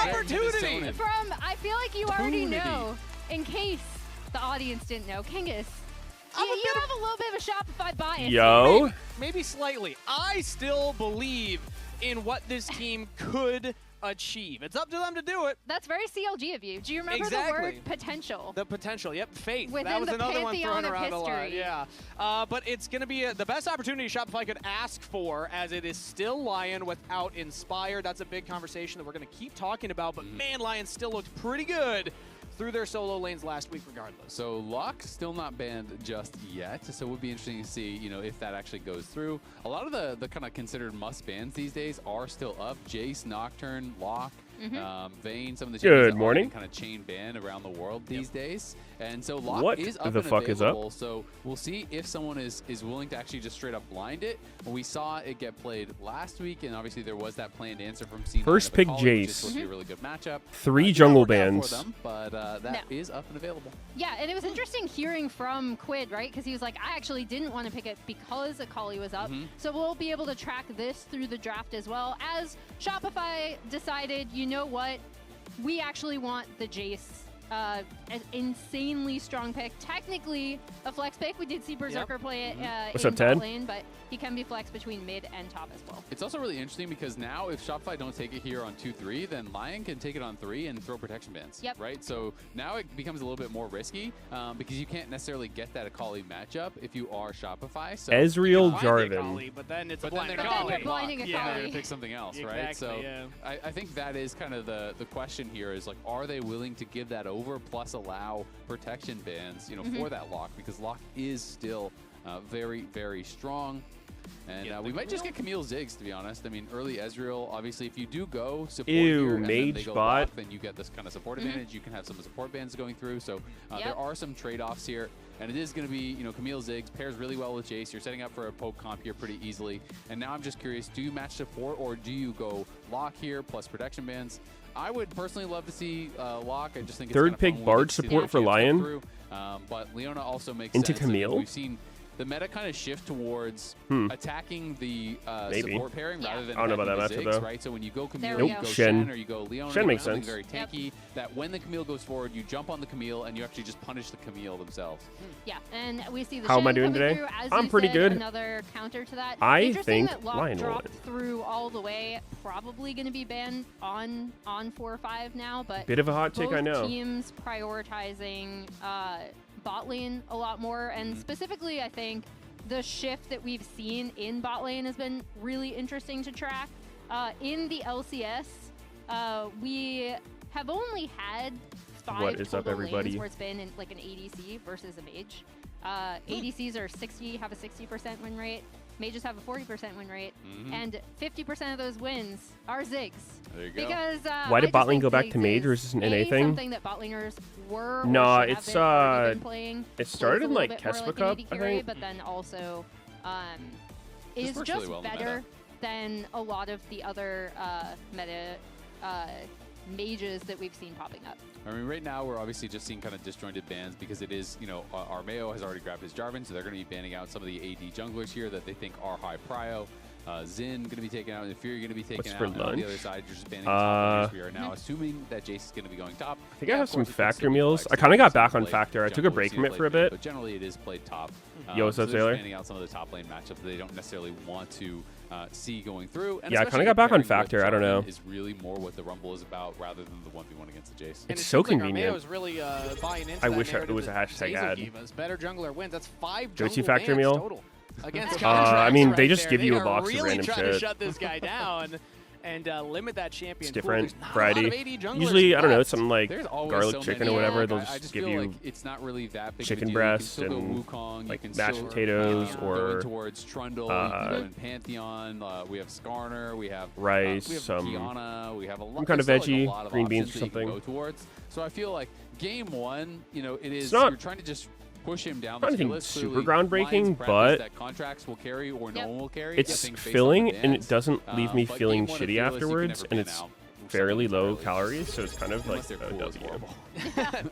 opportunity. I feel like you already know, in case the audience didn't know, Kingus, you have a little bit of a Shopify bias. Yo. Maybe slightly. I still believe in what this team could achieve. It's up to them to do it. That's very CLG of you. Do you remember the word potential? The potential, yep. Faith. Within that was the another one thrown around history. a lot. Yeah. But it's going to be the best opportunity Shopify could ask for, as it is still Lion without Inspire. That's a big conversation that we're going to keep talking about. But man, Lion still looked pretty good through their solo lanes last week regardless. So Locke still not banned just yet, so it would be interesting to see, you know, if that actually goes through. A lot of the kind of considered must bans these days are still up. Jace, Nocturne, Locke, Vayne, some of the Good morning. kind of chain ban around the world these days. And so Locke What is up the and fuck is up? available, so we'll see if someone is willing to actually just straight up blind it. We saw it get played last week, and obviously there was that planned answer from C9. First pick Which is Jace. supposed to be a really good matchup. 3 jungle Didn't work out bans. for them, but that is up and available. Yeah, and it was interesting hearing from Quid, right? Because he was like, I actually didn't want to pick it because Akali was up. So we'll be able to track this through the draft as well. As Shopify decided, you know what? We actually want the Jace. An insanely strong pick. Technically a flex pick. We did see Berserker play it What's in up, Ted? bot lane, but he can be flexed between mid and top as well. It's also really interesting because now if Shopify don't take it here on 2-3, then Lion can take it on 3 and throw protection bans. Yep. Right? So now it becomes a little bit more risky because you can't necessarily get that Akali matchup if you are Shopify. So Ezreal Akali, Jarvan. but then it's a But then blind they're But then Akali. you're blinding Yeah, Akali. they're gonna pick something else, right? Exactly, So yeah. I think that is kind of the question here is like, are they willing to give that over plus allow protection bans, you know, for that Lock, because Lock is still very, very strong. And we might just get Camille Ziggs, to be honest. I mean, early Ezreal, obviously, if you do go support here and then they mage go bot. Lock, then you get this kind of support advantage. You can have some support bans going through. So there are some trade-offs here. And it is going to be, you know, Camille Ziggs pairs really well with Jace. You're setting up for a poke comp here pretty easily. And now I'm just curious, do you match support or do you go Lock here plus protection bans? I would personally love to see Locke. I just think it's Third pick Bard support for Lion. But Leona also makes into sense. Camille. We've seen the meta kind of shift towards attacking the support pairing rather than I don't know about that Ziggs, matchup, though. right? So when you go Camille, There we you go. go Shen. Shen or you go Leona, Shen you makes do something sense. very tanky. That when the Camille goes forward, you jump on the Camille and you actually just punish the Camille themselves. Yeah, and we see the How am I Shen doing coming today? through, as I'm you pretty said, good. Another counter to that. I Interesting think that Locke Lion will dropped win. through all the way. Probably going to be banned on 4 or 5 now, but Bit of a hot take, both I know. teams prioritizing bot lane a lot more, and specifically, I think the shift that we've seen in bot lane has been really interesting to track. In the LCS, we have only had 5 What is up, total everybody? lanes where it's been in like an ADC versus a mage. ADCs are have a 60% win rate. Mages have a 40% win rate, and 50% of those wins are Ziggs. There you go. Because Why did I bot just lane go think back to Ziggs mage, or is this an NA thing? Something that bot laners were or No, should have it's, been already been playing. it Plays started a in, little like, bit more Kespa an Cup, AD I carry, think. but then also Just is works just really well in the better meta. than a lot of the other meta mages that we've seen popping up. I mean, right now we're obviously just seeing kind of disjointed bans because it is, you know, Armeo has already grabbed his Jarvan, so they're going to be banning out some of the AD junglers here that they think are high prio. Zin going to be taken out, and Fury going to be taken out. for And on lunch? the other side, you're just banning top laners. We are now assuming that Jace is going to be going top. I think I have some Factor meals. I kind of got back on Factor. I took a break from it for a bit. But generally, it is played top. Yo, what's up, so they're just Sailor? banning out some of the top lane matchups that they don't necessarily want to see going through. And Yeah, I especially kinda got back on pairing with Factor, I don't know. Jarvan is really more what the Rumble is about rather than the 1v1 against the Jace. And It's it so seems like convenient. Armeo's really buying into I that wish it narrative was a that hashtag Zazel ad. gave us. Better jungler wins. That's 5 Go to jungle Factor bans meal. total against I contracts mean, right they just there. give you They a are box of really random trying to shit. shut this guy down and limit that champion. It's pool. different. There's not Variety. a lot of AD junglers Usually, I don't know, left. something like There's always garlic so chicken many. or whatever. Yeah. They'll I just feel give you like it's not really that big chicken of a deal. breast you can still and, go Wukong, you like, can mashed still, potatoes go or, in towards Trundle, you can go in Pantheon, we have Skarner, we have rice, we have some Kiana, we have a lot, some kind of there's still, like, veggie, a lot of green beans options or that you can something. go towards. So I feel like game 1, you know, it is not- you're trying to just push him down not the skill anything list. super Clearly, groundbreaking, Lion's prep is but that contracts will carry or no Yep. one will carry. it's I think, based on filling the and it bans. doesn't leave me But feeling game 1 of shitty Fearless, you can afterwards, never and ban it's out fairly low entirely. calories, so it's kind of like Unless their a pool is W. horrible.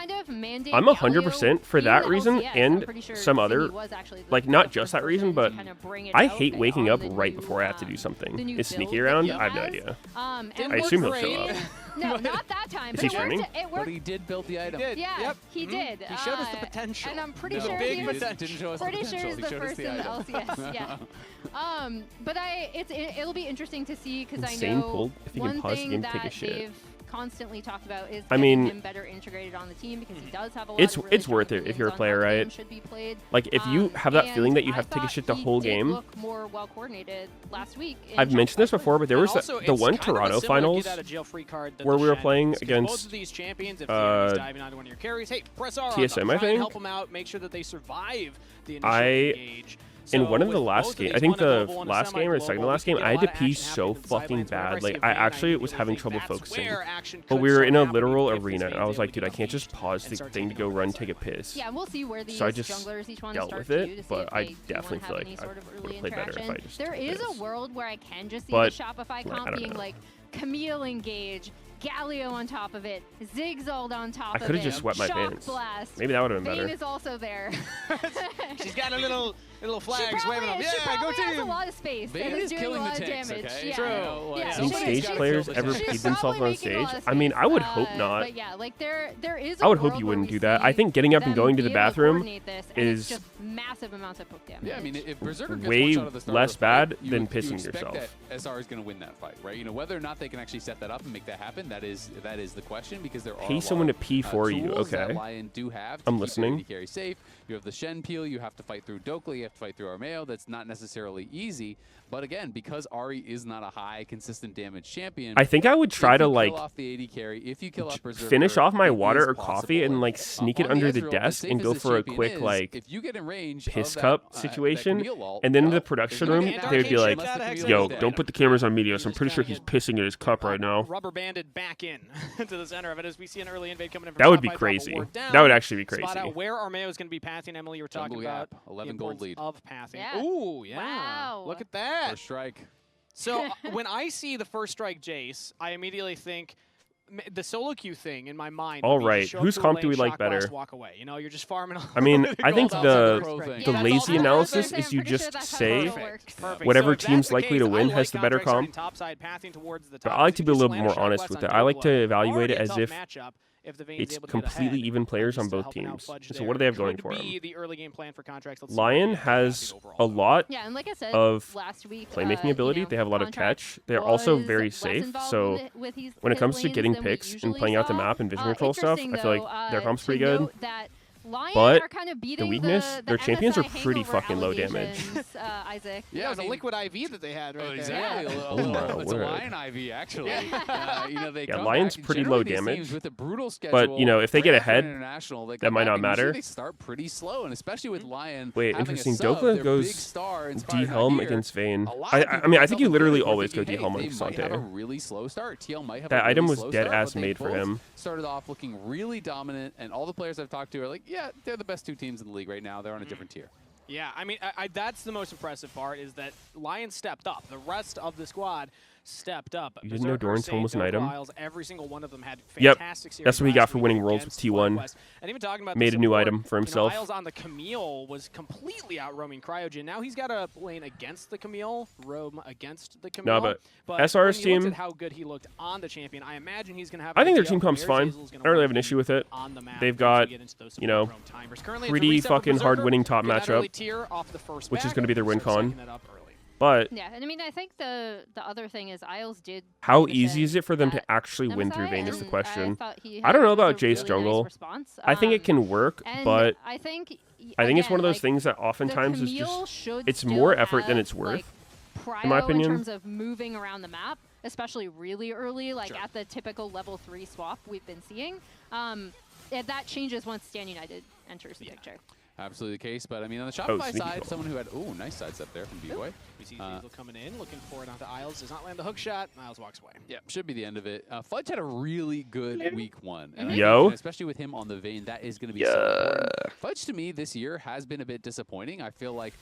kind of mandate. I'm 100% for that reason and some other, like not just that reason, but I hate waking up right before I have to do something. Is Sneaky around? I have no idea. I assume he'll show up. No, not that time. Is he streaming? It worked. But he did build the item. Yeah, he did. He showed us the potential. And I'm pretty There's a sure big he was potential. Didn't show us the pretty sure potential. he's He the showed us first the in the item. LCS. Yeah. But it'll be interesting to see because I Insane know pull. If you can one pause the thing game to take a that shit. they've constantly talked about is getting him better integrated on the team because he does have a lot it's of really it's worth it if you're a player, right? should be played. Like if you have that feeling that you have to take a shit the whole game. Look more well coordinated last week. I've mentioned this before, but there was the one Toronto finals where we were playing against TSM, I think. help them out, make sure that they survive the initial engage. In one of the last games, I think the last game or the second to last game, I had to pee so fucking bad. Like, I actually was having trouble focusing. But we were in a literal arena, and I was like, dude, I can't just pause the thing to go run, take a piss. Yeah, we'll see where these so I just junglers each one dealt start with to it, but I definitely feel like I would have played better if I just There took is this. a world where I can just see But, the Shopify comp being know. like Camille engage, Galio on top of it, Zigzald on top of it. I could have just swept my Shock pants. Blast. Maybe that would have been Vayne better. is also there. She's got a little flags waving up. Yeah, go team. Has a team. lot of space. Vayne and is doing killing a lot the of tanks, damage. okay? Yeah. True. Yeah. Any stage players ever peed themselves on stage? I mean, I would hope not. But yeah, like there is. I would hope you wouldn't do that. I think getting up and going to the bathroom is just massive amounts of poke damage. Yeah, I mean, if Berserker gets way one shot at the start less of the fight, bad you than would- pissing you expect yourself. that SR is going to win that fight, right? You know, whether or not they can actually set that up and make that happen, that is the question, because there are Pay a someone lot to pee for you, tools that okay. Lion do have to I'm keep their listening. AD carry safe. You have the Shen peel, you have to fight through Dokla, you have to fight through Armeo. That's not necessarily easy, but again, because Ahri is not a high consistent damage champion, I think I would try to kill like off the AD carry, if you kill off Berserker, finish off my it water is or coffee possible. and like sneak it On under the Ezreal, desk as and safe go as the for a champion quick is, like if you get in range piss of cup that situation, Camille ult, and then in well, the production if you room get they would be like, Dark yo, Age, don't put the cameras on Meteos. I'm pretty sure he's pissing in his cup right now. Rubber banded back in to the center of it as we see an early invade coming in. From That would be Shopify, drop a crazy. ward down. That would actually be crazy. Spot out where Armeo is going to be pathing. Emily, you were talking Jungle about gap, 11 the gold importance lead. of pathing. Yeah. Ooh, yeah. Wow. Look at that. First strike. So when I see the first strike Jace, I immediately think the solo queue thing in my mind. All would be right, just show up whose to a comp do lane, we like shock blast, better? Walk away. You know, you're just farming. I mean, I think gold the outside Yeah, the that's lazy also analysis I'm is you pretty sure just that's how say it works. Perfect. whatever So if that's team's the likely case, to win I has the better Contract comp. starting topside, pathing towards the But top. I like to You be a just little land more Shock honest Blast with on it. I like Dokla. to evaluate it Already a as tough if matchup if the Vayne's it's able to get completely ahead. even players on Just to both help him out teams. fudge So there. what do they have Could going for be them? the early game plan for Contracts. Let's see Lion what has overall, a lot Yeah, and like I said, of last week, playmaking ability. you know, They have a lot of Contract catch. They're also was very less safe. involved So with his when it comes to lanes getting than we picks and usually playing out the saw. map and vision control stuff, I Interesting, feel though, like their comp's to pretty good. note that Lion But are kind of the beating weakness, the their champions are MSI pretty hangover fucking low damage. allegations, Isaac. Yeah, it was a liquid IV that they had right Oh, there. exactly. Yeah. Oh my It's a word. Lion IV, actually. You know, they Yeah, come Lion's back, and pretty generally low these damage, teams with a brutal schedule, but, you know, if they get right after ahead, international, they that come might back not and usually matter. They start pretty slow, and especially with Lion. Wait, having a interesting. sub, Dokla their goes big star, Inspired D-Helm Nadir. against Vayne. A lot of I people mean, I look think up you and literally they're always go thinking, D-Helm hey, on they might have a Sante. really slow start. TL might have That a really item was slow dead start, ass but they made for both him. started off looking really dominant, and all the players I've talked to are like, yeah, they're the best two teams in the league right now. They're on a different tier. Yeah, I mean, that's the most impressive part is that Lion stepped up. The rest of the squad stepped up. You didn't know Doran's home was an item? Every single one of them had Yep. fantastic series That's what he got last for week winning Worlds with against T1. FlyQuest. And even talking about the Made a new support, item for you know, himself. Isles on the Camille was completely out roaming Cryogen. Now he's got a lane against the Camille, roam against the Camille. but but SR's when you looked team- at how good he looked on the champion, I imagine he's going to have I think their idea team of comp's where fine. Zazel's gonna I don't really have win an issue with it. on the map They've once got, we get into those you know, support roam timers. Currently, it's a pretty reset for fucking hard Berserker. winning top Get that early matchup, tier off the first which is back, going to be their win start con. stacking that up early. But Yeah, and I mean, I think the other thing is Isles did. how win the easy is Shen it for them to at actually win through MSI, Vayne is the and question. thought he I don't had know about a Jace really nice jungle. response. I think it can work, and but I think it's one of those like, things that the oftentimes is Camille just should it's still more effort than have, it's worth. Like, in my prio opinion. in terms of moving around the map, especially really early, like Sure. at the typical level 3 swap we've been seeing. That changes once Stan United enters the picture. Absolutely the case, but I mean, on the Shopify sneaky side, goal. someone who had, nice sidestep there from B-Boy. We see Zazel coming in, looking for it onto Isles. Does not land the hook shot. Isles walks away. Yeah, should be the end of it. Fudge had a really good week one. And I Yo. think, especially with him on the Vayne, that is going to be so important. Fudge, to me, this year has been a bit disappointing. I feel like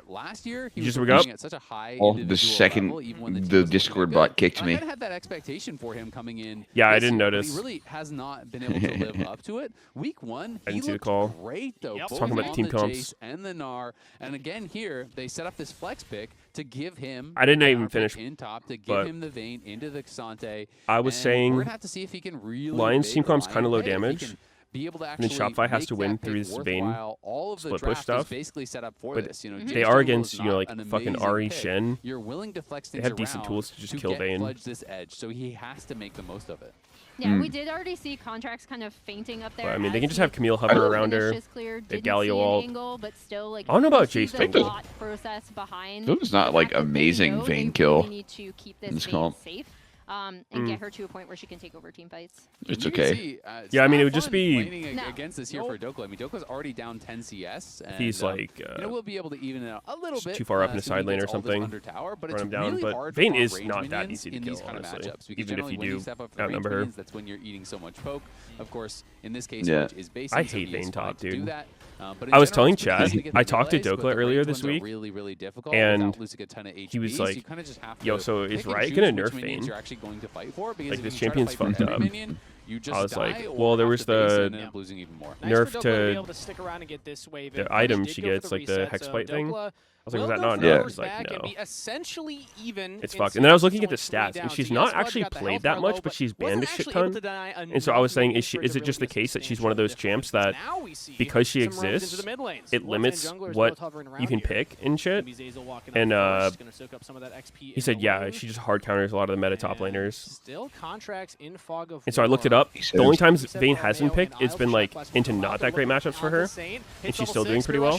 last year, he was just wake up? performing at such a high Oh, individual the second level, even when the team the was Discord looking bot good. kicked I me. kind of had that expectation for him coming in. Yeah, I this didn't year, but notice. He really has not been able to live up to it. Week one, I he didn't see the looked call. great, though. Yep. Both Talking about on team the comps. Jace and the Gnar. And again, here, they set up this flex pick to give him I didn't the even Gnar pick finish, in top to give but him the Vayne into the Xante. I was And saying we're gonna have to see if he can really Lion's make team the comp's Lion kinda low pay, if he damage. can be able to actually and then Shopify has to win through this Vayne all of the split push stuff. basically set up for But this. You know, they are against, you know, like fucking Ari Shin. You're willing to flex things They have decent tools to just kill Vayne. This edge, so he has to make the most of it. Yeah, we did already see Contracts kind of fainting up there. But, I mean, they can just have Camille hover around her. They Galio ult. Angle, but still, like, I don't know about Jace though. Process behind. It was not like amazing Vayne kill. We need to keep this This Vayne comp. safe. And get her to a point where she can take over team fights. It's okay. Yeah, I mean, it would just be against this here for Dokla. I mean, Dokla's already down 10 CS. And, he's like, you know, we'll be able to even it out a little bit. Too far up in the side lane or something. But Run him down. But Vayne is not that easy to kill, honestly. Even if you do outnumber her. That's when you're eating so much poke. Of course, in this case, yeah. is basic. I hate Vayne top, dude. But I was telling Chad, I talked to Dokla earlier this week, really difficult and losing a ton of HP, he was like, so just have yo, so is Riot going to nerf Vayne? You're actually going to fight for, like, this champion's fucked up. You just I was like, die, well, there was the nerf to the item she gets, like the hex bite thing. I was like, was that not enough? He's like, no. It's fucked. And then I was looking at the stats, and she's not actually played that much, but she's banned a shit ton. And so I was saying, is it just the case that she's one of those champs that, because she exists, it limits what you can pick and shit? And he said, yeah, she just hard counters a lot of the meta top laners. And so I looked it up. The only times Vayne has been picked, it's been like into not that great matchups for her, and she's still doing pretty well.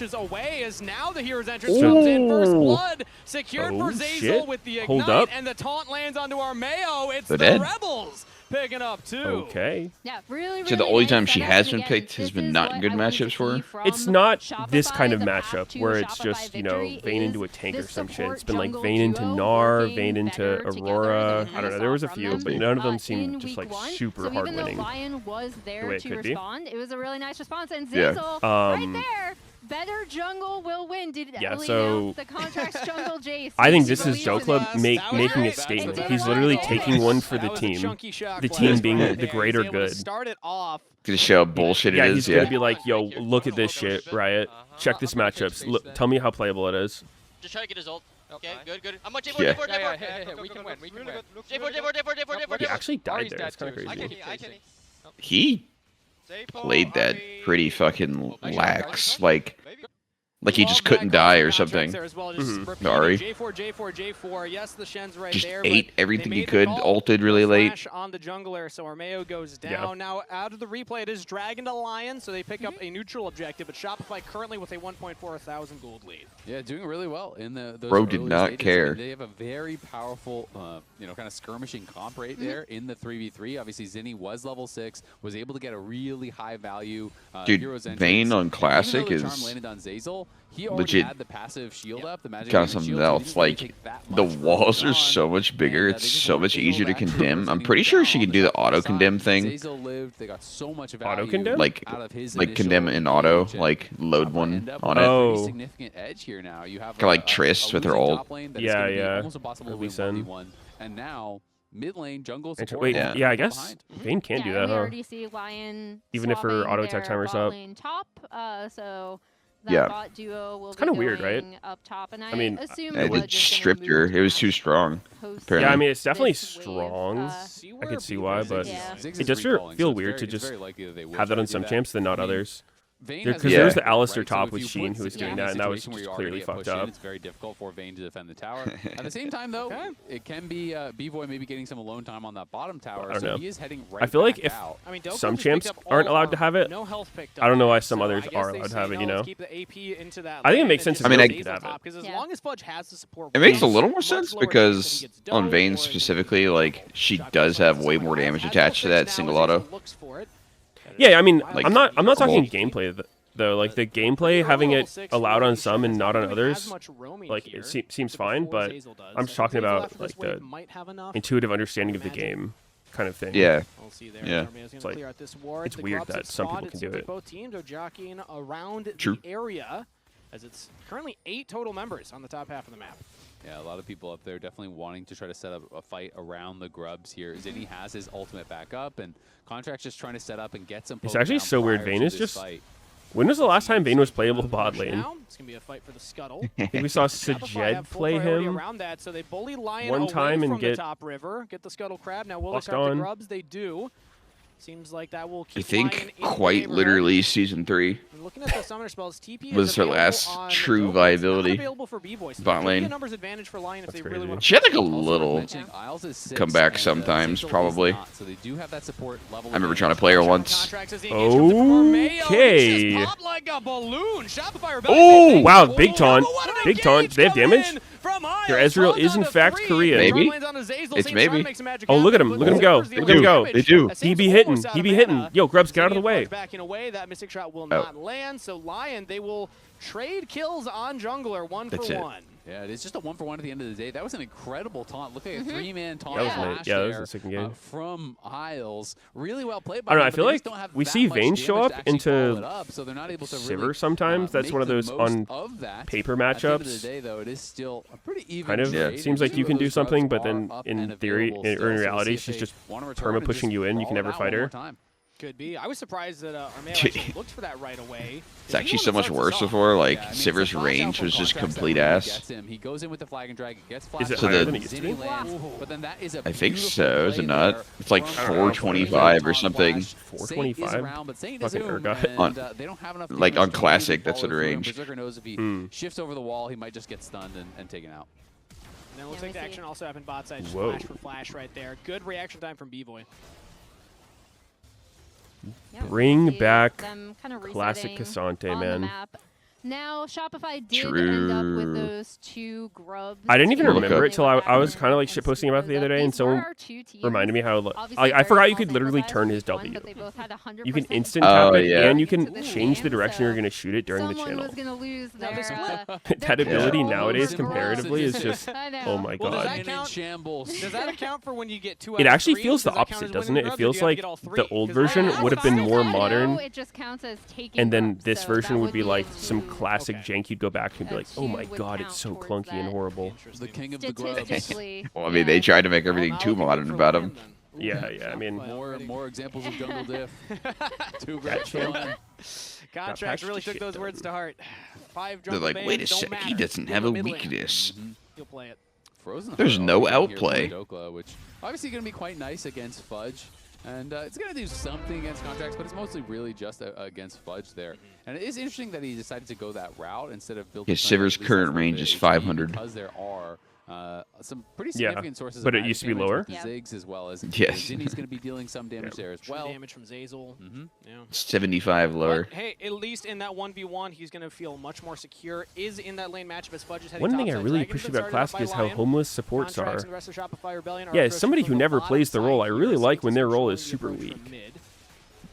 In first blood, secured for Zazel with the Hold ignite, up. and the taunt lands onto our Mayo. It's They're the dead. Rebels picking up two. Okay. Yeah, really, So the only time she has been picked has been not in good matchups for her? It's not this kind of matchup where it's just, you know, Vayne into a tank or some shit. It's been like Vayne into Gnar, Vayne into Aurora. I don't know. There was a few, but none of them seemed just like super hard winning. Lion was there the way it to could be. respond. It was a really nice response, and Yeah. Zazel right there. Better jungle will win. Did Yeah, Ellie so announce the Contracts jungle Jace? I think this is Dokla making a statement. He's literally taking one for the team. The team being the greater good. To show how bullshit Yeah, it he's is. gonna be like, yo, look at this shit, Riot. Check this matchups. Look, tell me how playable it is. Just try to get his ult. Okay, good. I'm on J4, Yeah. J4. Hey, we can win. J4. He actually died there. It's kind of crazy. He played that pretty fucking lax. Like he just couldn't die or something. Sorry. Yes, the Shen's right Just there, ate but everything they he made the could, call. ulted really late. Flash on the jungler, so Armeo goes down. Now, out of the replay, it is Dragon to Lion, so they pick up a neutral objective, but Shopify currently with a 1.4 thousand gold lead. Yeah, doing really well in those Bro did early not stages. care. I mean, they have a very powerful, you know, kind of skirmishing comp right there in the 3v3. Obviously, Zinni was level 6, was able to get a really high value Dude, hero's entrance. Vayne on Classic Even though the is charm landed on Zazel, he already legit had the passive shield up, the magic kind diamond of something shield, so he else. didn't really Like, take that the much walls early are on. so much bigger. And, It's they just so wanted much to easier to go back condemn. I'm Zazel pretty sure she down can do the on auto side. condemn thing. Zazel lived. They got so much value Auto condemn? Like out of his condemn initial in auto, engage, like load and one end up on with it. a Oh. pretty significant edge here now. You have Kinda like Triss with her losing ult. top lane that is Yeah, gonna be yeah. almost impossible to win Lee 1v1. And now mid lane jungle Wait, support. yeah, I guess Vayne can't do Yeah, that, we huh? already see Lion Even if her swapping auto attack their timer's bot up. lane top, so that Yeah. bot duo will kinda be weird, right? going up top, and I mean, assume It Blood just is gonna stripped move her. to It was too match strong. host apparently. Yeah, I mean, it's definitely this wave. strong. I could see why, but Yeah. it does feel weird to just have that on some champs than not others. Because Yeah. there was the Alistair right? So top if with you Sheen put who was Zinni doing in that, a and that was situation where just you clearly already get fucked pushed in, up. It's very difficult for Vayne to defend the tower. At the same time, though, it can be B-Boy maybe getting some alone time on that bottom tower. I don't so know. he is heading right I feel like back if out. I mean, Dokla some just champs picked up aren't all allowed to have it, no health picked I don't know up, why some so others I guess are they allowed to say, have it, you no, know? let's keep the AP into that I think it lane makes and sense if just I mean, stays they on have top, it. because as Yeah. long as Fudge has the support, It makes a much little more sense lower damage because than he gets on done, Vayne or specifically, than like she Shopify does have way something more like damage that. attached to As that Zazel single now auto. looks for it. Yeah, I mean, Like, I'm not talking cool. gameplay though. Like the gameplay, having it allowed on some and not on others, like it seems fine. But I'm just talking about like the intuitive understanding of the game kind of thing. Yeah. We'll see there. Yeah. Armenia's gonna It's like- clear out this ward. it's The weird Grubs that have some people spawned. can It do seems like it. both teams are jockeying around True. the area, as it's currently 8 total members on the top half of the map. Yeah, a lot of people up there definitely wanting to try to set up a fight around the Grubs here. Zinni has his ultimate back up, and Contract's just trying to set up and get some It's poke actually down so weird. prior Vayne to is this just- fight. When was the last time Vayne was playable bot lane? Now, it's gonna be a fight for the scuttle. I think we saw Shopify Sajed have full play priority him. around that, so they bully Lion one away time and from get the top river, get the scuttle crab. Now will they locked start the on. Grubs? They do. Seems like that will keep I think Lion in quite the literally Season 3 looking at the summoner spells, TP was is her available last on true Dope. viability. It's not available for B-Boy, so Bot there could be a lane. numbers advantage for Lion if That's they really crazy. want to. She had like a Also little mentioning Isles is 6 comeback and, sometimes, Sigil is probably. not, so they do have that support level. I remember trying to play her once. Okay. Like a balloon. Shopify Oh, wow, big taunt. Big taunt. They have damage? Their Their Ezreal is in fact Korean. Maybe. It's maybe. Oh, look at him. Look at him go. Look at him go. They do. He be hitting. He be hitting. Yo, Grubs, get out of the way. Backing away, that Mystic Shot will not land. So Lion, they will trade kills on jungler one That's for it. one. Yeah, it's just a 1-for-1 at the end of the day. That was an incredible taunt. Look at a 3-man taunt. That was flash late. Yeah, that was there, a second game. from Isles. Really well played by I don't know. them, I but feel they like just don't have we that see much Vayne show damage up to actually follow into it up, so they're not able to Sivir really, sometimes. That's make one of the those most on of that. paper At the end of matchups. the day, though, it is still a pretty even Kind of. trade. Seems like Two you of can do those something, scrubs but then are up in and theory, available in still, so we'll reality, see she's if they just wanna return and pushing just you in. You crawl can it never out fight one more her. time. Could be. I was surprised that Armeo actually looked for that right away. It's actually so much worse before. Like, Sivir's range was just complete ass. He goes in with the flag and drag. It gets Is it So higher the- than it used to be? But then that is a I think beautiful so, is play it not? there It's like from 425 or Flash. something. Saint is 425? around, but Saint Fucking is Zoom, Urgot. and, they don't have enough Like, damage on to Classic, really that's follow what through. range. Berserker knows if he shifts over the wall, he might just get stunned and taken out. And then we'll Yeah, take the we see. action also happened bot side. Just Whoa. flash for flash right there. Good reaction time from B-Boy. Yeah, Bring see back them kind of classic resetting Cassante, on the man. map. Now, Shopify did end up with True. those two grubs. I didn't even Look remember up. it till I was kind of like shitposting about it the other day, and someone reminded me how I forgot you could literally turn his W. You can instant tap it, yeah. and you can change the direction you're gonna shoot it during the channel. Was gonna lose Now their, this That ability Yeah. nowadays, Yeah. comparatively, is just I know. oh my Well, does god. that count? Shambles. Does that account for when you get 2 out It of actually 3? feels the Does that count opposite, as doesn't winning it? grubs, It or do feels you have to like get all 3? the old 'Cause version I- would have been more I know modern, it just counts as taking and then grubs, this so version that would be like able some to- classic Okay. jank. You'd go back and be like, oh my would god, count it's so towards clunky and that. horrible. The king of the grubs. Statistically, Well, I mean, they yeah. tried to make everything Well, too now looking modern for about Lion him. then. Ooh, Yeah, I mean, More examples of jungle diff. Two grubs. champ. One. Contracts patched really the took shit those out words of to heart. 5 They're jungle like, wait a bans don't sec, he matter. doesn't In have the a mid lane. weakness. He'll play it. Frozen There's Heart no here from outplay. Dokla, which obviously going to be quite nice against Fudge. And it's going to do something against Contracts, but it's mostly really just against Fudge there. And it is interesting that he decided to go that route instead of building His something Sivir's at least current that's a range bit is HP, 500. Because there are some pretty Yeah, significant sources but of it used to be magic damage lower? with the Yeah. Ziggs as well as Yes. Zinni's going to be dealing some damage there as True well. damage from Zazel. Yeah. 75 lower. But, hey, at least in that 1v1, he's going to feel much more secure. Is in that lane matchup as Fudge is heading One thing I topside. really Dragon's appreciate been about started up Classic by is how Lion. homeless supports are. Contracts and the rest of Shopify Rebellion are Yeah, as approaching somebody from who the never bottom plays the side role, I here, really so like it's when their role controlling is the super approach weak. from mid.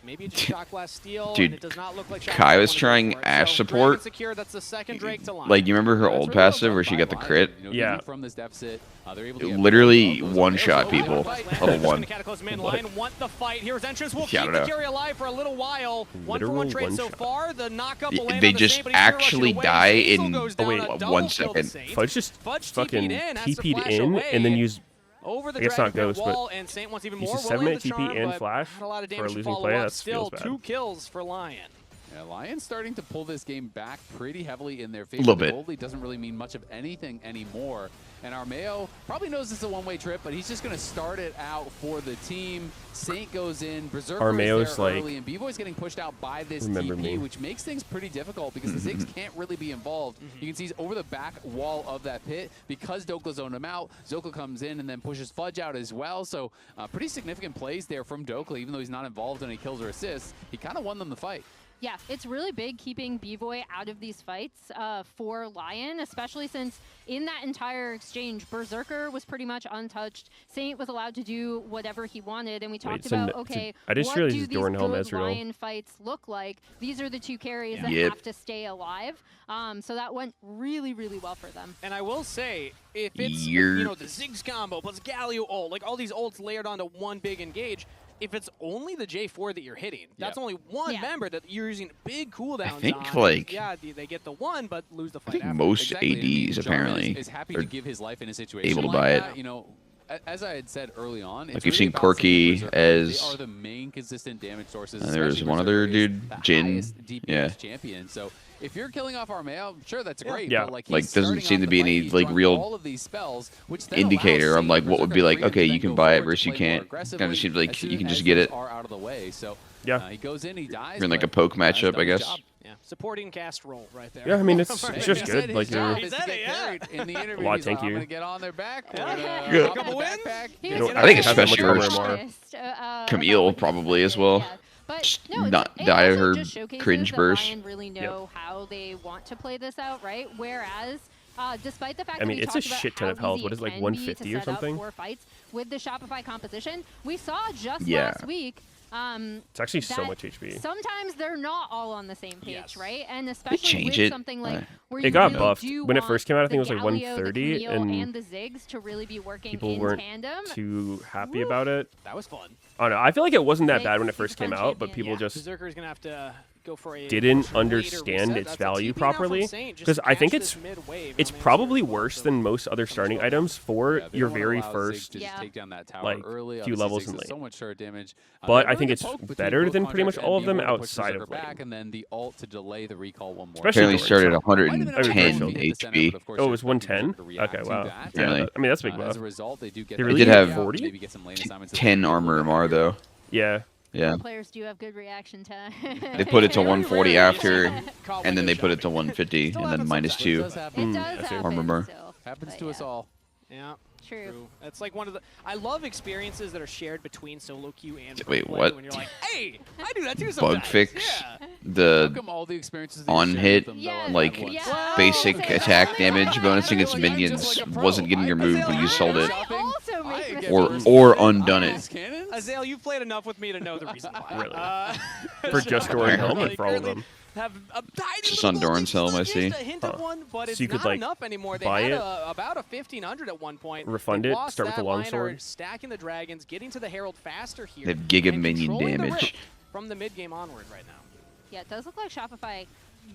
Maybe it's shot glass steal, Dude, and it does not look like Shopify Kai was wanna go trying for it. Ash So support. Dragon secure, that's the second Drake to Lion. Like, you remember her That's old really well passive done where she by got the Lion. crit? You know, Yeah. even from this deficit, they're able to get Literally both of those one-shot players. people. Level Level 1. Cataclysm in. Lion want the fight. Here's entrance. We'll Yeah, I keep don't the know. carry alive for a little while. Literal 1-for-1 trade so one-shot. far. The knockup will land They on the just Saint, but he's gonna rush it actually away. die Zazel in goes down, a double 1 kill to second. Saint. Fudge just Fudge fucking TP'd in, has to TP'd flash in away. and then used over the I guess not Dragon Pit Ghost, but wall, and Saint wants even used more. a Will 7-minute land the TP charm, and but flash not a lot of for a damage to losing follow play. up. That Still, feels 2 bad. kills for Lion. Yeah, Lions starting to pull this game back pretty heavily in their favor. Little bit. The gold lead doesn't really mean much of anything anymore. And Armeo probably knows this is a one-way trip, but he's just going to start it out for the team. Saint goes in, Berserker Armeo's is there like, early, and B-Boy's getting pushed out by this remember TP, me. which makes things pretty difficult because the Ziggs can't really be involved. You can see he's over the back wall of that pit because Dokla zoned him out. Zokla comes in and then pushes Fudge out as well. So pretty significant plays there from Dokla, even though he's not involved in any kills or assists. He kind of won them the fight. Yeah, it's really big keeping B-Boy out of these fights for Lion, especially since in that entire exchange, Berserker was pretty much untouched. Saint was allowed to do whatever he wanted, and we talked about, okay, I just what realized do it's these Dornhelm good Ezreal. Lion fights look like? These are the 2 carries that Yep. have to stay alive. So that went really, really well for them. And I will say, if it's, Yer. you know, the Ziggs combo plus Galio ult, like all these ults layered onto one big engage, if it's only the J4 that you're hitting, that's only one Yeah. member that you're using big cooldowns think, on. like- Yeah, they get the one, but lose the I fight think after. most Exactly. I mean, ADs Jarvan apparently is happy are to give his life in a situation able to like buy it. that. You know, as I had said early on, Like, it's we've really seen about Corki Berserker. as- They are the main consistent damage sources. And there was especially one Berserker other is dude, the Jin. highest DPS Yeah. champion. So if you're killing off Armeo, sure, that's great. Yeah. But, like doesn't seem to be any like real indicator on like what would be like, okay, you can buy it versus you can't. Kind of seems like you can just get it. Yeah. He goes in, he dies. You're in like a poke matchup, I guess. Yeah, supporting cast role right there. Yeah, I mean it's just good. Like you're. He said it, yeah. In the interview, Well, he's thank like, I'm you. gonna get on their back. Good. Couple wins? I think especially for Camille probably as well. But Just no, not it die also her just showcases cringe that burst. Lion really know how they want to play this out, right? Whereas, despite the fact I mean, that we it's a talked about shit ton how of health. easy What is it, like can be 150 to or set up something? 4 fights with the Shopify composition, we saw just Yeah. last week. It's actually so that much HP. Sometimes they're not all on the same page, Yes. right? And especially change with it. something like where It you got really buffed. do When it want first came out, I think it was the like Galio, 130, the Camille, and and the Ziggs to really be working people in weren't tandem. too happy about it. That was fun. I don't know. I feel like it wasn't that Ziggs, bad when it he's a first came fun out, but champion. people Yeah, just Berserker's gonna have to go for a didn't later understand reset. its That's a value TP now from properly. Saint, just Because I think catch it's this mid-wave. it's I mean, probably it's worse awesome. than most other starting items for Yeah, they your don't wanna very allow Ziggs first. to just Yeah. take down that tower like, early. few Obviously, levels Ziggs in does lane. so much short damage. But I Really think good it's poke between better both than pretty much contracts all and of them being able to push outside Berserker of lane. back, and then the ult to delay the recall one more. Especially Apparently started Doran's. 110 HP. Oh, it was 110? Okay, wow. Yeah, Really? I mean, that's a big As buff. a result, they do get They that really did have 40? maybe get some lane assignments that 10 they armor can MR though. Yeah. Yeah. Our players do have good reaction time. They put it to Very 140 rare. after, Caught and then window they put it to shopping. 150, Still and then happens -2. It does happen. It does I see. happen. Armor bar. Still, Happens but to us yeah. all. Yeah. True. It's like one of the. I love experiences that are shared between solo queue and pro Wait, play what? When you're like, hey, I do that too sometimes. Bug fix Yeah. How the come all the experiences that on you're hit, sharing with them, though, Yeah, are like, ones? yeah. basic Okay. attack damage bonus against I feel like I'm minions just like a pro. wasn't getting removed, but you sold it. I also make mistakes. Or undone it. Azale, you've played enough with me to know the reason why. Really? For just Doran helmet for all of them. Have a tiny Just little on Doran's just helm, I see. a hint of one, but it's So you could, not like, enough anymore. They buy had it, about a 1,500 at one point. refund They it, lost start with that the line, longsword. are stacking the dragons, getting to the Herald faster here. They have giga and minion controlling the damage. rift from the mid game onward right now. Yeah, it does look like Shopify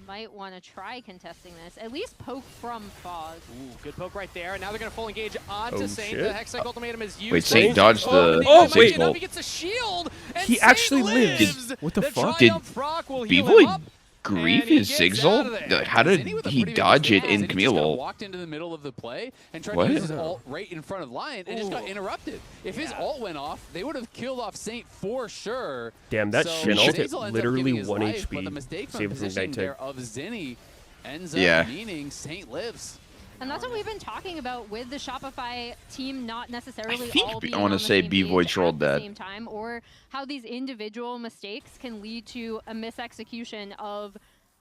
might want to try contesting this. At least poke from Fog. Ooh, good poke right there. Now they're going to full engage onto Oh, Saint. shit. The Hextech ultimatum is used. Wait, Saint dodged Oh, the and Oh, might wait. get up, He gets a shield. And He Saint actually lived. lives. What the fuck? Triumph Rock will heal him B-Boy up, grieve and he his gets Ziggs out of ult? there. How did Zenny with a he pretty big dodge it mistake. in Zenny just Camille kinda ult? walked into the middle of the play and tried What? to use his ult right in front of Lion and just got Ooh. interrupted. If his ult went off, they would have killed off Saint for sure. Damn, that So Shin ult Zeyzal hit ends up literally giving his 1 life, but HP. the mistake from Save it from positioning Ignite there Tick. of Zenny ends Yeah. up meaning Saint lives. And that's what we've been talking about with the Shopify team not necessarily think all being I wanna on the say same B-Void page trolled at the that. same time, or how these individual mistakes can lead to a misexecution of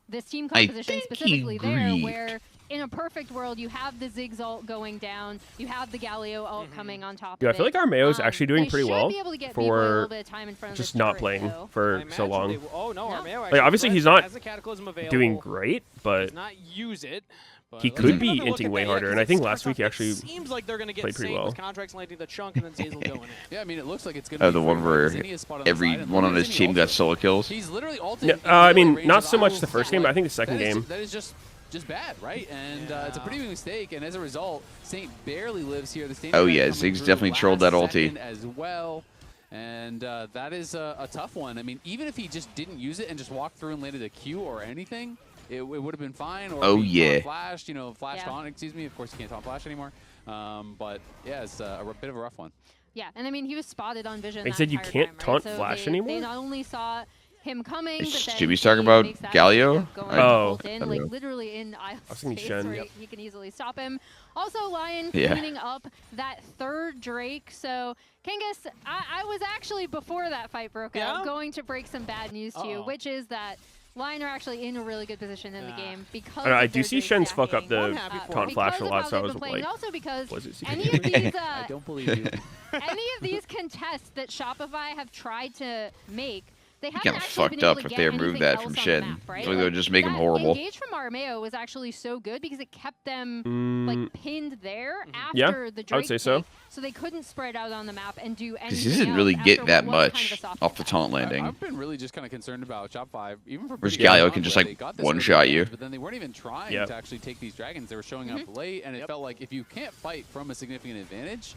this team I composition think he specifically there, grieved. where in a perfect world you have the Ziggs ult going down, you have the Galio ult coming on top Yeah, I of feel it. like Armeo's actually doing They pretty should well be able to get B-Boy a for little bit of time in front of just the not turret, playing though. for I so imagine long. they will- oh, no, No. Armeo Like, actually obviously has- he's not has the Cataclysm available. doing great, but Does not use it. But he let's could take be another look inting at way that, harder, 'cause and I it think starts last week he off- actually it seems like they're going to get played pretty Saint well. with contracts landing the chunk and then Zeyzal going in. Yeah, I mean, it looks like it's going to be The one where everyone on his team got solo kills. He's literally ulted Yeah, in I melee mean, range not of so much Owls, the first but, game, but I like, think the second game. That is just bad, right? And it's a Yeah. pretty big mistake, and as a result, Saint barely lives here. The Saint Oh, guy yeah, coming Ziggs through definitely trolled that last ulti. second as well. And that is a tough one. I mean, even if he just didn't use it and just walked through and landed a Q or anything, it would have been fine. Or Oh, if he yeah. flashed, flashed Yeah. on, excuse me. Of course, you can't taunt flash anymore. But yeah, it's a bit of a rough one. Yeah, and I mean, he was spotted on vision. They that said you entire can't time, right? taunt So Flash they anymore? not only saw him coming, Is but then Jimmy's talking he about makes that Galio? mistake of going Oh. bolt in, like literally in aisle was thinking space Shen, where yep. he can easily stop him. Also, Lion Yeah. cleaning up that third Drake. So, Kangas, I was actually, before that fight broke Yeah? out, going to break some bad news to you, Uh-oh. which is that Lion are actually in a really good position in the game because I don't know, I of do their see Drake Shen's fuck up stacking. the I'm happy for taunt him. flash a Because of lot, how so I they've was been playing, like, and also because was it any of these I don't believe you. any of these contests that Shopify have tried to make, they haven't Kinda actually fucked been able up to if get they remove anything that else from on the Shen. map, right? So they would just make him that horrible. Engage from Armeo was actually so good because it kept them like pinned there after Yeah, the I would Drake say so. pick, so they couldn't spread out on the map and do anything Because he doesn't else really after get what that was kind of much a soft off the attack. taunt landing. I've been really just kind of concerned about Shopify, even for Whereas pretty early Galio on, can just, where like, they got this one-shot early you. advantage, But then they weren't even trying Yep. to actually take these dragons. They were showing up late, and it felt like if you can't fight from a significant advantage,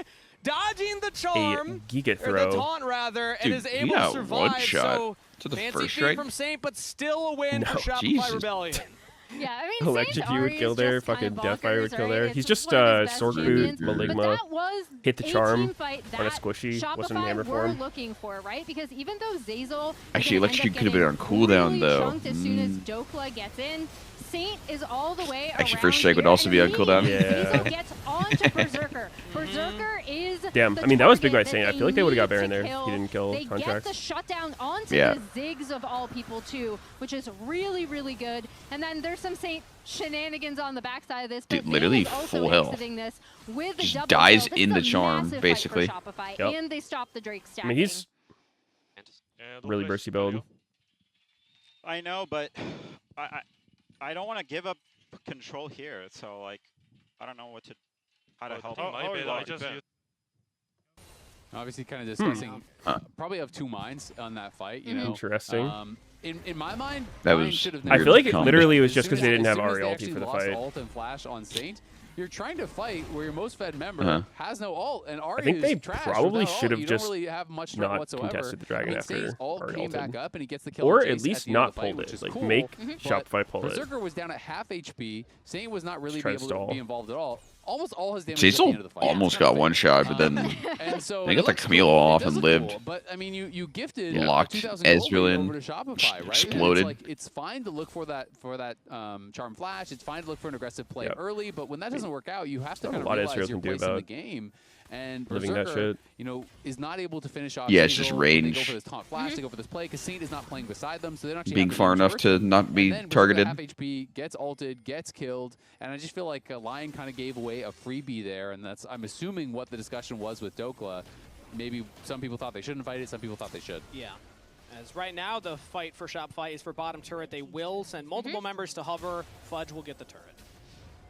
dodging the charm, Giga or the throw. taunt rather, and Dude, is able to survive. So To the Fancy first feed strike? from Saint, but still a win for Shopify Jesus. Rebellion. Yeah, I mean, Electrocute would kill there, fucking Deathfire would kill there. He's just Sword Boot, Maligma, hit the charm on a squishy, wasn't a hammer for him. Looking for, right? Because even though Zazel Actually, Electrocute could have been on cooldown, though. As soon as Dokla gets in, Saint is all the way Actually, first strike would also be on cooldown. Yeah. Zazel gets onto Berserker. Berserker is Damn, I mean, that was big by Saint. I feel like they would have got Baron there. He didn't kill They Contracts. get the shutdown onto the Ziggs of all people, too, which is really, really good. And then there's some Saint shenanigans on the backside of this. Dude, literally full health. Just dies in the charm, basically. Yep. And they stop the Drake stacking. I mean, he's really bursty build. I know, but I don't want to give up control here. So like, I don't know how to help. Obviously, kind of discussing probably of two minds on that fight. You know, interesting. In my mind, that was. I feel like it literally was just because they didn't have Ahri ulti for the fight. Ult and flash on Saint. You're trying to fight where your most fed member has no ult, and Ahri I think they trash. probably should have you just don't really have much not whatsoever. contested the dragon after Saint's ult Ahri came back ulted. up, and he gets the kill. Or on at Jace least the end of not the fight, pulled which it. is Like, cool, make but Shopify pull it. Berserker was down at half HP. Saint was not really Try able to to be involved at all. Almost all his damage. Zazel almost got one shot, but then and so they got the Camille off and lived. Cool, but I mean, you gifted locked 2,000 Ezreal in, over to Shopify, right? exploded. And it's fine to look for that charm flash. It's fine to look for an aggressive play early, but when that doesn't work out, you have to kind of realize your place in the game. And Berserker, you know, is not able to finish off. Yeah, it's just range. They go for this taunt flash, they go for this play, because Saint is not playing beside them, so they don't actually being have far enough to not be targeted. Half HP, gets ulted, gets killed, and I just feel like Lion kind of gave away a freebie there, and that's, I'm assuming, what the discussion was with Dokla. Maybe some people thought they shouldn't fight it, some people thought they should. Yeah. As right now, the fight for Shopify is for bottom turret. They will send multiple members to hover. Fudge will get the turret.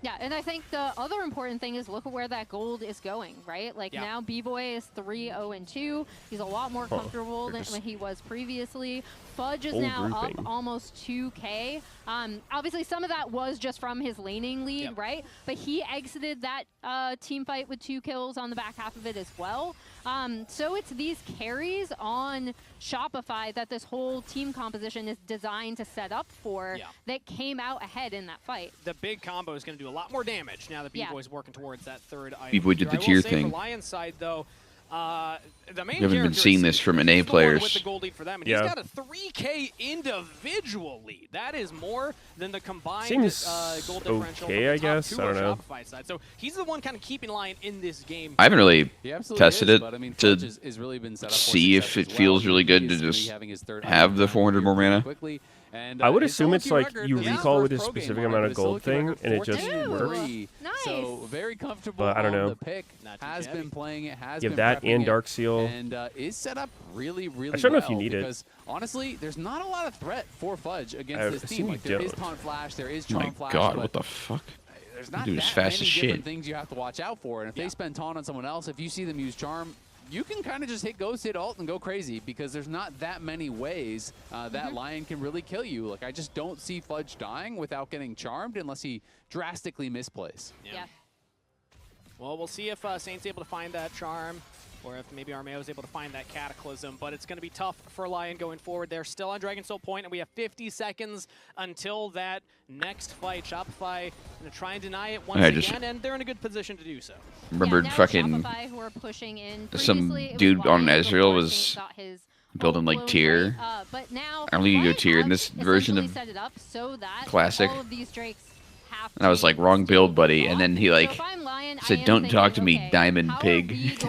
Yeah, and I think the other important thing is look at where that gold is going, right? Like now B-Boy is 3-0-2. He's a lot more comfortable than when he was previously. Fudge is now up almost 2K. Obviously, some of that was just from his laning lead, right? But he exited that team fight with 2 kills on the back half of it as well. So it's these carries on Shopify that this whole team composition is designed to set up for that came out ahead in that fight. The big combo is going to do a lot more damage now that B-Boy's working towards that third item. B-Boy did the tier thing. For Lion's side, though, the main we haven't been seeing this from NA players. With the gold lead for them, and he's got a 3K individual lead. That is more than the combined gold differential. Okay, I guess. I don't know. Side. So he's the one kind of keeping Lion in this game. I haven't really tested it but, I mean, to really been set up see if it feels really good to just have the 400 more mana. And, I would assume it's like you yeah, recall with a specific amount of gold thing, and it just works. Nice. So very comfortable. But I don't know. The pick has been playing it. Has you have been that and it, Dark Seal. And is set up really, really. I don't know well if you need because, honestly, there's not a lot of threat for Fudge against this team. Like, there is taunt flash, there is charm flash. My God, what the fuck? There's not Dude, that fast many as different shit. things you have to watch out for. And if they spend taunt on someone else, if you see them use charm, you can kind of just hit Ghost, hit ult, and go crazy because there's not that many ways that Lion can really kill you. Like, I just don't see Fudge dying without getting charmed unless he drastically misplays. Yeah. Well, we'll see if Saint's able to find that charm, or if maybe Armeo's able to find that Cataclysm, but it's going to be tough for Lion going forward. They're still on Dragon Soul Point, and we have 50 seconds until that next fight. Shopify going to try and deny it once again, and they're in a good position to do so. Remembered fucking who are pushing in. some dude on Ezreal was building like tier. But now I don't think you go tier in this version of Classic. And I was like, wrong build, buddy. And then he like said, don't talk to me, Diamond Pig.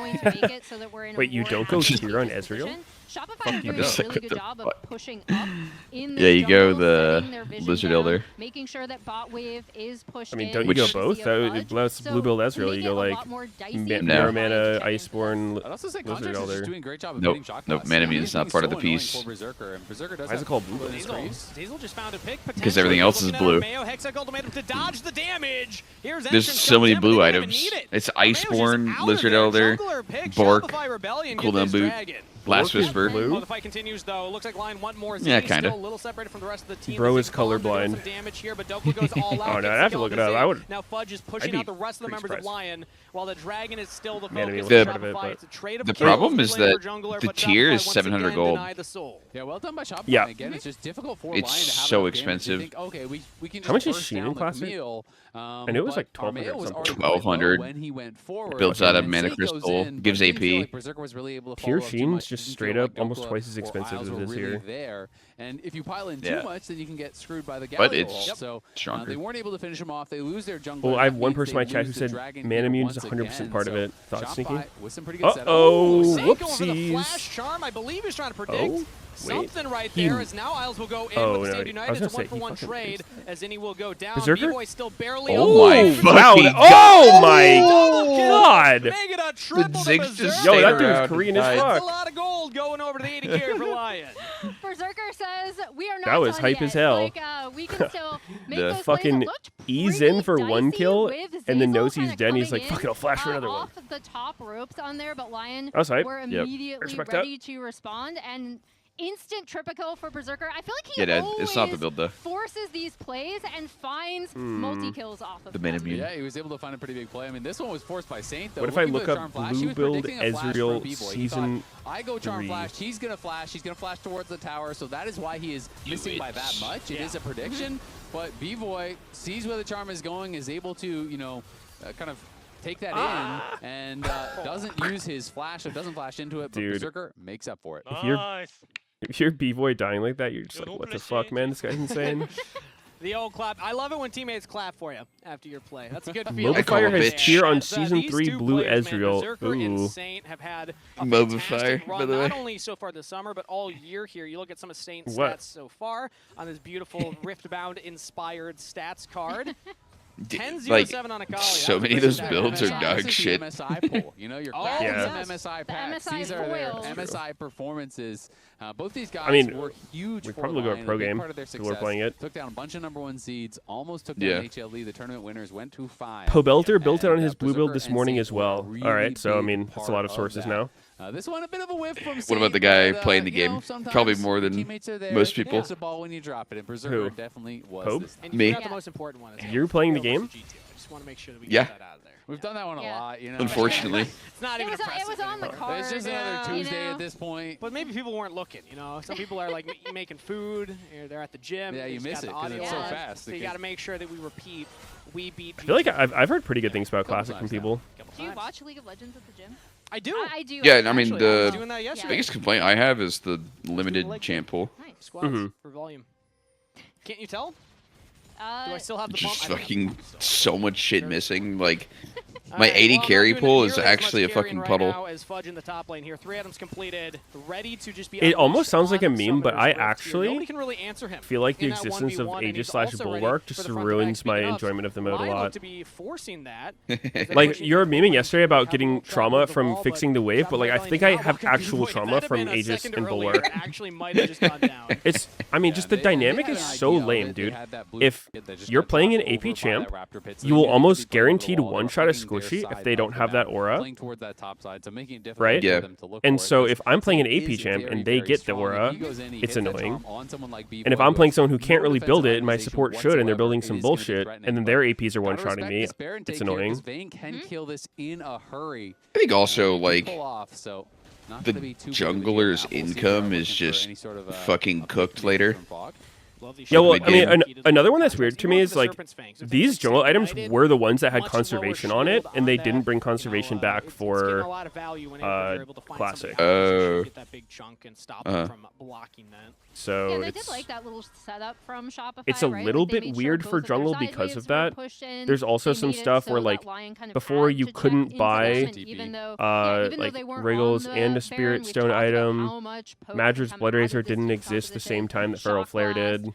Wait, you don't go tier on Ezreal? Shopify is doing a really good job of pushing up in the Yeah, you go jungle, the setting their vision Lizard down, Elder. making sure that bot wave is pushed I mean, in. don't you go Which- both? That's blue build Ezreal. You go like Mirror Mana, Iceborne, I'd also say Lizard Contract's Elder. just doing a great job of Nope. hitting shot Nope, costs. Manamune is not part of the So annoying piece. for Berserker, and Berserker does Why is it have called blue build? Hazel just found a pick. Because everything else is blue. Mayo Hextech ultimatum to dodge the damage. Here's There's entrance so many comes in, but blue they don't even items. need it. It's Armeo's just Iceborne, out of Lizard there. Elder, Jungler pick, Bork, Shopify Rebellion get cooldown this boot. dragon. Blast Whisper. Well, the fight continues though. Looks like Lion want more. Yeah, kind of. A little separated from the rest of the team. Bro is colorblind. Some damage here, but Doku goes all out. Oh no, I have to look it up. I would. Now Fudge is pushing out the rest of the members of Lion, while the Dragon is still the focus. The problem is that the tier is 700 gold. Yeah, well done by Shopify. Yeah. Again, it's just difficult for it's Lion to have so enough expensive. Think, okay, we can just how much is burst Sheen down in the Classic? Camille, I knew it was like 1200 1200. When he went forward, builds out of Mana Crystal, gives AP. Pure Sheen's just straight up almost twice as expensive as this here. There. And if you pile in too much, then you can get screwed by the Galio. But it's so stronger. they weren't able to finish him off. They lose their jungle. Well, I have one person in my chat who said Manamune is 100% part of it. Thought sneaking. Uh-oh, whoopsies. Flash charm, I believe he's trying to predict something right He- there. As now Isles will go in Oh, with no, Stand I United. was It's a gonna say, he 1-for-1 fucking trade as Innie will go down. Berserker? B-Boy still barely Oh my Wow. fucking Oh my god. Making a triple to Ziggs just Berserker. Yo, that stayed around dude's Korean and as died. That's fuck. a lot of gold going over to the 80 carry for Lion. Berserker says we are not That was done hype yet. as hell. Like, we can still make The those fucking plays. It looked ease pretty in for one dicey kill, with and then Zeyzal knows he's kinda dead, and he's coming like, fuck it, I'll flash for another one. off the top ropes on there, but Lion That was hype. were Yep. immediately Respect that. ready to respond, and instant triple kill for Berserker. I feel like he Yeah, always it's not the build though. forces these plays and finds multi-kills off of The them. Manamune. Yeah, he was able to find a pretty big play. I mean, this one was forced by Saint, though. What if I Looking look for the up Charm Flash, he Blue was Build predicting a flash Ezreal from B-Boy. He Season thought, I go Charm 3? Flash, he's going to flash towards the tower, so that is why he is missing by that much. It is a prediction, but B-Boy sees where the Charm is going, is able to, you know, kind of take that in, and doesn't use his flash, or doesn't flash into it, but Dude. Berserker makes up for it. If you're B-Boy dying like that, you're just like, what the fuck, man? This guy's insane. The old clap. I love it when teammates clap for you after your play. That's a good feeling. Mobifier has bitch. tier on As, Season these 3 two Blue players, man, Ezreal. Berserker and Ooh. Saint have had a Mobifier, fantastic by run, the way. not only so far this summer, but all year here. You look at some of Saint's What? stats so far on this beautiful Riftbound inspired stats card. 10-0-7 Like, on Akali. so That's many of pretty those stacked. builds are MSI, dog this is the shit. MSI pool. You know, you're Oh, cracking yeah. some MSI The packs. MSI These are their foils. MSI performances. Both these guys I mean, were huge we'd for probably go Lion, a pro a big game part of their if we're success. playing it. Took down a bunch of #1 seeds, almost took Yeah. down HLE. The tournament winners went to 5. Pobelter built it on And, his blue build Berserker this and morning Saint as well. were a All right, really so I big mean, that's a lot part of sources that. now. This one a bit of a whiff from What about the Saint, guy but, playing the you know, game? sometimes Probably more than teammates are there. most people. It's a ball when you drop it, and Berserker Who? definitely was. Pope? This time. And you Me. forgot the most important one. You're playing the game? I just want to make sure that we Yeah. get that out of there. We've done that one a Yeah. lot, you know. Unfortunately. It's not It even was, it was on the anymore. card. It's just another Yeah. you Tuesday know? at this point. But maybe people weren't looking, you know. Some people are like making food, or they're at the gym. Yeah, they you just miss got it the 'cause audio it's so on. fast. So you Because- got to make sure that we repeat. We beat. I feel like I've heard pretty good things about Couple Classic from times now. people. Do you watch League of Legends at the gym? I do. I do. Yeah, I mean, Actually, I was the doing that yesterday. biggest complaint I have is the limited Like- champ pool. Nice. Squads Mhm. for volume. Can't you tell? Do Uh, I still have the Just bump? I fucking don't think so. so much shit missing. Like, All my right, 80 well, I'm not carry doing pool it is nearly as actually a much fucking carrying right puddle. now as Fudge in the top lane here. 3 items completed, ready to just be. It almost sounds like a unleashed on meme, but Summoner's I Rift here. actually Nobody can really answer him feel like the in that existence of 1v1, and Aegis he's slash also ready Bulwark for just the front to ruins back my speed ups. enjoyment of the mode a Lion looked lot. to be forcing that. Like, you were memeing yesterday about getting trauma from fixing the wave, but like I think I have actual trauma from Aegis and Bulwark. Actually, might have just gone down. It's, I mean, just the dynamic is so lame, dude. If you're playing an AP champ, you will almost guaranteed one-shot a squishy if they don't have that aura, right? Yeah. And so if I'm playing an AP champ and they get the aura, it's annoying. And if I'm playing someone who can't really build it and my support should, and they're building some bullshit, and then their APs are one-shotting me, it's annoying. Vayne can kill this in a hurry. I think also, like, Pull off, so not the gonna be too big of a jungler's deal. We'll see if they're income looking is for just any sort of, fucking upgrade cooked later. from Fog. Yeah, well, Big I mean, game. another one that's weird to me is like these jungle items were the ones that had conservation on it, and they didn't bring conservation back for Classic. Oh. Get that big chunk and stop Uh-huh. them from blocking that. So yeah, they it's did like that little setup from Shopify. it's a right? little Like, they bit made sure weird both for of their jungle side because waves of were that. pushed in. There's also They some made it stuff so where that like Lion kind of before had you to check couldn't into buy them, even though, yeah, even though like they weren't Wriggles on and the a Spirit Baron, we Stone talked about item. how much Poke Madrid's coming Blood out of Razor this didn't team exist the composition, same time that Feral Shock Flare Blast, did.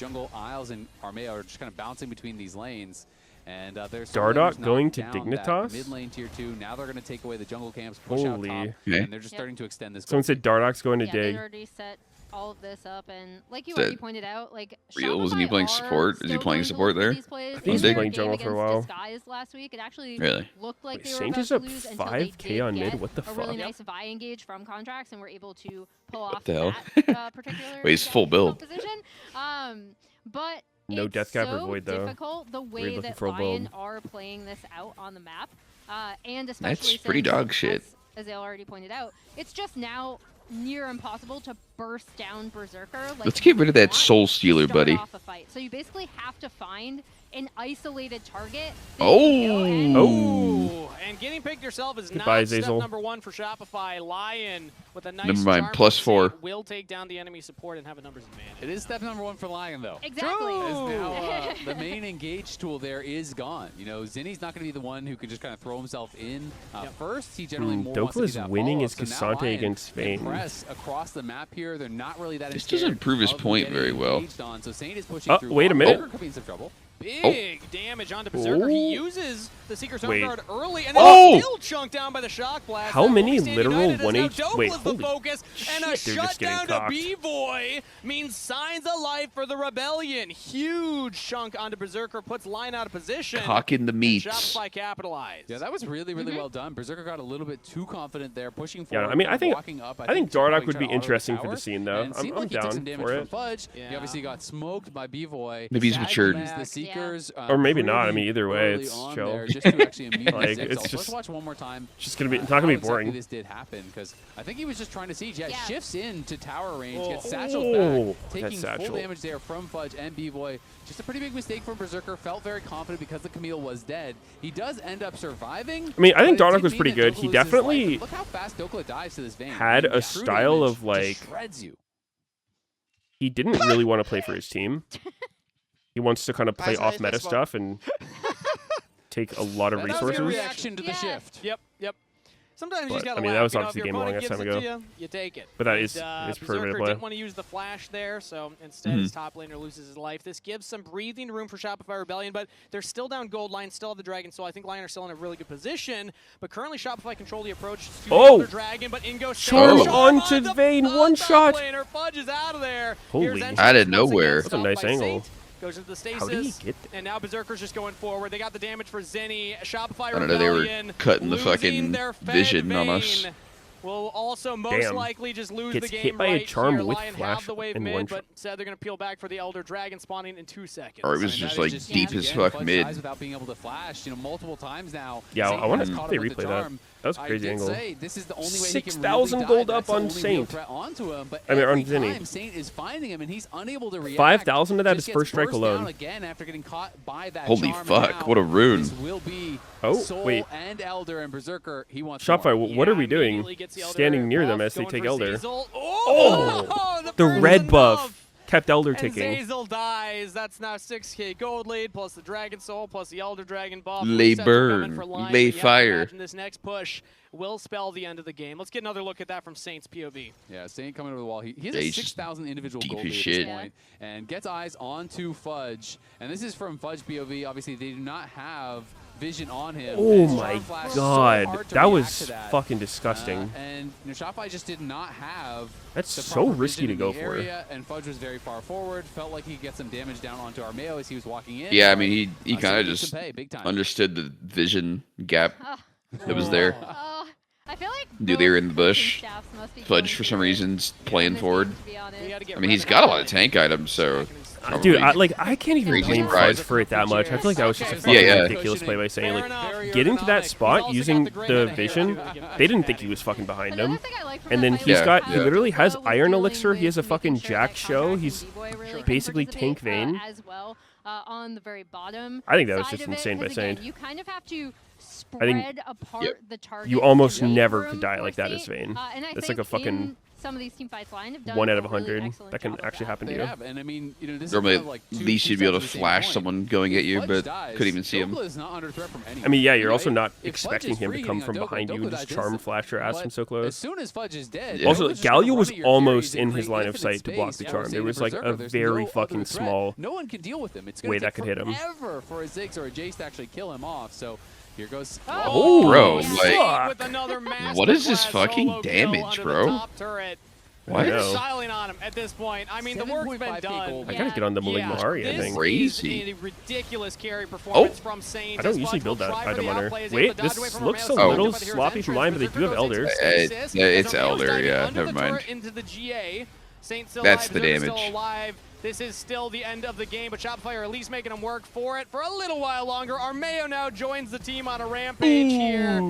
jungle Isles and Armeo are just kind of bouncing between these lanes. And there's Dardoch going to Dignitas? Mid lane tier 2. Now they're going to take away the jungle camps, push out top, Okay. and they're just starting to extend this. Someone said Dardoch's going to Dig. They already set all of this up, and like you already pointed out, like Real, wasn't he playing support? Is he playing support there? I think he's been playing jungle for a while. Last week, it actually really looked like they were Saint about is to up lose until 5K on mid. What the a fuck? really nice Vi engage from Contracts, and were able to pull off the hell? that particular Wait, he's full build. position. But No it's death cap so or void though. difficult the way looking that for a Lion build. are playing this out on the map, and especially That's pretty since, dog shit. as they already pointed out, it's just now near impossible to burst down Berserker. Like, Let's get rid of that Soul Stealer, buddy. Off a fight. So you basically have to find an isolated target. Oh! And getting picked yourself is Goodbye, not step Zazel. number 1 for Shopify. Lion with a nice Never mind, charm +4. will take down the enemy support and have a numbers advantage. It is step number 1 for Lion, though. Exactly. Now, the main engage tool there is gone. You know, Zinni's not going to be the one who can just kind of throw himself in first. He generally more wants to do Dokla's that winning follow-up. his So now Cassante Lion against can Vayne. press across the map here. They're not really that This scared doesn't prove his of point getting very well. engaged on. So Saint is pushing through. Wait a minute. Berserker could be in some trouble. Big damage onto Berserker. He uses the Secret Zone Wait. guard early, and then still chunked down by the shock blast. How Now many Holy Stand literal United is 1H now wait, Dokla's the holy focus, and a shit, they're just getting shutdown to cocked. B-Boy means signs of life for the Rebellion. Huge chunk onto Berserker, puts Lion out of position. Cock in the and meats. Shopify capitalized. Yeah, that was really, really well done. Berserker got a little bit too confident there, pushing forward. Yeah, I mean, I think walking up. I think to probably Dardoch would try be to auto interesting for tower, the scene, though. and seemed I'm like he took some down damage for from it. Fudge. He Yeah. obviously got smoked by B-Boy. Maybe he's Sad matured. used the Seekers, Or maybe not. I pretty mean, either way, early it's on chill. there just to actually immune Like, the it's Let's just- watch one more time. It's just gonna be. It's not gonna be how boring. Exactly this did happen because I think he was just trying to siege. Yeah, Yeah. shifts into tower range, gets Oh, satcheled back, that taking full satchel. damage there from Fudge and B-Boy. Just a pretty big mistake from Berserker. Felt very confident because the Camille was dead. He does end up surviving. I mean, I think but it Dardoch did was mean pretty that good. Dokla He loses his definitely life. Look how fast Dokla dies to this Vayne. had I mean, a true style damage of, like- just shreds you. He didn't really want to play for his team. He wants to kind of play Nice, off nice, meta nice one. stuff and take a lot of That was a good resources. reaction to the Yeah. shift. Yep. Sometimes you But, just gotta I mean, laugh. that was You know, obviously if your game long opponent ass gives time it to ago. You take it. But that And, is it's Berserker permanent play. didn't want to use the flash there, so instead his top laner loses his life. This gives some breathing room for Shopify Rebellion, but they're still down gold. Lion still have the Dragon Soul. I think Lion are still in a really good position, but currently Shopify control the approach to the Elder Dragon, but in goes Charm Charm onto Vayne, one shot. Laner. Fudge is out of there. Holy. Here's Entrance Out of once again, nowhere. That's a nice stopped by angle. Saint. Goes into the stasis. How did he get there? And now Berserker's just going forward. They got the damage for Zenny. Shopify I don't know, they were Rebellion cutting the losing fucking their fed vision on us. Vayne. Will also most Damn. likely just lose Gets the game hit by a right charm here. with Lion flash have the wave and mid, one but said they're going to peel back for the Elder Dragon spawning in 2 seconds. Or it was I mean, just that like is deep as again, fuck Fudge mid. dies without being able to flash, multiple times now. Yeah, Saint I want has to caught they him with the replay that. charm. That was a crazy I did angle. say this is the only way he can 6,000 really gold die. up That's on the only real Saint. threat onto him, but I mean, on every Zinni. time Saint is finding him and he's unable to react. 5,000 of that just is first gets strike burst alone. down again after getting caught by that Holy charm, and fuck, now what a rune. This will be Oh, Soul wait. and Elder and Berserker. He wants Shopify, more. what are we doing? Immediately gets the Elder Standing near them off, as they going take for Elder. Zazel. Oh! the The burst red is buff enough. kept Elder And ticking. Zazel dies. That's now 6k gold lead, plus the Dragon Soul, plus the Elder Dragon buff. Lay Resets are coming burn, for Lion, lay but you have to fire. imagine this next push will spell the end of the game. Let's get another look at that from Saint's POV. Yeah, Saint coming over the wall. He has Yeah, a he's just 6,000 individual deep gold as lead at shit. this point, and gets eyes onto Fudge. And this is from Fudge POV. Obviously, they do not have vision on him. Oh and my Charm Flash is so god, hard to that react was to that. fucking disgusting. And Shopify just did not have That's the so proper risky vision to in go the for. area, and Fudge was very far forward. Felt like he could get some damage down onto our Meteos as he was walking in. Yeah, I but, mean, he so kind of needs just to pay big time. understood the vision gap that was there. I feel like Dude, they were in the both bush. coaching staffs must be Fudge, going for some through it reasons, in playing this forward. game, to be honest. We gotta get I mean, he's Revan got a out. lot of tank items, so Dude, probably- I can't even Crazy blame surprise. Fudge for it that much. I feel like that was just a Okay, fucking yeah, yeah. ridiculous play by saying, Fair like, enough. getting to that He's spot also using got the the Great vision, Hand. they didn't think he was fucking behind Another him. thing I like from And that then fight he's was got, how he literally has Doka was Iron dealing Elixir, he has a with fucking making sure Jack that show, Contract he's and B-Boy really can basically participate, tank Vayne. as well on the very bottom. I think that was side just of it, insane by 'cause again, Saint. you kind of have to I think spread apart Yep. the target. You almost to make never room could die for like that as Saint. Vayne. And I That's think like a fucking in some of these team fights, Lion have done 1 out of a really 100 excellent that can job of actually that. happen to They you. have, and I mean, this is Normally, kind of like at two least you'd be able to sides of the same flash coin. someone going at you, Fudge but dies, couldn't even see him. Dokla is not under threat from anyone. I mean, yeah, you're Right? also not If Fudge expecting is him to free come hitting from on Dokla, behind you and Dokla just dies charm instantly. flash your ass But from so As close. soon as Fudge is dead, Yeah. Also, Dokla's just gonna Galio run was at your almost carries and in his create line of infinite sight to block space. the Yeah, charm. we're There seeing was like Berserker, a there's very no fucking other threat. small No one can deal with him. It's way going to that take could hit him. forever for a Ziggs or a Jace to actually kill him off. So here goes. Oh, Bro, yeah. like, With another what is this masterclass fucking solo kill damage, under the bro? top turret. What? They're know. styling on him at this point. I mean, the work's been 7.5K done. gold. I gotta get on the Malik Mahari, I this think. Crazy. is a ridiculous carry performance from Saint. I don't as usually Fudge build will that try for item the on her. outplay, is able Wait, to dodge this away from looks a Romeo. little But here's sloppy from entrance. mine, but they do have Berserker goes Elder. into stasis. It's Romeo's Elder, diving yeah, under never the turret mind. into the GA. Saint still That's alive, the Berserker damage. still alive. this is still the end of the game, but Shopify are at least making them work for it for a little while longer. Armeo now joins the team on a rampage here,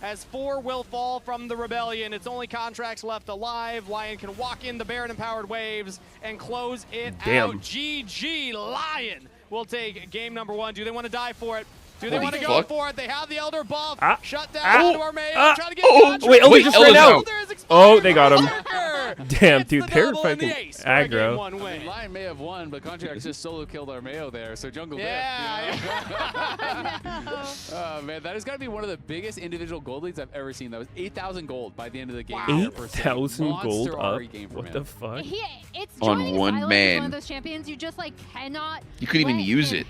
as 4 will fall from the Rebellion. It's only Contracts left alive. Lion can walk in the Baron-empowered waves and close it out. GG, Lion will take game number 1. Do they want to die for it? Do they want to go for it? They have the Elder buff. Shut down to Armeo. Trying to get wait, Elder just ran out. Oh, they got him. Damn, dude, they're fucking aggro. I mean, Lion may have won, but Contracts just solo killed Armeo there, so Jungle did. Oh, man, that has got to be one of the biggest individual gold leads I've ever seen. That was 8,000 gold by the end of the game. 8,000 gold up? What the fuck? It's on one man. One of those champions you just like cannot. You couldn't even use it.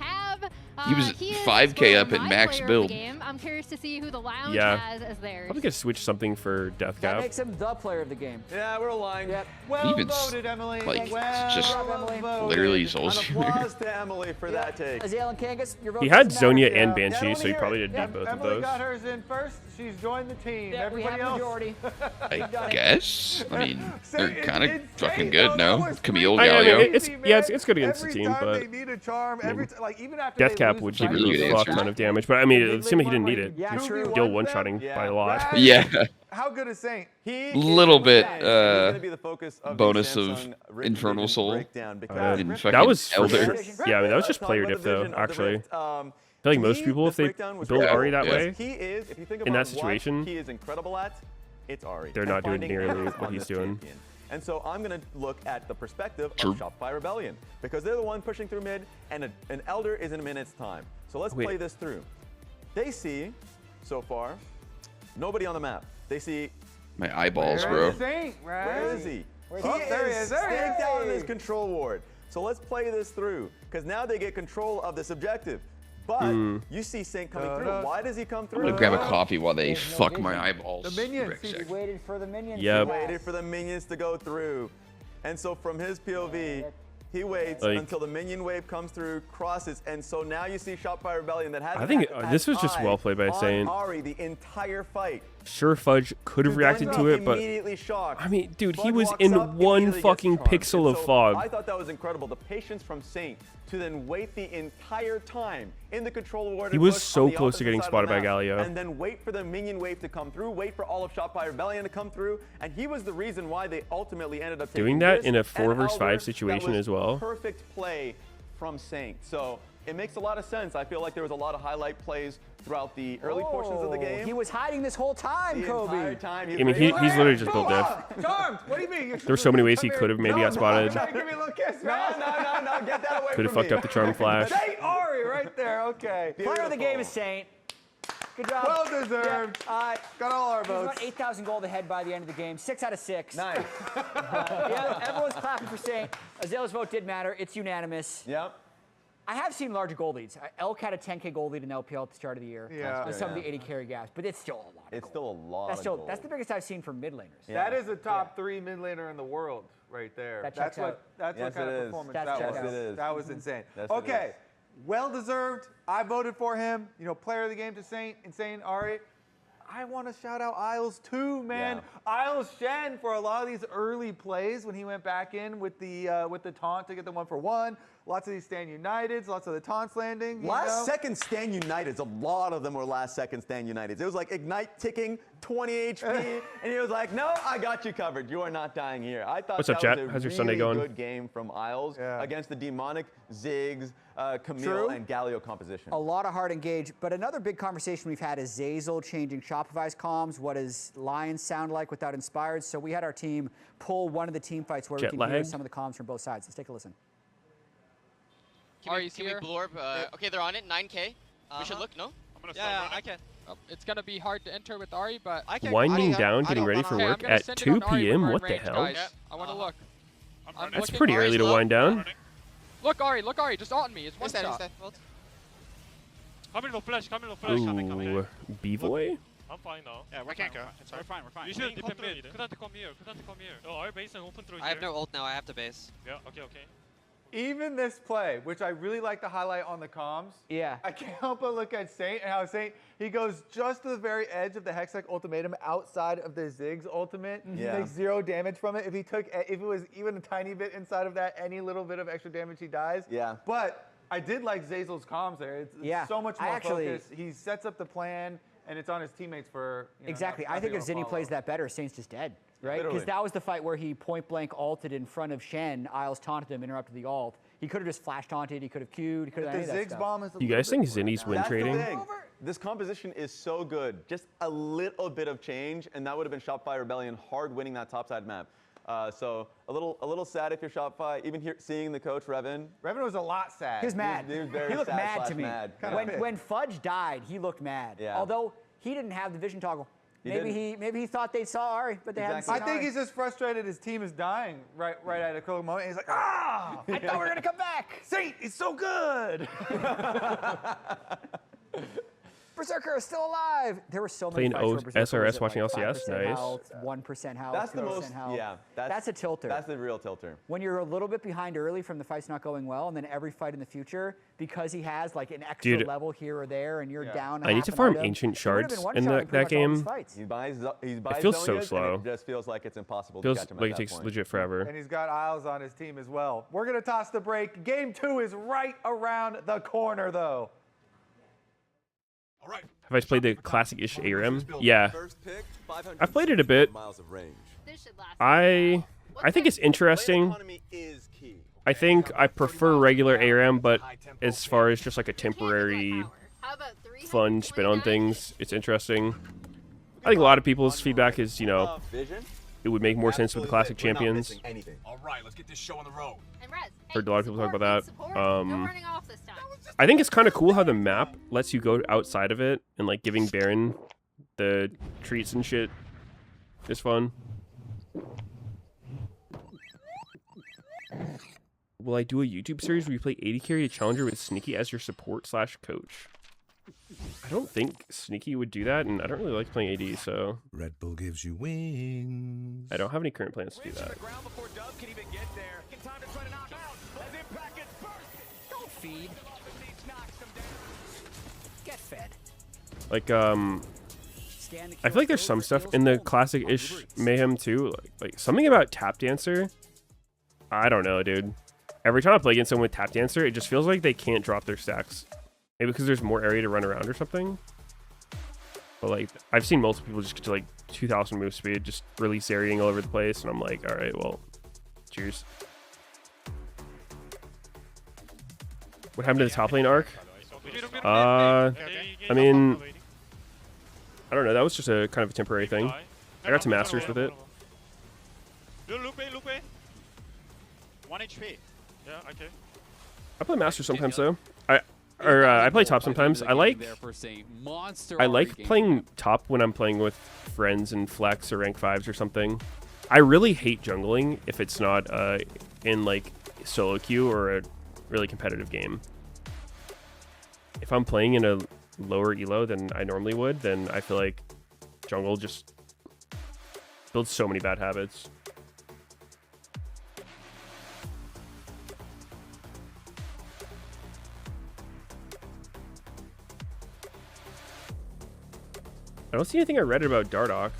He was 5k up at max build. I'm curious to see who the lounge has as theirs. Probably could switch something for Death Cap. That makes him the player of the game. Yeah, we're lying. Yep. Well Even voted, Emily. like well just voted. literally Zol's Applause to Emily for that take. Azale and Kangas, your vote He had doesn't matter. Zonia and Banshee, so he probably did both of Emily those. got hers in first. She's joined the team. Yeah, we have Everybody else. majority. I guess. I mean, they're kind of fucking good, no? Camille, I mean, Galio. it's good against the team, but they need a charm. Like even after Death Cap would give you a fuck ton of damage. But I mean, it seemed like he didn't need it. Yeah, He's true. still one-shotting by a lot. Yeah. How good is Saint? Little bit bonus of Infernal Soul. That was for Elder. sure. Yeah, I mean, that was just player diff though, actually. I feel like most people, if they build Ari that way, in that situation, he is incredible at, it's Ari. they're not doing nearly what he's doing. And so I'm going to look at the perspective of Shopify Rebellion, because they're the one pushing through mid, and an Elder is in a minute's time. So let's play this through. They see, so far, nobody on the map. They see... My eyeballs, bro. Where is he? There he is. Staying down in his control ward. So let's play this through, because now they get control of this objective. But you see Saint coming through. Why does he come through? I'm gonna grab a coffee while they fuck my eyeballs. The minions. He waited for the minions. Yep. He waited for the minions to go through. And so from his POV, he waits until the minion wave comes through, crosses, and so now you see Shopify Rebellion that has. I think this was just well played by Saint. Ari the entire fight. Sure, Fudge could have reacted to it, but I mean, dude, he was in one fucking pixel of fog. I thought that was incredible. The patience from Saint to then wait the entire time in the control ward. He was so close to getting spotted by Galio. And then wait for the minion wave to come through, wait for all of Shopify Rebellion to come through, and he was the reason why they ultimately ended up doing that in a 4 vs 5 situation as well. Perfect play from Saint. So it makes a lot of sense. I feel like there was a lot of highlight plays throughout the early portions of the game. He was hiding this whole time, Kobe. I mean, he's literally just built diff. Charmed. What do you mean? There were so many ways he could have maybe got spotted. Give me a little kiss, man. No, get that away Could have from fucked up the charm flash. Saint Ari right there. Okay. Player of the game is Saint. Good job. Well deserved. Got all our He's votes. about 8,000 gold ahead by the end of the game. 6 out of 6. Nice. Yeah, everyone's clapping for Saint. Azale's vote did matter. It's unanimous. Yep. I have seen larger gold leads. Elk had a 10K gold lead in LPL at the start of the year. Yeah. And some of the 80 carry gaps, but it's still a lot. It's still a lot. That's the biggest I've seen from mid laners. Yeah. That is a top 3 mid laner in the world right there. That's what Yes, kind of it is. performance That's that checked was. out. That was insane. Yes, it Okay. is. Well deserved. I voted for him. You know, player of the game to Saint, insane Ari. I want to shout out Isles too, man. Isles Shen for a lot of these early plays when he went back in with the taunt to get the 1-for-1. Lots of these stand uniteds, lots of the taunts landing. Last second stand uniteds, a lot of them were last second stand uniteds. It was like Ignite ticking, 20 HP, and he was like, no, I got you covered. You are not dying here. I thought What's that up, chat? was a How's your really Sunday going? good game from Isles against the demonic Ziggs, Camille, and Galio composition. A lot of hard engage, but another big conversation we've had is Zazel changing Shopify's comms. What does Lion sound like without Inspired? So we had our team pull one of the team fights where we can hear some of the comms from both sides. Let's take a listen. Can we blue orb? Okay, they're on it. 9K. We should look, no? Yeah, I can. It's gonna be hard to enter with Ari, but I can. Winding down, getting ready for work at 2 p.m. What the hell? I want to look. That's pretty early to wind down. Look, Ari, just on me. It's one shot. Coming no flash, coming. B-Boy? I'm fine now. Yeah, we can't go. We're fine. You should dip in mid. Couldn't come here. Oh, our base and open through here. I have no ult now. I have to base. Yeah, okay. Even this play, which I really like to highlight on the comms. Yeah. I can't help but look at Saint and how Saint, he goes just to the very edge of the Hextech ultimatum outside of the Ziggs ultimate. Yeah. He takes 0 damage from it. If it was even a tiny bit inside of that, any little bit of extra damage, he dies. Yeah. But I did like Zeyzal's comms there. It's so much more focused. He sets up the plan, and it's on his teammates for, exactly. I think if Zinni plays that better, Saint's just dead, right? Because that was the fight where he point-blank ulted in front of Shen. Isles taunted him, interrupted the ult. He could have just flash taunted. He could have queued. He could have done any of that stuff. You guys think Zinni's win trading? This composition is so good. Just a little bit of change, and that would have been Shopify Rebellion hard winning that topside map. So a little sad if you're Shopify. Even here, seeing the coach Revan. Revan was a lot sad. He was mad. He was very he looked sad mad to me. Mad. When Fudge died, he looked mad. Yeah. Although he didn't have the vision toggle. Maybe he thought they saw Ari, but they hadn't seen Ari. I think he's just frustrated his team is dying right at a critical moment. And he's like, I thought we were gonna come back. Saint, he's so good. Berserker is still alive. There were so many playing fights where Berserker was SRS, at watching like LCS, 5% nice. Health, 1% health, That's the 2% most. health. Yeah, that's a tilter. That's the real tilter. When you're a little bit behind early from the fight's not going well, and then every fight in the future, because he has like an extra level here or there, and you're down. I need to farm ancient shards in that game. He buys it feels so slow. It just feels like it's impossible feels to catch him like at it takes that point. legit forever. And he's got Isles on his team as well. We're gonna toss the break. Game 2 is right around the corner, though. All right. Have I played the classic-ish ARAM? Yeah. I've played it a bit. I think it's interesting. I think I prefer regular ARAM, but as far as just like a temporary fun spin on things, it's interesting. I think a lot of people's feedback is, you know, it would make more sense with the classic champions. All right, let's get this show on the road. Heard a lot of people talk about that. I think it's kind of cool how the map lets you go outside of it, and like giving Baron the treats and shit is fun. Will I do a YouTube series where you play 80 carry to challenger with Sneaky as your support/coach? I don't think Sneaky would do that, and I don't really like playing AD, so Red Bull gives you wings. I don't have any current plans to do that. Don't feed. Get fed. Like I feel like there's some stuff in the classic-ish Mayhem too, like something about Tap Dancer. I don't know, dude. Every time I play against someone with Tap Dancer, it just feels like they can't drop their stacks. Maybe because there's more area to run around or something. But like, I've seen multiple people just get to like 2,000 move speed, just release areaing all over the place, and I'm like, all right, well, cheers. What happened to the top lane arc? I mean, I don't know. That was just a kind of a temporary thing. I got to Masters with it. 1 HP. Yeah, okay. I play Masters sometimes though. I play top sometimes. I like playing top when I'm playing with friends in flex or rank 5s or something. I really hate jungling if it's not in like solo queue or a really competitive game. If I'm playing in a lower elo than I normally would, then I feel like jungle just builds so many bad habits. I don't see anything I read about Dardoch.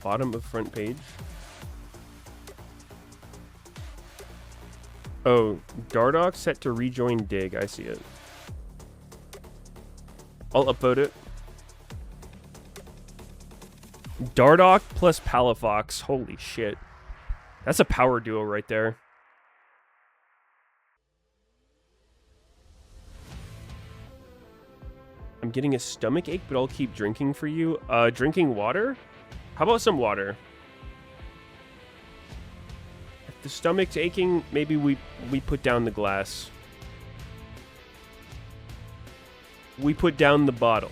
Bottom of front page. Oh, Dardoch set to rejoin Dig. I see it. I'll upvote it. Dardoch plus Palafox. Holy shit. That's a power duo right there. I'm getting a stomach ache, but I'll keep drinking for you. Drinking water? How about some water? If the stomach's aching, maybe we put down the glass. We put down the bottle.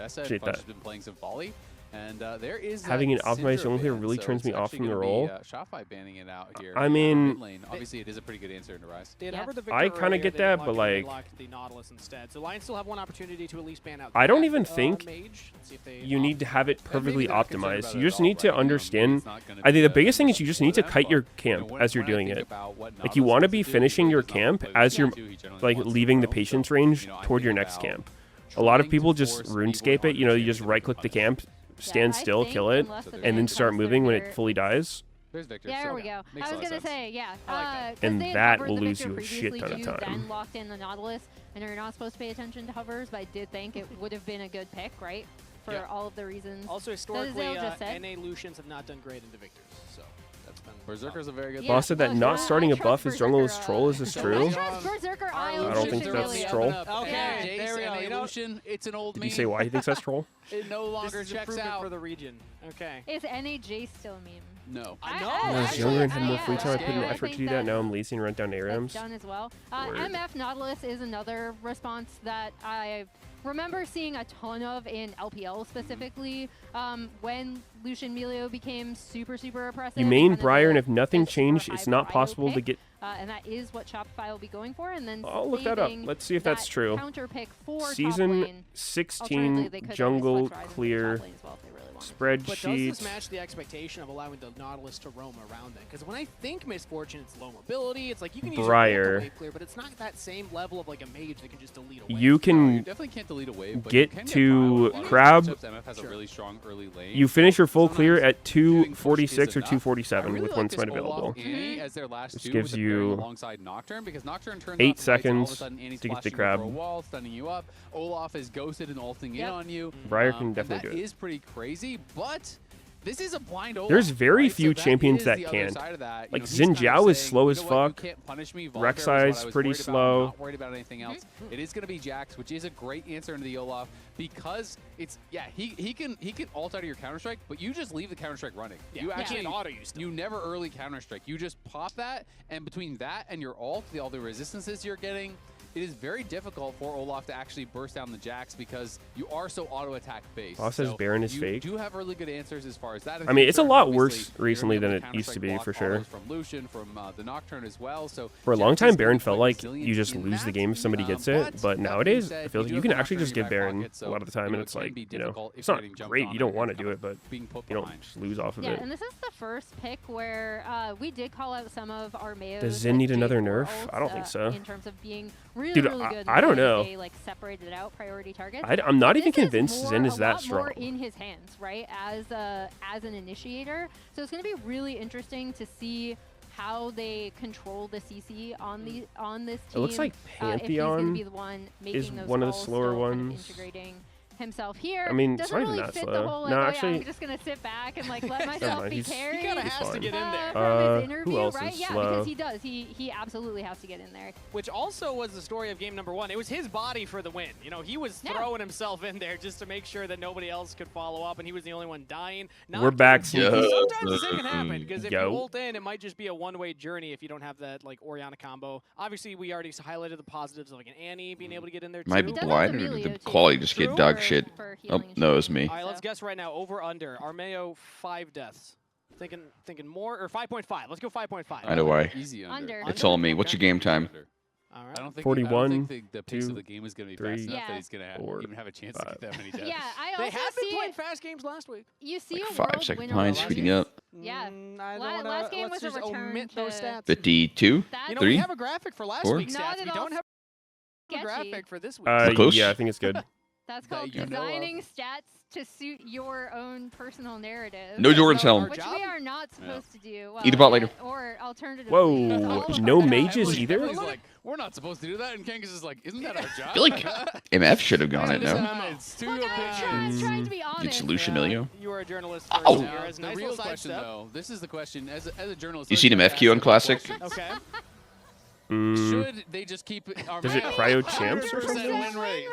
Bessa and Fudge has been playing some volley. And there is having an optimized jungle here really turns me off from the role. Shopify banning it out here. I mean, obviously it is a pretty good answer into Rise. I kind of get that, but like, the Nautilus instead. So Lions still have one opportunity to at least ban out. I don't even think you need to have it perfectly optimized. You just need to understand. I think the biggest thing is you just need to kite your camp as you're doing it. Like you want to be finishing your camp as you're like leaving the patience range toward your next camp. A lot of people just RuneScape it. You know, you just right-click the camp, stand still, kill it, and then start moving when it fully dies. There's Victor. Yeah, there we go. I was going to say, yeah. And that will lose you a shit ton of time. Then locked in the Nautilus. I know you're not supposed to pay attention to hovers, but I did think it would have been a good pick, right? For all of the reasons. Also, historically, NA Lucians have not done great into Victors, so that's been... Berserker's a very good Boss said that not starting a buff is jungle is troll. Is this true? I don't think that's troll. Okay, there we go. You know, it's an old meme. Did you say why he thinks that's troll? It no longer checks out for the region. Okay. Is NAJ still a meme? No. When I was younger and had more free time, I put in effort to do that. Now I'm lazy and run down ARAMs. Done as well. MF Nautilus is another response that I remember seeing a ton of in LPL specifically when Lucian Melio became super oppressive. You main Briar, and if nothing changed, it's not possible to get... and that is what Shopify will be going for. And then I'll look that up. Let's see if that's true. Counter pick for Season 16 jungle clear spreadsheets. But does this match the expectation of allowing the Nautilus to roam around then? Because when I think Misfortune, it's low mobility. It's like you can use your wave clear, but it's not that same level of like a mage that can just delete a wave. You can definitely can't delete a wave, but get to Crab. MF has a really strong early lane. You finish your full clear at 246 or 247 with one smite available. Which gives you alongside Nocturne, because Nocturne turns 8 seconds to get the Crab. Wall, stunning you up. Olaf is ghosted and ulting in on you. Briar can definitely do it. That is pretty crazy, but this is a blind Olaf. There's very few champions that can't. Like Xin Zhao is slow as fuck. Rek'Sai's pretty slow. Not worried about anything else. It is going to be Jax, which is a great answer into the Olaf because it's he can ult out of your Counter-Strike, but you just leave the Counter-Strike running. You actually auto use. You never early Counter-Strike. You just pop that, and between that and your ult, all the resistances you're getting, it is very difficult for Olaf to actually burst down the Jax because you are so auto-attack based. Boss says Baron is fake. You do have really good answers as far as that. I mean, it's a lot worse recently than it used to be, for sure. From Lucian, from the Nocturne as well. So for a long time, Baron felt like you just lose the game if somebody gets it, but nowadays, I feel like you can actually just get Baron a lot of the time, and it's like, you know, it's not great. You don't want to do it, but you don't just lose off of it. Yeah, and this is the first pick where we did call out some of our Meteos. Does Xin need another nerf? I don't think so. In terms of being really good. I don't know. They like separated out priority targets. I'm not even convinced Xin is that strong. More in his hands, right? As an initiator, so it's going to be really interesting to see how they control the CC on this team. It looks like Pantheon is one of the slower ones. Integrating himself here. I mean, doesn't it's not really even that fit slow. the whole, like, no, actually, I'm just gonna sit back and like let myself be carried. He kind of has to get in there. From his interview, who else right? is Yeah, slow? because he does. He absolutely has to get in there. Which also was the story of game number 1. It was his body for the win. You know, he was throwing himself in there just to make sure that nobody else could follow up, and he was the only one dying. We're back. Sometimes this can happen because if you ult in, it might just be a one-way journey if you don't have that like Orianna combo. Obviously, we already highlighted the positives of like an Annie being able to get in there too. Am I blind or did the quality just get dog shit? Oh, no, it was me. All right, let's guess right now. Over under. Armeo 5 deaths. Thinking more or 5.5. Let's go 5.5. I know why. Easy under. It's all me. What's your game time? All right. I don't think 41, the pace of the game is going to be fast enough that he's going to even have a chance to get that many deaths. Yeah, I also they have been see playing fast games last week. You see Like a 5 world second winner behind, speeding up. Yeah. Last game was a return to those stats. 52? You know, 3? we have a graphic for last 4? week's stats. We don't have a graphic for this week. Close? Yeah, I think it's good. That's called designing stats to suit your own personal narrative. No Jordan's helm. Which we are not supposed to do. Eat the bot later. Or alternatively. Whoa, no mages either? He's like, we're not supposed to do that, and Kangas is like, isn't that our job? I feel like MF should have gone it, no? It's too I was trying to be honest. It's Lucian Melio. You are a journalist. Oh. The real question, though, this is the question. As a journalist, You seen him FQ on Classic? Okay. Should they just keep it? Does it cryo champs or something? Win rate.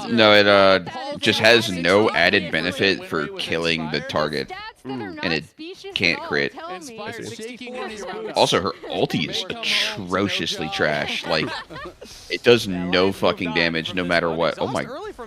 No, it just has no added benefit for killing the target. And it can't crit. Also, her ulti is atrociously trash. Like, it does no fucking damage no matter what. Oh my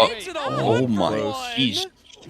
Oh my, he's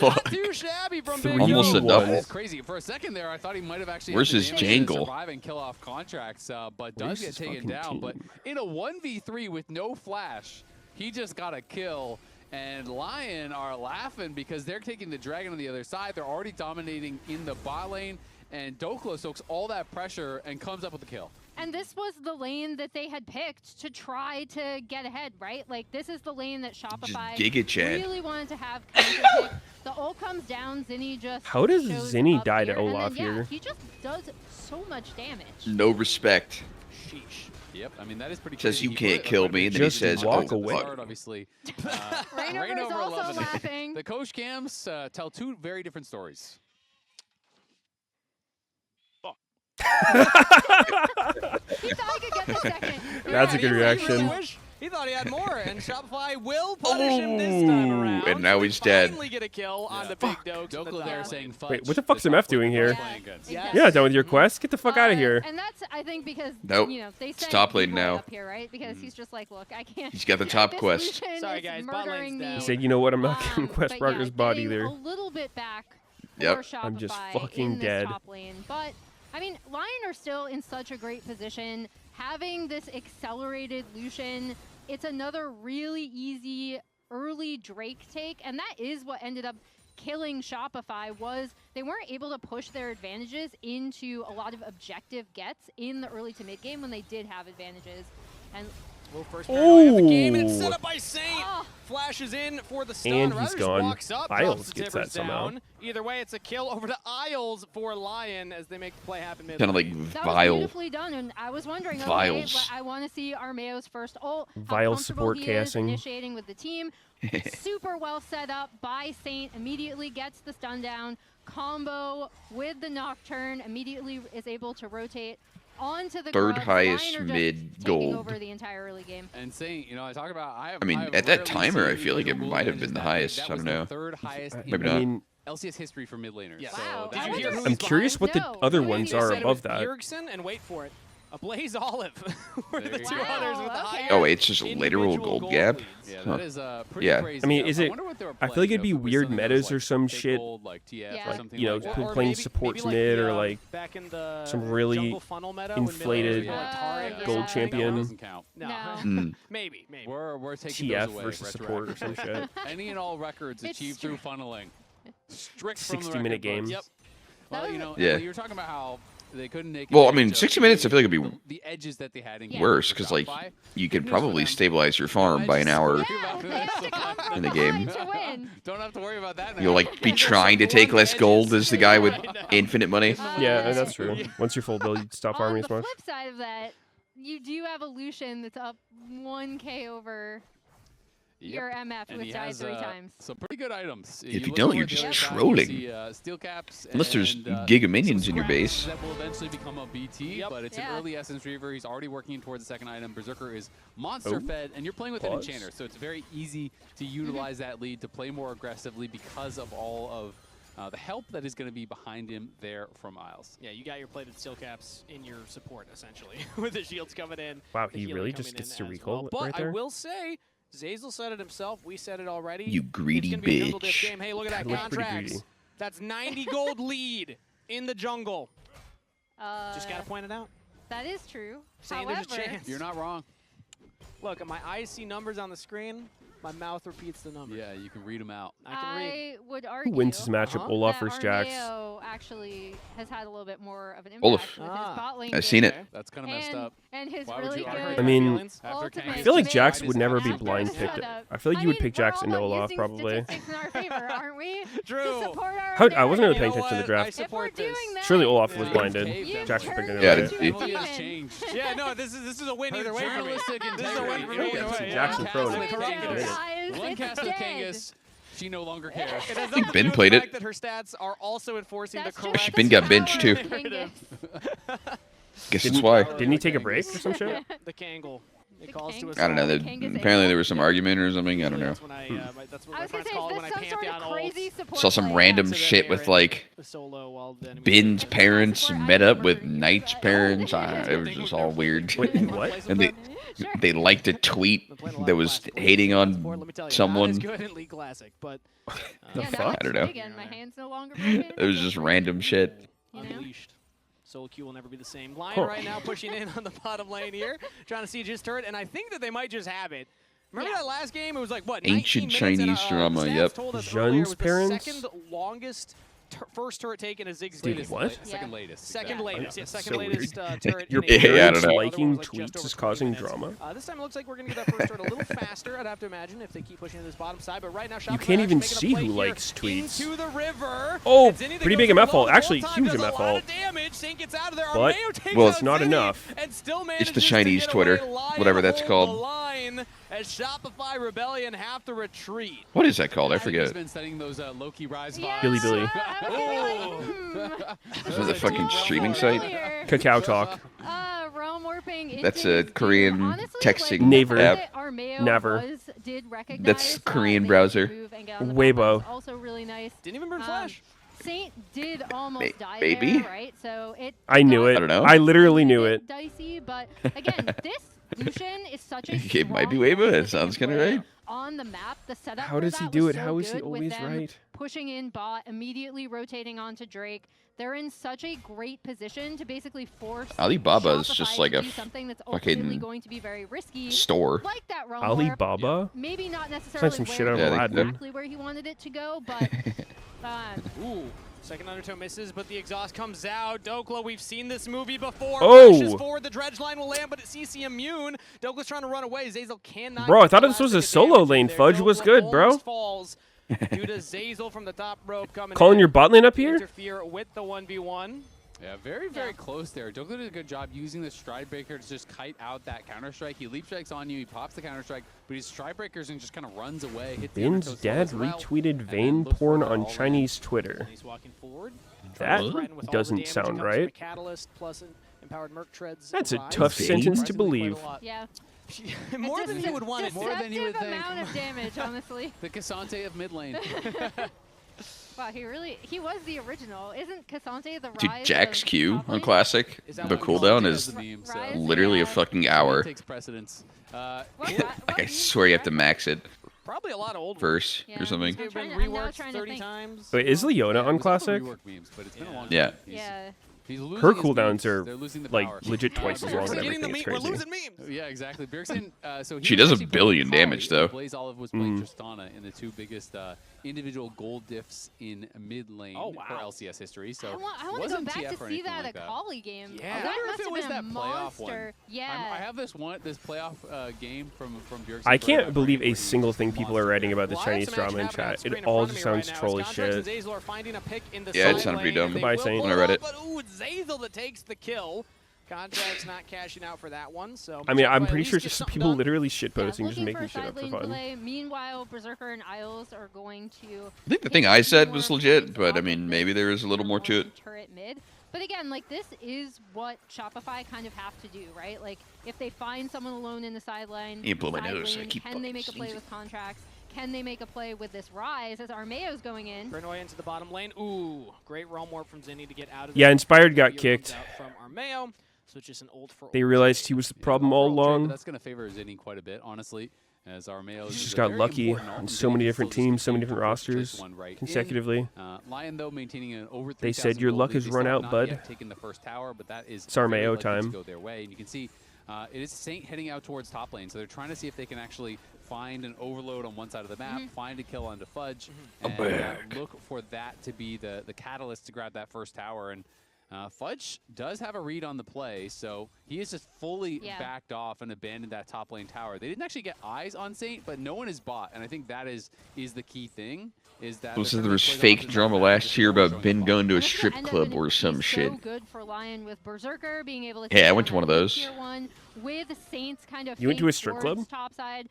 Not too shabby from Big Almost a double. It's crazy. For a second there, I thought he might have actually Where's his jangle? survive and kill off contracts, but does get taken down. But in a 1v3 with no flash, he just got a kill. And Lion are laughing because they're taking the Dragon on the other side. They're already dominating in the bot lane. And Doklo soaks all that pressure and comes up with the kill. And this was the lane that they had picked to try to get ahead, right? Like, this is the lane that Shopify really wanted to have counter-pick. The ult comes down, Zinni just How does shows Zinni up die here, to Olaf and then, here? He just does so much damage. No respect. Sheesh. Yep, I mean, that is pretty Says crazy. you can't kill me, and then he says, walk oh, away. fuck. Obviously. Rainover is also laughing. The coach cams tell two very different stories. He thought he could get the second. That's a good reaction. He thought he had more, and Shopify will punish him this time around. And now he's dead. Finally get a kill on the Big Dokes. Doklo there saying fudge. Wait, what the fuck's MF doing here? Yeah. You're not done with your quest? Get the fuck out of here. And that's, I think, because Nope. you know, they said Top lane he now. up here, right? Because he's just like, look, I can't. He's got the top this quest. Lucian Sorry, is guys, bot murdering lane's me. down. He said, you know what? I'm not getting quest But partner's yeah, bot getting either. a little bit back Yep. for I'm just Shopify fucking in this dead. top lane. But I mean, Lion are still in such a great position. Having this accelerated Lucian, it's another really easy early Drake take, and that is what ended up killing Shopify. Was they weren't able to push their advantages into a lot of objective gets in the early to mid game when they did have advantages. And first paranoia of the game, and it's set up by Saint. Flashes in for the stun. And Rather he's just gone. walks up, Isles drops the gets timbers that somehow. down. Either way, it's a kill over to Isles for Lion as they make the play happen mid. Kind of like that was vile. beautifully done, and I was wondering, okay, Vials. I want to see Armeo's first ult. How Vile comfortable support he is casting. initiating with the team. Super well set up by Saint, immediately gets the stun down. Combo with the Nocturne, immediately is able to rotate onto the Third Grubs. highest Lion are just mid taking gold. over the entire early game. And Saint, you know, I talk about. I mean, at that timer, I feel like it might have been the highest. I don't know. Third highest Maybe I not. mean, LCS history for mid laners. Yes. Wow. So Did you hear who I'm he's curious behind? what the other ones are above that. Erickson, and wait for it. A Blaze Olive were the There two you go. others with the Wow, higher. Oh, wait, it's just a literal individual gold gap? leads. Yeah, Huh. that is pretty Yeah. crazy. I mean, is it? wonder what they were I feel playing, like it'd you be know, if it was weird something that metas was or like some fake shit. gold, like TF Yeah. or Like, something you know, like that. playing maybe supports like mid the, or like back in the some really jungle funnel meta when inflated mid laners were, like, Taric yeah. gold Yeah. That champion. doesn't count. No. No. maybe. We're taking TF those away versus support or some retroactively. shit. Any and all records It's achieved through funneling. Strict from the 60-minute record game. books. Yep. Well, you know, Yeah. Emily, you were talking about how they couldn't make. Well, I advantage mean, of 60 minutes, I feel like it'd be the edges that they had in Yeah. worse, because, like, you could probably stabilize your farm by an hour Yeah, they have to come from in the behind game. to win. Don't have to worry about that now. You'll, like, be trying to take less gold as the guy with infinite money. Yeah, that's true. Once you're full build, you stop On farming the as much. flip side of that, you do have a Lucian that's up 1k over your MF And with he died has 3 times. some pretty good items. If you look don't, over you're the just other side, you trolling. see, steel caps Unless there's and, Giga Minions some in your scraps base. That will eventually become a BT, but it's Yeah. an early Essence Reaver. He's already working towards the second item. Berserker is monster fed, and you're playing with an Pause. enchanter, so it's very easy to utilize that lead to play more aggressively because of all of the help that is going to be behind him there from Isles. Yeah, you got your plated steel caps in your support, essentially, with the shields coming in. Wow, the he healing really coming just gets in to as recall well. it But right I there? will say, Zazel said it himself. We said it already. You greedy it's gonna be a jungle diff bitch. game. Hey, look at that That looked pretty contracts. greedy. That's 90 gold lead in the jungle. Just Uh, gotta point it out. That is true. Saying However, there's a chance. You're not wrong. Look, my eyes see numbers on the screen. My mouth repeats the numbers. Yeah, you can read them out. I can read. I would argue Who wins this matchup? Olaf that versus Jax? Armeo actually has had a little bit more of an impact Olaf. with his bot lane I've seen game. it. That's kind of messed up. And his Why would really you good argue I mean, feelings? ultimate I feel like to Jax make would never be after blind shut picked. up. I feel like you would pick we're Jax all into about Olaf using probably. statistics in our favor, aren't we? True. To support our I wasn't really narrative. paying attention to the draft. If we're support this. doing that, Surely Olaf was Yeah. blinded. you Jax was picking it Yeah, away. did he? Emily has Even. changed. Yeah, no, this is a win either way for me. Journalistic This is a win for me integrity. either way. Jackson yeah. Pro. One Win cast down, with guys. One It's cast with dead. Kangas. She no longer cares. It has think nothing to Ben do with played the it. fact that her stats are also enforcing That's the just correct. Ben the got power benched, of too. Kangas. Guess that's why. Didn't he take a break or some shit? The Kangle. I don't know. Apparently there was some argument or something. I don't know. Saw some random shit with like Bin's parents met up with Knight's parents. It was just all weird. Wait, what? And they liked a tweet that was hating on someone. The fuck? I don't know. It was just random shit. Unleashed. Solo Q will never be the same. Lion right now pushing in on the bottom lane here, trying to siege his turret, and I think that they might just have it. Remember that last game? It was like, what, Ancient Chinese drama, yep. Jean's parents? Second longest first turret taken as Ziggs. Dude, what? Second latest. Second latest, yeah, second So latest turret. Your parents liking tweets is causing drama? This time it looks like we're going to get that first turret a little faster, I'd have to imagine, if they keep pushing to this bottom side. But right now, you can't even see who likes tweets. Into the river. Oh, pretty big MF ult. Actually, huge MF ult. But, well, it's not enough. It's the Chinese Twitter, whatever that's called. As Shopify Rebellion have to retreat. What is that called? I forget. He's been studying those Loki Rise vibes. Billy. This is a fucking streaming site? Cacao Talk. Realm warping. That's a Korean texting app. Never. That's Korean browser. Weibo. Also really nice. Didn't even burn Flash. Saint did almost die maybe? there, right? So I knew it. I don't know. I literally knew it. Dicey, but again, this Lucian is such a It might be Weibo. It sounds kind of right. On the map, the setup. How does he do it? How is he always right? Pushing in bot, immediately rotating onto Drake. They're in such a great position to basically force Alibaba is just like a something that's fucking going to be very risky. Store. Like that realm Alibaba? maybe not necessarily some shit out of exactly where he wanted it to go, but ooh. Second undertow misses, but the exhaust comes out. Dokla, we've seen this movie before. Oh! Pushes forward, the dredge line will land, but it's CC immune. Dokla's trying to run away. Zazel cannot. Bro, I thought this was a solo lane. Fudge was good, bro. Falls due to Zazel from the top rope coming Calling in. your bot lane up here? Interfere with the 1v1. Yeah, very close there. Dokla did a good job using the Stride Breaker to just kite out that Counter-Strike. He leap strikes on you, he pops the Counter-Strike, but he Stride Breakers and just kind of runs away. Bin's dad retweeted vein porn on Chinese Twitter. He's walking forward. That doesn't sound right. That's a tough sentence to believe. Yeah. More than you would want it. More than you would think. Amount of damage, honestly. The Cassante of mid lane. Wow, he was the original. Isn't Cassante the rise? Dude, Jack's Q on Classic, the cooldown is literally a fucking hour. Takes precedence. Like I swear you have to max it. Probably a lot of old verse or something. They've been reworked 30 times. Wait, is Leona on Classic? Yeah. Yeah. Her cooldowns are like legit twice as long as everything. It's crazy. We're losing memes. Yeah, exactly. Bjergsen, so she does a billion damage though. Blaze Olive was playing Tristana in the two biggest individual gold diffs in mid lane for LCS history. So I want to go back to see that Akali game. Yeah, that must have been a monster. One. Yeah. I have this playoff game from Bjergsen. I can't believe a single thing people are writing about the Chinese drama in chat. It all just sounds troll as shit. Yeah, it sounded pretty dumb. Goodbye, Saint. When I read it. But ooh, it's Zazel that takes the kill. Contract's not cashing out for that one. So I mean, I'm pretty sure just people literally shitposting, just making shit up for fun. Meanwhile, Berserker and Isles are going to. I think the thing I said was legit, but I mean, maybe there is a little more to it. Turret mid. But again, like this is what Shopify kind of have to do, right? Like if they find someone alone in the sideline, can they make a play with contracts? Can they make a play with this Rise as Armeo's going in? Brenoy into the bottom lane. Ooh, great realm warp from Zinni to get out of Yeah, Inspired got kicked. From Armeo. So it's just an ult for they realized he was the problem all along. That's going to favor Zinni quite a bit, honestly. As Armeo just got lucky on so many different teams, so many different rosters consecutively. Lion, though, maintaining an over they said your luck has run out, bud. Taking the first tower, but that is it's Armeo time. Go their way. And you can see it is Saint heading out towards top lane, so they're trying to see if they can actually find an overload on one side of the map, find a kill onto Fudge, and look for that to be the catalyst to grab that first tower. And Fudge does have a read on the play, so he is just fully backed off and abandoned that top lane tower. They didn't actually get eyes on Saint, but no one is bot, and I think that is the key thing. Is that there was fake drama last year about Ben going to a strip club or some shit. So good for Lion with Berserker being able to I went to one of those. With Saints kind of you went to a strip club? Top side,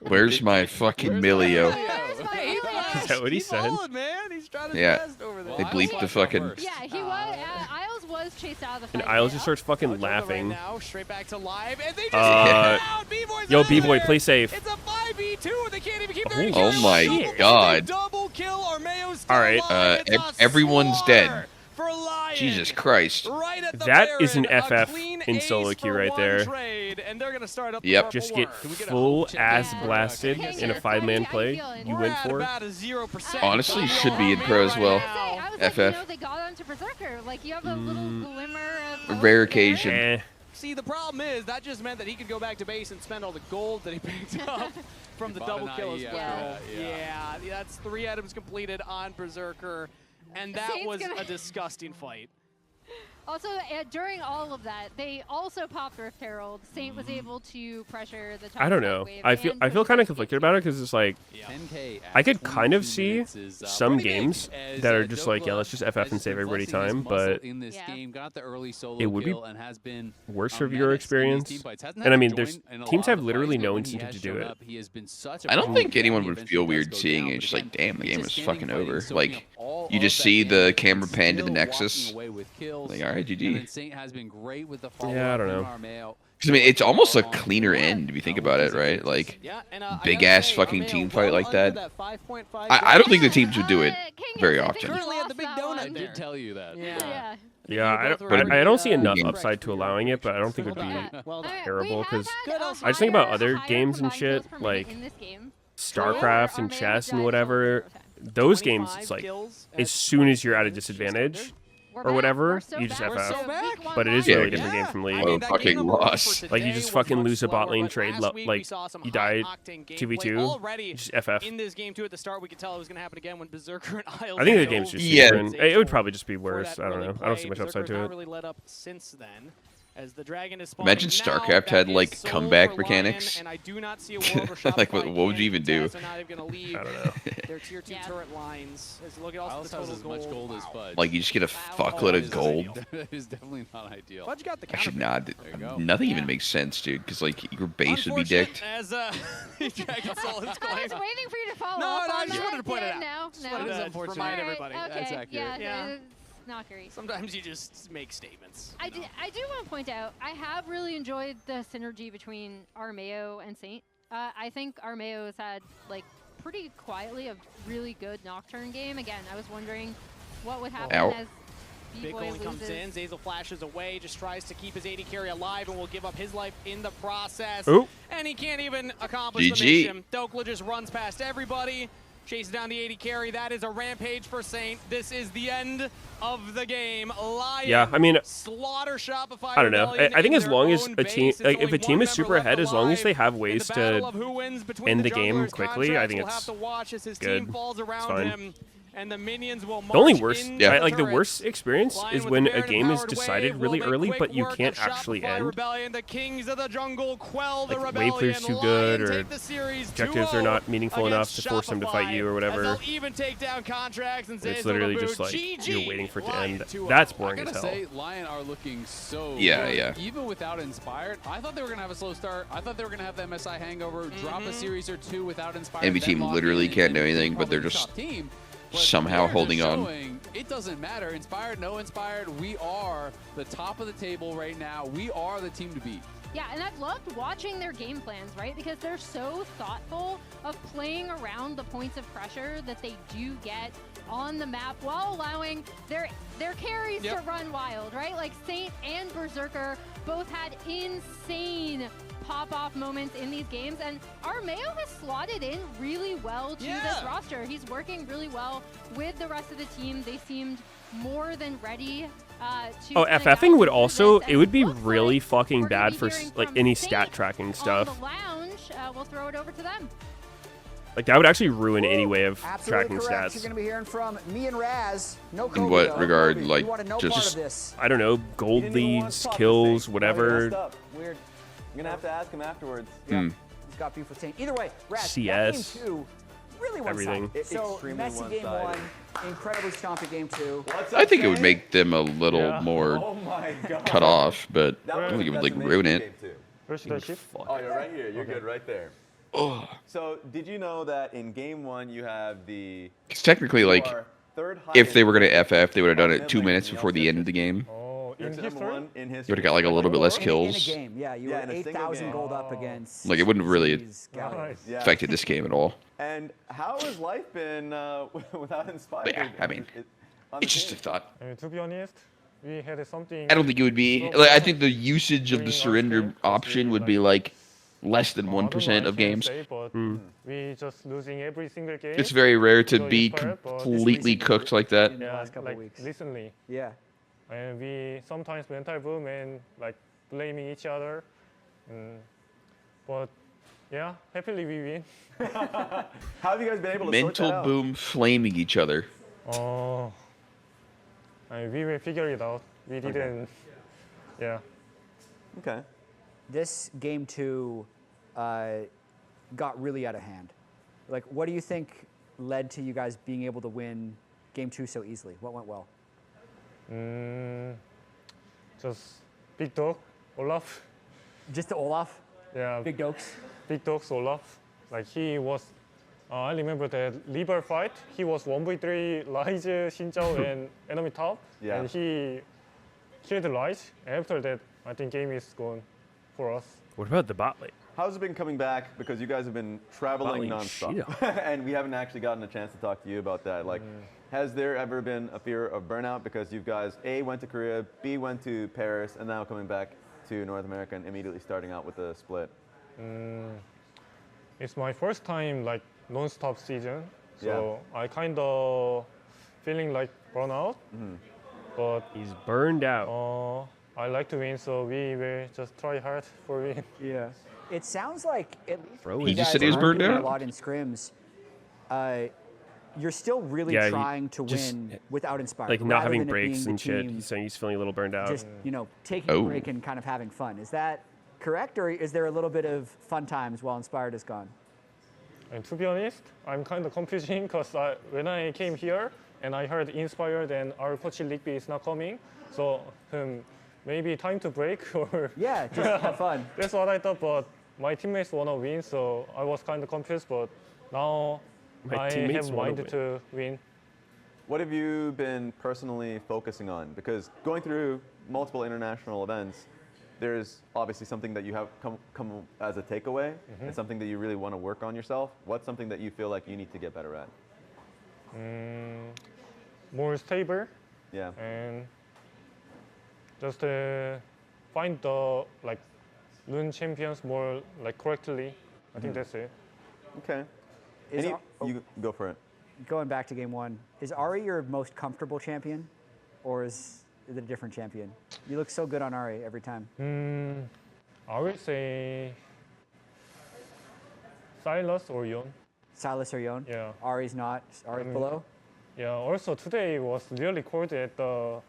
Where's my fucking Milio? Is that what he said? Man. He's trying his Yeah. best over there. They bleeped the fucking... Yeah, he was. Isles was was chased out of the fight. And Isles just starts fucking laughing. Now, straight back to live, and they just yo, B-Boy, play safe. It's a 5v2, they can't even keep their Oh my god. Double kill, all right. Everyone's dead. Jesus Christ. That is an FF in solo queue right there. Yep. Just get full ass blasted in a 5-man play. You win for. Honestly, should be in pro as well. FF. They got onto Berserker. Like, you have a little glimmer of Rare occasion. See, the problem is that just meant that he could go back to base and spend all the gold that he picked up from the double kill as well. Yeah, that's 3 items completed on Berserker, and that was a disgusting fight. Also, during all of that, they also popped Rift Herald. Saint was able to pressure the top. I don't know. I feel kind of conflicted about it because it's like I could kind of see some games that are just like, yeah, let's just FF and save everybody time, but it would be worse for viewer experience. And I mean, there's teams have literally no incentive to do it. I don't think anyone would feel weird seeing it. Just like, damn, the game is fucking over. Like, you just see the camera pan to the Nexus. Like, all right, GG. Yeah, I don't know. Because I mean, it's almost a cleaner end if you think about it, right? Like, big ass fucking team fight like that. I don't think the teams would do it very often. I did tell you that. Yeah, I don't see enough upside to allowing it, but I don't think it would be terrible because I just think about other games and shit like StarCraft and chess and whatever. Those games, it's like as soon as you're at a disadvantage or whatever, you just FF. But it is a really different game from League. Oh, fucking loss. Like, you just fucking lose a bot lane trade. Like, you died 2v2, you just FF. In this game, too, at the start, we could tell it was going to happen again when Berserker and Isles. I think the game's just different. It would probably just be worse. I don't know. I don't see much upside to it. Really let up since then. As the dragon is imagine StarCraft had like comeback mechanics. And I do not see a world where like what would you even do? I don't know. Their tier 2 turret lines. Look at also the total as much gold as Fudge. Like you just get a fuckload of gold. That is definitely not ideal. Fudge got the actually not. Nothing even makes sense, dude. Because like your base would be dicked. As Dragon Soul is going. I was waiting for you to follow up on I just wanted to point it out. No, it is unfortunate. Remind everybody. That's accurate. Yeah. Not great. Sometimes you just make statements. I do want to point out, I have really enjoyed the synergy between Armeo and Saint. I think Armeo has had, like, pretty quietly a really good Nocturne game. Again, I was wondering what would happen as B-Boy loses. Comes in, Zeyzal flashes away, just tries to keep his AD carry alive and will give up his life in the process. Ooh. And he can't even accomplish the mission. Dokla just runs past everybody. Chases down the 80 carry. That is a rampage for Saint. This is the end of the game. Lion, yeah, I mean, slaughter Shopify. I don't know. I think as long as a team, like if a team is super ahead, as long as they have ways to end the game quickly, I think it's good. It's fine. And the minions will march the only worst, like the worst experience is when a game is decided really early, but you can't actually end. The kings of the jungle quell the like wave clear's too good, or objectives are not meaningful enough to force them to fight you, or whatever. Even take down contracts and it's literally just like you're waiting for it to end. That's boring as hell. Say, Lion are looking so good. Even without Inspired, I thought they were gonna have a slow start. I thought they were gonna have the MSI hangover, drop a series or two without Inspired. Envy team literally can't do anything, but they're just somehow holding on. It doesn't matter. Inspired, no Inspired. We are the top of the table right now. We are the team to beat. Yeah, and I've loved watching their game plans, right? Because they're so thoughtful of playing around the points of pressure that they do get on the map while allowing their carries to run wild, right? Like Saint and Berserker both had insane pop-off moments in these games, and Armeo has slotted in really well to this roster. He's working really well with the rest of the team. They seemed more than ready to FFing would also, it would be really fucking bad for like any stat tracking stuff. On the lounge, we'll throw it over to them. Like that would actually ruin any way of tracking stats. You're going to be hearing from me and Raz. No in what regard? Like just I don't know, gold leads, kills, whatever. Weird. I'm gonna have to ask him afterwards. He's got beef with Saint. Either way, Raz, CS, game 2, really everything. So messy game 1, incredibly stompy game 2. I think it would make them a little more cut off, but I don't think it would like ruin it. Oh, you're right here. You're good right there. Oh. So did you know that in game 1 you have the? Because technically, like, if they were gonna FF, they would have done it 2 minutes before the end of the game. in history, in history. You would have got like a little bit less In kills. a game, yeah. You were 8,000 gold up against. Like it wouldn't have really Yeah. affected this game at all. And how has life been without Inspired? Yeah, I mean, it's just a thought. To be honest, we had something. I don't think it would be. Like, I think the usage of the surrender option would be like less than 1% of games. We just losing every single game. It's very rare to be completely cooked like that. Yeah, like recently. Yeah. And we sometimes mental boom and like blaming each other. But yeah, happily we win. How have you guys been able to Mental sort that out? boom flaming each other. Oh, we will figure it out. We didn't. Yeah. Okay. This game 2 got really out of hand. Like, what do you think led to you guys being able to win game 2 so easily? What went well? Just big dog, Olaf. Just the Olaf? Yeah. Big dogs? Big dogs, Olaf. Like he was, I remember that Liber fight, he was 1v3 Ryze, Xinjiao, and enemy top. Yeah. And he killed Ryze. After that, I think game is gone for us. What about the bot lane? How's it been coming back? Because you guys have been traveling Bot lane nonstop, and we haven't actually gotten a chance to talk to you about that. Like, has there ever been a fear of burnout because you guys A, went to Korea, B, went to Paris, and now coming back to North America and immediately starting out with the split? It's my first time like non-stop season, so I kind of feeling like burnout. But he's burned out. I like to win, so we will just try hard for win. Yeah. It sounds like at least He just said he was burned out. A lot in scrims. You're still really trying to win without Inspired. Like not having breaks and shit. He's saying he's feeling a little burned out. Just taking a break and kind of having fun. Is that correct, or is there a little bit of fun times while Inspired is gone? And to be honest, I'm kind of confusing because when I came here and I heard Inspired and our coach Ligby is not coming, so maybe time to break or just have fun. That's what I thought, but my teammates want to win, so I was kind of confused, but now I have mind to win. What have you been personally focusing on? Because going through multiple international events, there's obviously something that you have come as a takeaway and something that you really want to work on yourself. What's something that you feel like you need to get better at? More stable. Yeah. And just find the rune champions more correctly. I think that's it. Okay. You go for it. Going back to game 1, is Ahri your most comfortable champion, or is it a different champion? You look so good on Ahri every time. I would say Silas or Yon. Silas or Yon? Yeah. Ahri's not. Ahri's below? Yeah. Also today was really cold at the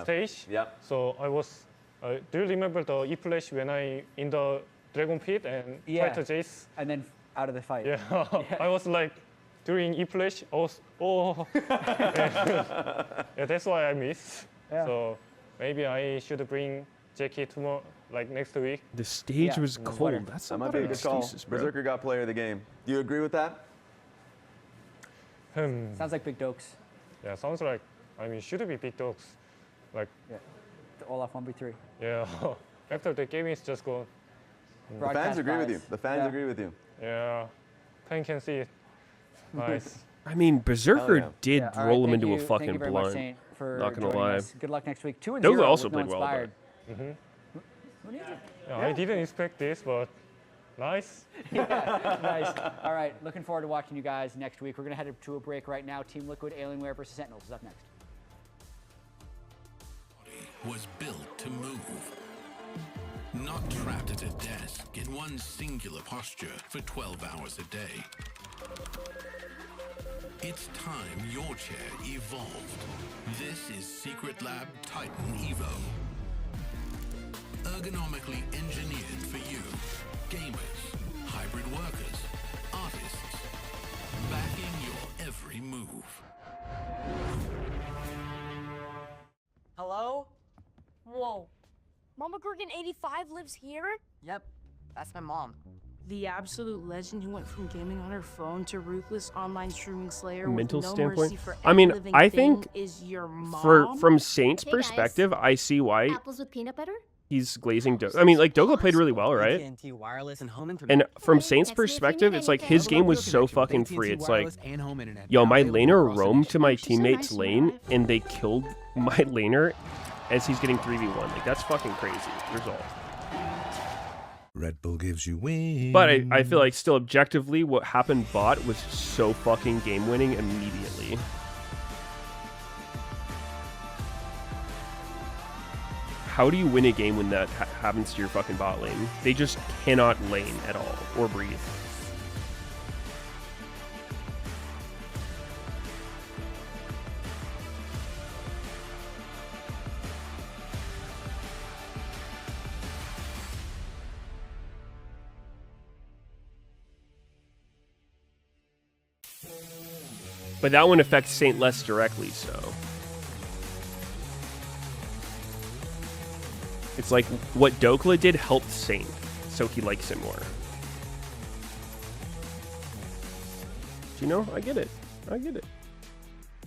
stage. Yeah. So I was. Do you remember the E-Flash when I in the Dragon Pit and fight the Jace? And then out of the fight. Yeah. I was like during E-Flash. I was yeah, that's why I missed. Yeah. So maybe I should bring Jackie tomorrow, next week. The stage was cold. That might be a good call. Berserker got player of the game. Do you agree with that? Sounds like big dokes. Yeah, sounds like. I mean, should be big dogs. The Olaf 1v3. Yeah. After the game is just gone. The fans agree with you. The fans agree with you. Yeah. Fan can see it. Nice. I mean, Berserker did All roll right, him into a thank fucking you very much, blind. Saint, for Not gonna joining lie. us. Good luck next week. 2-0. Doga also with no played well, Inspired. I didn't expect this, but nice. Nice. All right, looking forward to watching you guys next week. We're going to head to a break right now. Team Liquid, Alienware versus Sentinels is up next. Was built to move. Not trapped at a desk in one singular posture for 12 hours a day. It's time your chair evolved. This is Secret Lab Titan Evo. Ergonomically engineered for you, gamers, hybrid workers, artists, backing your every move. Hello? Whoa. Mama Gorgon 85 lives here? Yep, that's my mom. The absolute legend who went from gaming on her phone to ruthless online streaming slayer Mental with no standpoint. mercy for I mean, every living I thing think is your mom. from Saint's perspective, I see why Apples with peanut butter? he's glazing Doga. I mean, like, Doga played really well, right? And from Saint's perspective, it's like his game was so fucking free. It's like, yo, my laner roamed to my teammate's lane, and they killed my laner as he's getting 3v1. Like, that's fucking crazy result. Red Bull gives you wings. But I feel like still objectively, what happened bot was so fucking game-winning immediately. How do you win a game when that happens to your fucking bot lane? They just cannot lane at all or breathe. But that one affects Saint less directly, so. It's like what Dokla did helped Saint, so he likes it more. You know, I get it. I get it.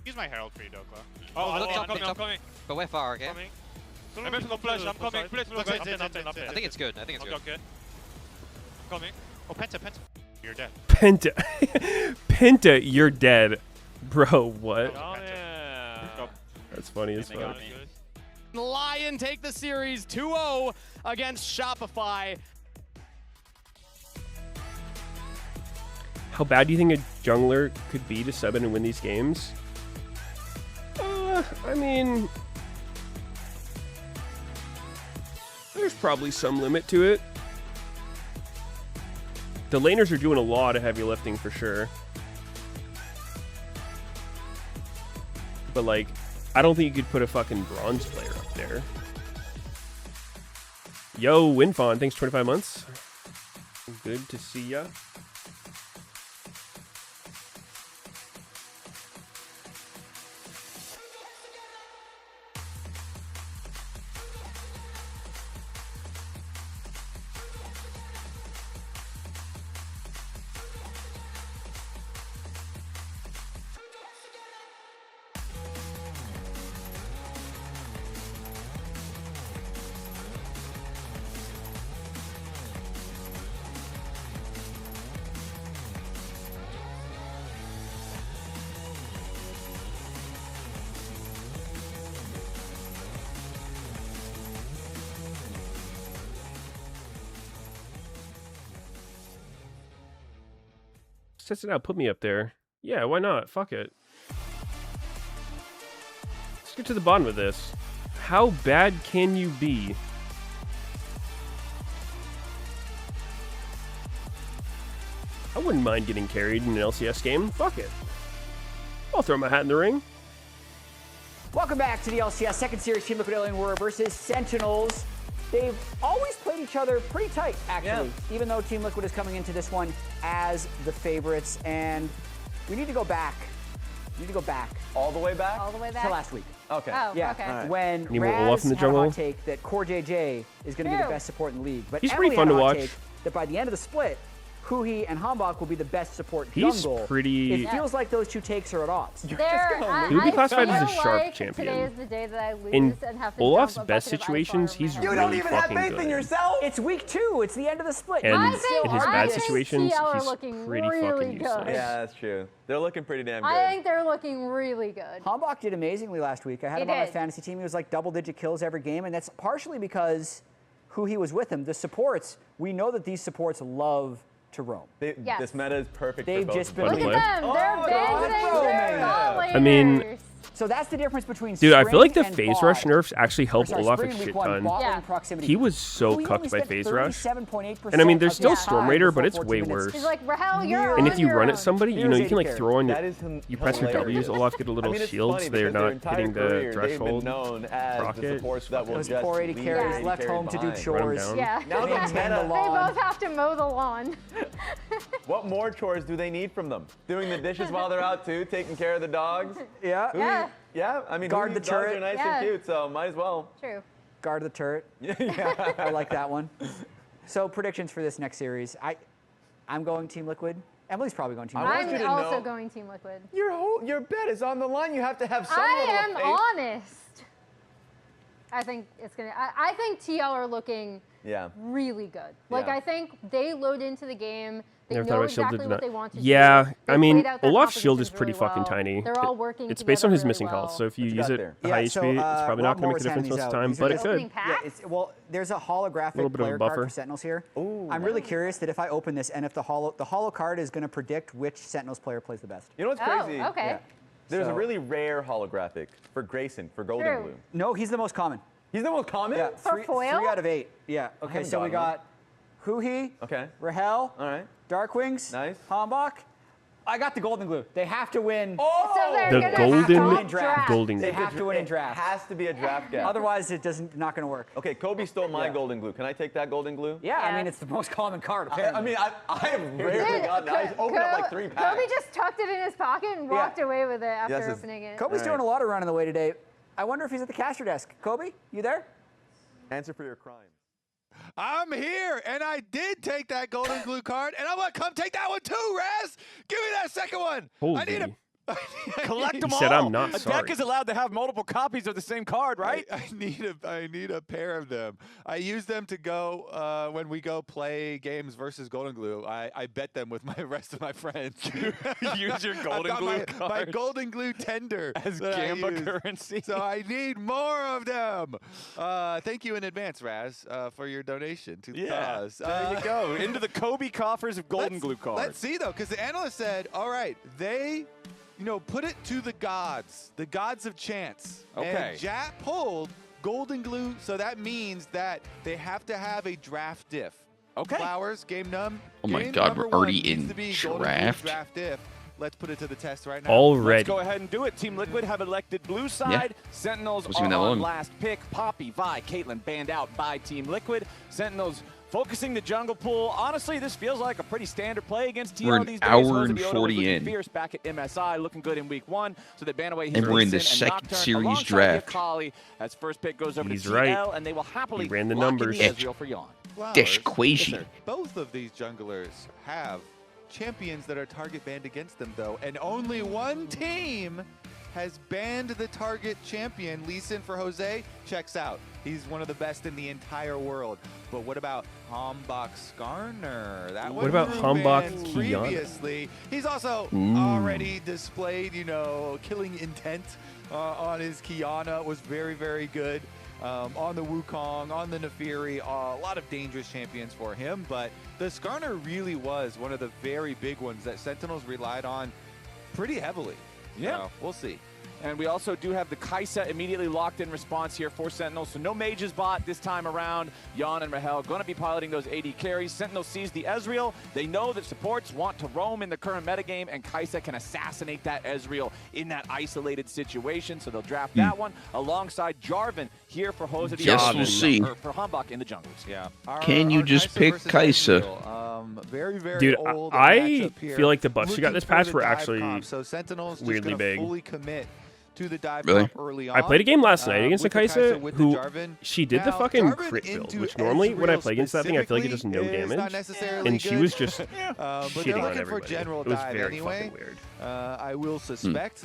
Use my Herald for you, Dokla. I'm coming. But we're far, okay? I'm coming. Please, I think it's good. I think it's good. Okay. I'm coming. Oh, Penta. You're dead. Penta, you're dead. Bro, what? Oh, yeah. That's funny as fuck. Lion take the series 2-0 against Shopify. How bad do you think a jungler could be to sub in and win these games? I mean, there's probably some limit to it. The laners are doing a lot of heavy lifting for sure. But like, I don't think you could put a fucking bronze player up there. Yo, Winfon, thanks 25 months. Good to see ya. Test it out, put me up there. Yeah, why not? Fuck it. Let's get to the bottom of this. How bad can you be? I wouldn't mind getting carried in an LCS game. Fuck it. I'll throw my hat in the ring. Welcome back to the LCS second series. Team Liquid Alien Warrior versus Sentinels. They've always played each other pretty tight, actually, even though Team Liquid is coming into this one as the favorites. And we need to go back. All the way back? All the way back? To last week. Okay. Oh, yeah. okay. Right. When Need more Olaf in the Raz had a jungle? hot take that Core JJ is going to be the best support in the league. But He's Emily pretty fun had to a hot watch. take that by the end of the split, Huhi and Hambach will be the best support He's jungle. pretty- It feels like those two takes are at odds. He would be classified as a sharp champion. Today is the day that I lose In and have to Olaf's dump a best bucket of ice situations, water he's on my really head. You don't even have fucking faith good. in yourself. It's week 2. It's the end of the split. And I in think- his I bad think situations, CL are he's looking pretty really fucking good. useless. Yeah, that's true. They're looking pretty damn good. I think they're looking really good. Hambach did amazingly last week. I had He him on my did. fantasy team. He was like double-digit kills every game, and that's partially because Huhi was with him. The supports, we know that these supports love to roam. Yes. This meta is perfect They've for both just of been them. Look at them. They're banking their bot I mean, laners. So that's the difference between dude, I feel like the Spring and phase bot. rush nerfs actually helped Sorry, Olaf a Spring in shit week 1, ton. bot lane proximity. He was so Huhi only cucked by spent phase rush. 37.8% And I mean, there's of still his Storm time Raider, before but it's 14 way minutes. worse. He's like, Rahel, you're And on if you your run own. at somebody, you know, you can like throw on your, That is you press your hilarious. W's, Olaf get a little I mean, it's shield funny so they're because their not entire hitting the career, threshold. They've been known as rocket. the supports that will Those just poor 80 leave carries 80 left carries home to do behind. chores. down. Yeah. Now the Maintain the meta. They lawn. both have to mow the lawn. What more chores do they need from them? Doing the dishes while they're out too, taking care of the dogs. Yeah. Yeah. Yeah, I mean, Guard Hui's the dogs turret. are nice Yeah. and cute, so might as well. True. Guard the turret. Yeah. I like that one. So predictions for this next series. I'm going Team Liquid. Emily's probably going Team Liquid. I'm also going Team Liquid. Your bet is on the line. You have to have some I level am of faith. honest. I think it's gonna. I think TL are looking really good. Like I think they load into the game. They know exactly what they want to do. Yeah, I mean, out their Olaf's shield is compositions pretty really fucking well. tiny. They're all working It's based on his together missing really health, well. so if you use it high HP, it's probably not going to make a difference most of the time, These but are it could. Yeah, well, there's a holographic Little bit of a player card buffer. for Sentinels here. I'm really curious that if I open this and if the holo card is going to predict which Sentinels player plays the best. You know what's crazy? Oh, okay. Yeah. There's a really rare holographic for Grayson, for Golden Blue. No, he's the most common. He's the most common? Yeah, For foil? 3 out of 8. Yeah. Okay, so we got Huhi, Rahel, Darkwings, Hambach. I got the Golden Glue. They have to win. The golden They have to win in It draft. has to be a draft gap. Otherwise, it doesn't not going to work. Okay, Kobe stole my Golden Glue. Can I take that Golden Glue? Yeah, I mean, it's the most common card, apparently. I mean, I have rarely gotten it. I opened up like 3 packs. Kobe just tucked it in his pocket and walked away with it after opening it. Kobe's doing a lot of running the way today. I wonder if he's at the cashier desk. Kobe, you there? Answer for your crime. I'm here, and I did take that Golden Glue card, and I'm going to come take that one too, Raz. Give me that second one. Holy. I need a... Collect them all. Said I'm not a sorry. deck is allowed to have multiple copies of the same card, right? I need a pair of them. I use them to go when we go play games versus Golden Glue. I bet them with my rest of my friends. Use your Golden Glue my cards Golden Glue tender as that I Gamba use. currency. So I need more of them. Thank you in advance, Raz, for your donation to the cause. There you go. Into the Kobe coffers of Golden Glue cards. Let's see though, because the analyst said, all right, they. Put it to the gods of chance. Okay. And Jat pulled Golden Glue, so that means that they have to have a draft diff. Okay. Flowers, game num. Oh my game God, number we're already one needs in to be draft? Golden Glue draft diff. Let's put it to the test right now. Already. Let's go ahead and do it. Team Liquid have elected blue side. Sentinels Wasn't are even that on long. last pick. Poppy, Vi, Caitlyn banned out by Team Liquid. Sentinels focusing the jungle pool. Honestly, this feels like a pretty standard play against TL We're an these days. hour and Jose Bioto 40 was looking in. fierce back at MSI, looking good in week 1. So they ban away his And we're in the Leeson and second Nocturne series alongside draft. Akali as first pick goes over He's to TL, right. and they will happily He ran the lock in numbers. the Ezreal for Yawn. Dash Quasi. Both of these junglers have champions that are target banned against them, though, and only one team has banned the target champion. Leeson for Jose checks out. He's one of the best in the entire world. But what about Hambach Skarner? What about Hambach banned Kiana? previously. He's also already displayed, killing intent on his Kiana. Was very, very good. On the Wukong, on the Nefiri, a lot of dangerous champions for him, but the Skarner really was one of the very big ones that Sentinels relied on pretty heavily. Yeah. So, we'll see. And we also do have the Kaisa immediately locked in response here for Sentinels. So no mages bot this time around. Jan and Rahel going to be piloting those AD carries. Sentinel sees the Ezreal. They know that supports want to roam in the current metagame, and Kaisa can assassinate that Ezreal in that isolated situation. So they'll draft that one alongside Jarvan here for Jose Yes, we'll see. for Hambach in the jungles. Yeah. Can you just pick Kaisa? Very, very Dude, old I matchup here. feel like the buffs she got Looking this for patch the were dive actually comp. So Sentinels just weirdly gonna big. fully commit to the dive Really? comp early on. I played a game last night against with the Kaisa, with who the Jarvan. she did the Now, fucking Jarvan crit build, into which normally when I Ezreal play against that thing, I feel like it does no specifically is not damage. necessarily And she good. was just But shitting they're on looking for everybody. general It was dive very anyway. fucking weird. I will suspect.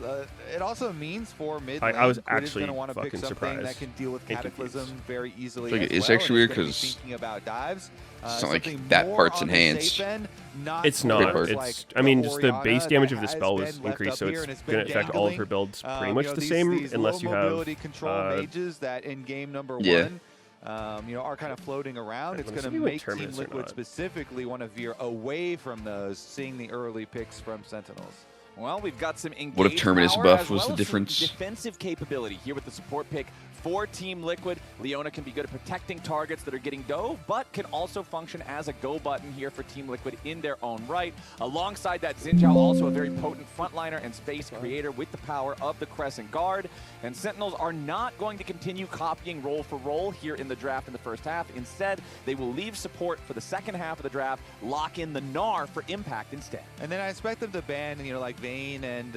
It also means for mid lane, I was Quid is actually gonna want to pick fucking something that surprised can deal with and Cataclysm confused. very easily. Like, as it's well, actually and weird is gonna be 'cause thinking about dives. it's not like Something that more part's on the enhanced. safe end, not It's not. like It's. I mean, just the Orianna base damage of the that spell has was been left increased, up so here it's and it's going to been affect all of her dangling. builds pretty much the same, These unless you low have. mobility control mages that in game number one, are kind of floating around. Right, It's let's going see to what make Terminus Team or Liquid not. specifically want to veer away from those, seeing the early picks from Sentinels. Well, we've got some engaged What if Terminus power buff as was well the as some difference? defensive capability here with the support pick for Team Liquid. Leona can be good at protecting targets that are getting dove, but can also function as a go button here for Team Liquid in their own right. Alongside that, Xin Zhao also a very potent frontliner and space creator with the power of the Crescent Guard. And Sentinels are not going to continue copying role for role here in the draft in the first half. Instead, they will leave support for the second half of the draft, lock in the Gnar for impact instead. And then I expect them to ban, like Vayne and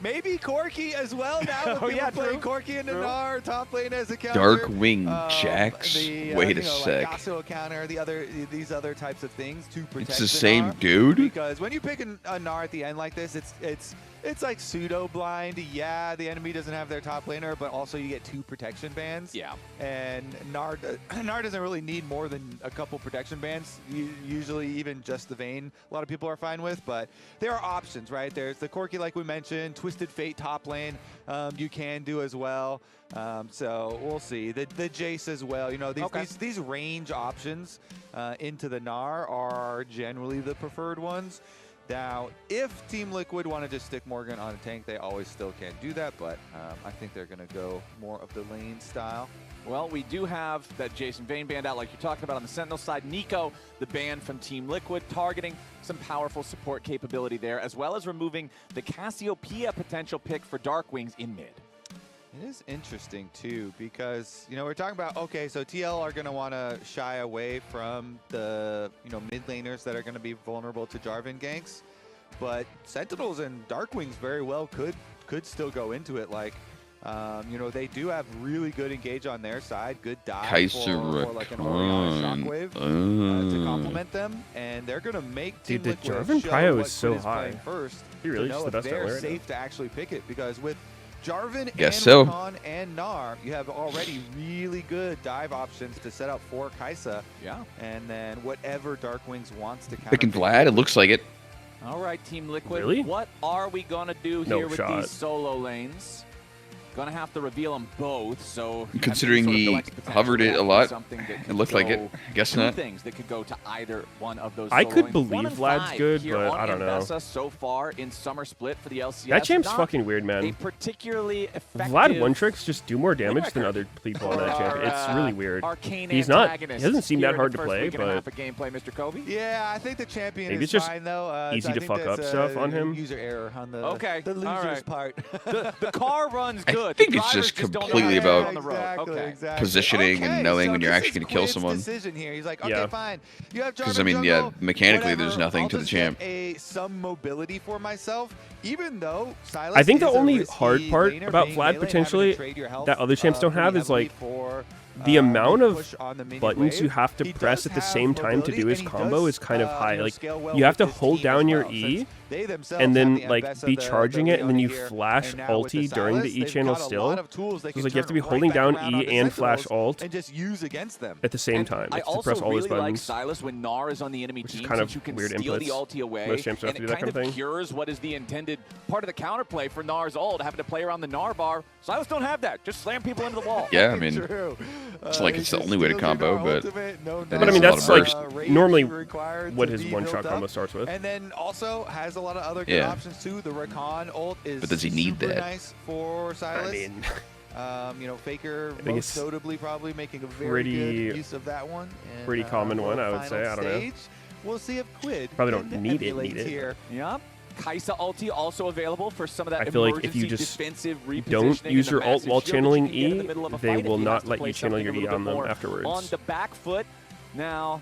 maybe Corki as well now. With people playing Corki and Nanar top lane as a counter. Darkwing Jax. Wait a sec. Like Yasuo counter, these other types of things to protect. It's the same dude. Because when you pick a Gnar at the end like this, it's like pseudo blind. Yeah, the enemy doesn't have their top laner, but also you get 2 protection bans. Yeah. And Gnar doesn't really need more than a couple protection bans. Usually even just the Vayne, a lot of people are fine with. But there are options, right? There's the Corki, like we mentioned, Twisted Fate top lane. You can do as well. So we'll see. The Jace as well. These range options into the Gnar are generally the preferred ones. Now, if Team Liquid want to just stick Morgan on a tank, they always still can do that, but I think they're going to go more of the lane style. Well, we do have that Jason Vayne banned out like you're talking about on the Sentinel side. Nico, the ban from Team Liquid, targeting some powerful support capability there, as well as removing the Cassiopeia potential pick for Darkwings in mid. It is interesting, too, because, we're talking about, okay, so TL are going to want to shy away from the, mid laners that are going to be vulnerable to Jarvan ganks, but Sentinels and Darkwings very well could still go into it. Like, they do have really good engage on their side, good dive for like an Orianna Shockwave to complement them, and they're going to make Team the Liquid Jarvan show prio what is so Quid high. First He really is the best they're right safe to actually pick it, because with Jarvan and so. Rakan and Gnar, you have already really good dive options to set up for Kai'Sa. Yeah. And then whatever Darkwings wants to counter. Picking Vlad, it looks like it. All right, Team Liquid. Really? What are we going to do No here with shot. these solo lanes? Going to have to reveal them both, so... Considering he hovered it a lot, it looked like it. I guess not. Things that could go to either one of those I solo could lanes. believe Vlad's good, but I don't know. So far in Summer Split for the LCS. That champ's Not fucking weird, a man. particularly effective... Vlad one-tricks just do more damage than other people on that champ. It's really weird. He's not. He doesn't seem that hard to play, but... Gameplay, Mr. Kobe? Yeah, I think the champion maybe is it's just fine, though. easy to fuck up stuff on him. User error on the losers part. The car runs good. I think it's just completely about positioning and knowing when you're actually going to kill someone. He's like, okay, fine. You have Because, I mean, yeah, mechanically there's nothing to the champ. Some mobility for myself, even though Sylas I think the is a only risky hard part laner, about being Vlad melee, potentially having to trade your health, that other champs don't have pretty is like heavily for, the amount of push on the minion buttons wave. you have to He press does at the have same time to mobility, do his and he combo does, is kind of high. Like scale well you have with to his hold team down as your well, E since they themselves and have then the like best be of the charging it and then you Leon here, flash and now with the ulti during the Sylas, E they've channel got a still. lot of tools they So can it's like you have to be turn holding right down back around E onto and flash Sentinels alt and just use against them. at the same time. I Like, to also press all really his buttons. like Sylas when Gnar is on the enemy Which is team, kind since of you can weird steal the inputs. ulti away, Most champs don't and have to it do that kind kind of of thing. cures what is the intended part of the counterplay for Gnar's ult, having to play around the Gnar bar. Sylas don't have that. Just slam people into the wall. Yeah, I mean, it's like it's the only way to combo, but But I mean, that's like normally what his one-shot combo starts with. And then also has a lot of other good options too. The Rakan ult is but does he need super that? nice for Sylas. I mean, Faker think most it's notably probably making a very pretty- good use of that one. And, pretty common one, I would say. I don't know. stage. We'll see if Quid Probably don't can need it, emulate need it. here. Yep. Kai'Sa ulti also available for some of that I feel like if emergency you just defensive don't repositioning use and your the ult massive while shield that channeling you can get in the E, middle of a they fight if will he has not to let play you channel something your a E little on bit them more afterwards. on the back foot. Now,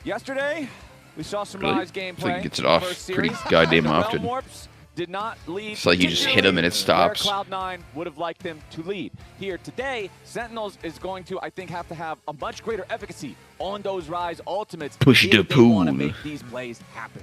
yesterday we saw some Really? Rise gameplay. So he gets it off First pretty series. goddamn The Realm often. Warps did not lead. It's like you just hit him and it stops. Where Cloud9 would have liked them to lead. Here today, Sentinels is going to, I think, have to have a much greater efficacy on those Rise ultimates Push the if they want to pool. make these plays happen.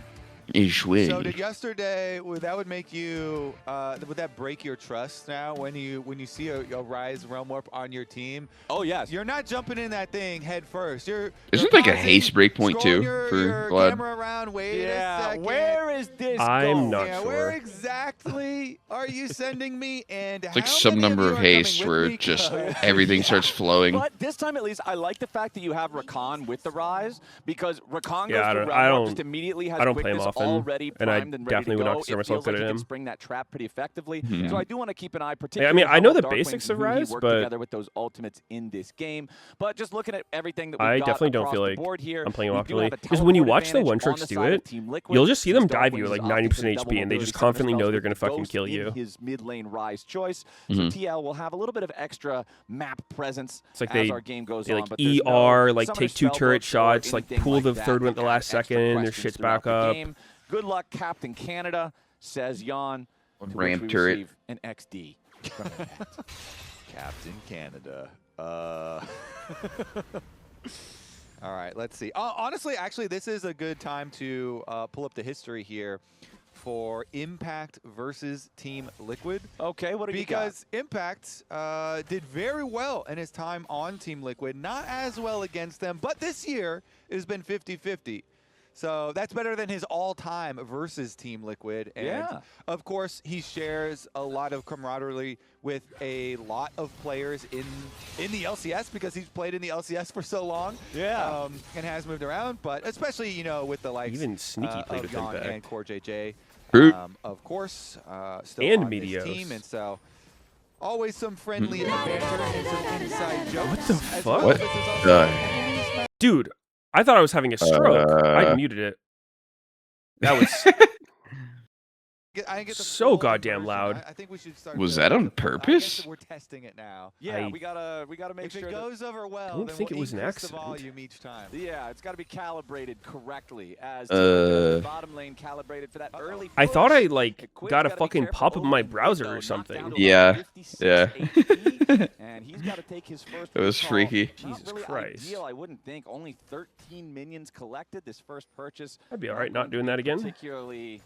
So did yesterday? That would make you? Would that break your trust now when you see a Rise Realm Warp on your team? Oh yes. You're not jumping in that thing head first. Isn't like a haste breakpoint too for Vlad? Camera around. Wait Yeah, a second. where is this I'm going? not Yeah, sure. where exactly are you sending me? And It's like how some many number you of are hastes coming where with me? just everything starts flowing. But this time at least, I like the fact that you have Rakan with the Rise, because Rakan Yeah, I goes don't- to I Realm Warp, don't- just immediately has I don't play him quickness often, already and I primed and ready definitely to would go. not consider It myself feels good like at he him. can spring that trap pretty effectively. Mhm. So I do want to keep an eye, Yeah, I particularly mean, I know the Darkwing basics of and who he Rise, worked but together with those ultimates in this game. But just looking at everything that we've I got definitely don't across feel the like board here, I'm playing we him do have optimally. a Because when you teleport watch the advantage one on tricks the do side of it, Team Liquid, you'll just see them since dive you Darkwing at like is opting for 90% the double HP, and they just mobility confidently summoner know spells they're going to with fucking Ghost kill in you. his mid lane Rise choice. Mhm. So TL will have a little bit of extra map presence It's like as they, our game goes they on. like But there's ER, no like summoner take 2 spell turret books or shots, like anything pull like the that third one at that the would last add extra second, their questions shit's throughout back the up. game. Good luck, Captain Canada. says Jan. Ram turret. An XD from Matt. Captain Canada. All right, let's see. Honestly, actually, this is a good time to pull up the history here for Impact versus Team Liquid. Okay, what do you got? Because Impact did very well in his time on Team Liquid. Not as well against them, but this year it has been 50-50. So that's better than his all-time versus Team Liquid. And of course, he shares a lot of camaraderie with a lot of players in the LCS because he's played in the LCS for so long. Yeah. And has moved around, but especially, you know, with the likes even Sneaky played with Jan Impact. and Core JJ. Of course, still and on Meteos. this team, and so always some friendly banter and some inside jokes. What the fuck? What? Dude, I thought I was having a stroke. I muted it. That was so goddamn loud. I think we should start. Was that on purpose? We're testing it now. Yeah, we gotta make sure if it goes over well, I don't then think we'll it was an increase the accident. volume each time. Yeah, it's got to be calibrated correctly as the bottom lane calibrated for that early push. I thought I got a fucking pop up in my browser or something. Yeah. And he's got to take his first. It was freaky. Not Jesus really Christ. Ideal, I wouldn't think. Only 13 minions collected this first purchase. I'd be all right not doing that again. Particularly,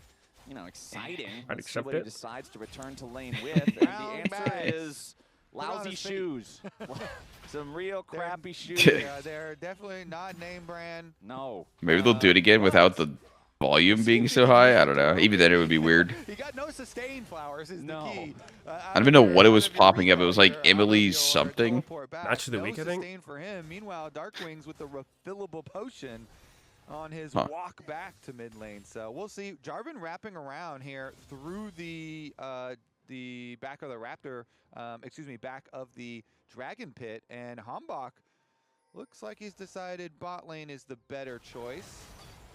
you know, exciting. I'd Let's see accept what he it. decides to return to lane with. And the answer is lousy shoes. Some real crappy shoes. Yeah, they're definitely not name brand. No. Maybe they'll do it again without the volume being so high. I don't know. Even then, it would be weird. He got no sustain flowers is the key. I don't even know what it was popping up. It was like Emily's something. Match of the week, I think. Sustain for him. Meanwhile, Darkwings with the refillable potion on his walk back to mid lane. So we'll see. Jarvan wrapping around here through the back of the Raptor, back of the Dragon Pit, and Hambach looks like he's decided bot lane is the better choice.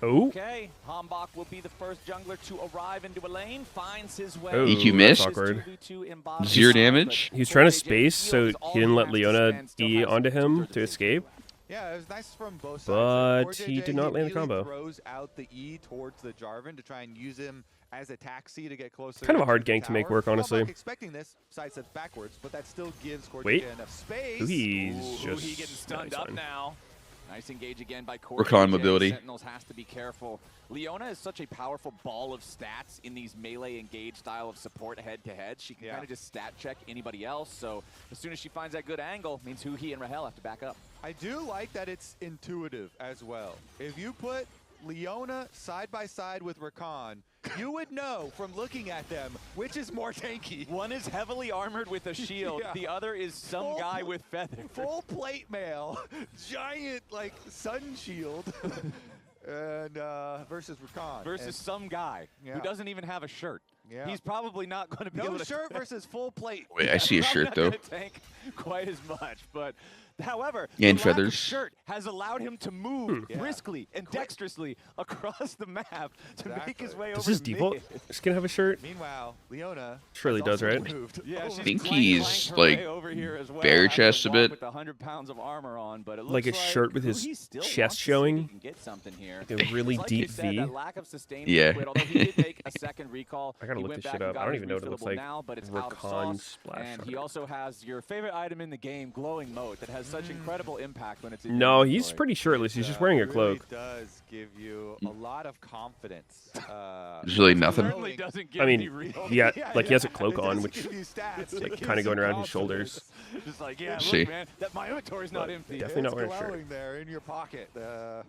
Oh. Okay, Hambach will be the first jungler to arrive into a lane, finds his way. Oh, EQ missed. Awkward. 0 damage. He was trying to space, so he didn't let Leona E onto him to escape. Yeah, it was nice from both sides. But he did not land the combo. Throws out the E towards the Jarvan to try and use him as a taxi to get closer. Kind of a hard gank to make work, honestly. Expecting this, side steps backwards, but that still gives Wait. enough space. He's just he getting stunned up now. Nice engage again by Core. Recon mobility. Sentinels has to be careful. Leona is such a powerful ball of stats in these melee engage style of support head to head. She can kind of just stat check anybody else. So as soon as she finds that good angle, means Huhi and Rahel have to back up. I do like that it's intuitive as well. If you put Leona side by side with Rakan, you would know from looking at them which is more tanky. One is heavily armored with a shield. The other is some guy with feather. Full plate mail, giant like sun shield, and versus Rakan. Versus some guy who doesn't even have a shirt. Yeah. He's probably not going to be able to. No shirt versus full plate. Wait, I see a shirt though. Not gonna tank quite as much, but however, And the lack feathers. of shirt has allowed him to move briskly and dexterously across the map to make his way Does over his to default mid. skin have a shirt? Meanwhile, Leona Surely does, right? Yeah, I she's think clank he's her like way over here as well, bare having to chest a walk bit. with 100 pounds of armor on, but it Like looks a shirt with his Huhi still chest wants to see if he showing? can get something here. Like a really Like deep you said, V. that lack of sustain Yeah. Quit, although he did make a second recall. I gotta He look went this back shit and up. got I don't his even know what it looks refillable like. now, but it's out of Rakan sauce. splash And he shot. also has your favorite item in the game, glowing moat, that has such incredible impact when it's in No, your he's inventory. pretty shirtless. He's just wearing a cloak. Really does give you a lot of confidence. There's really nothing. Certainly doesn't give I me mean, real. yeah, like he has a cloak It on, doesn't which give you stats, is it like gives kind of you going around his confidence. shoulders. Just like, yeah, See. look, man, that my inventory's not empty. Definitely not It's wearing a shirt. glowing there in your pocket. I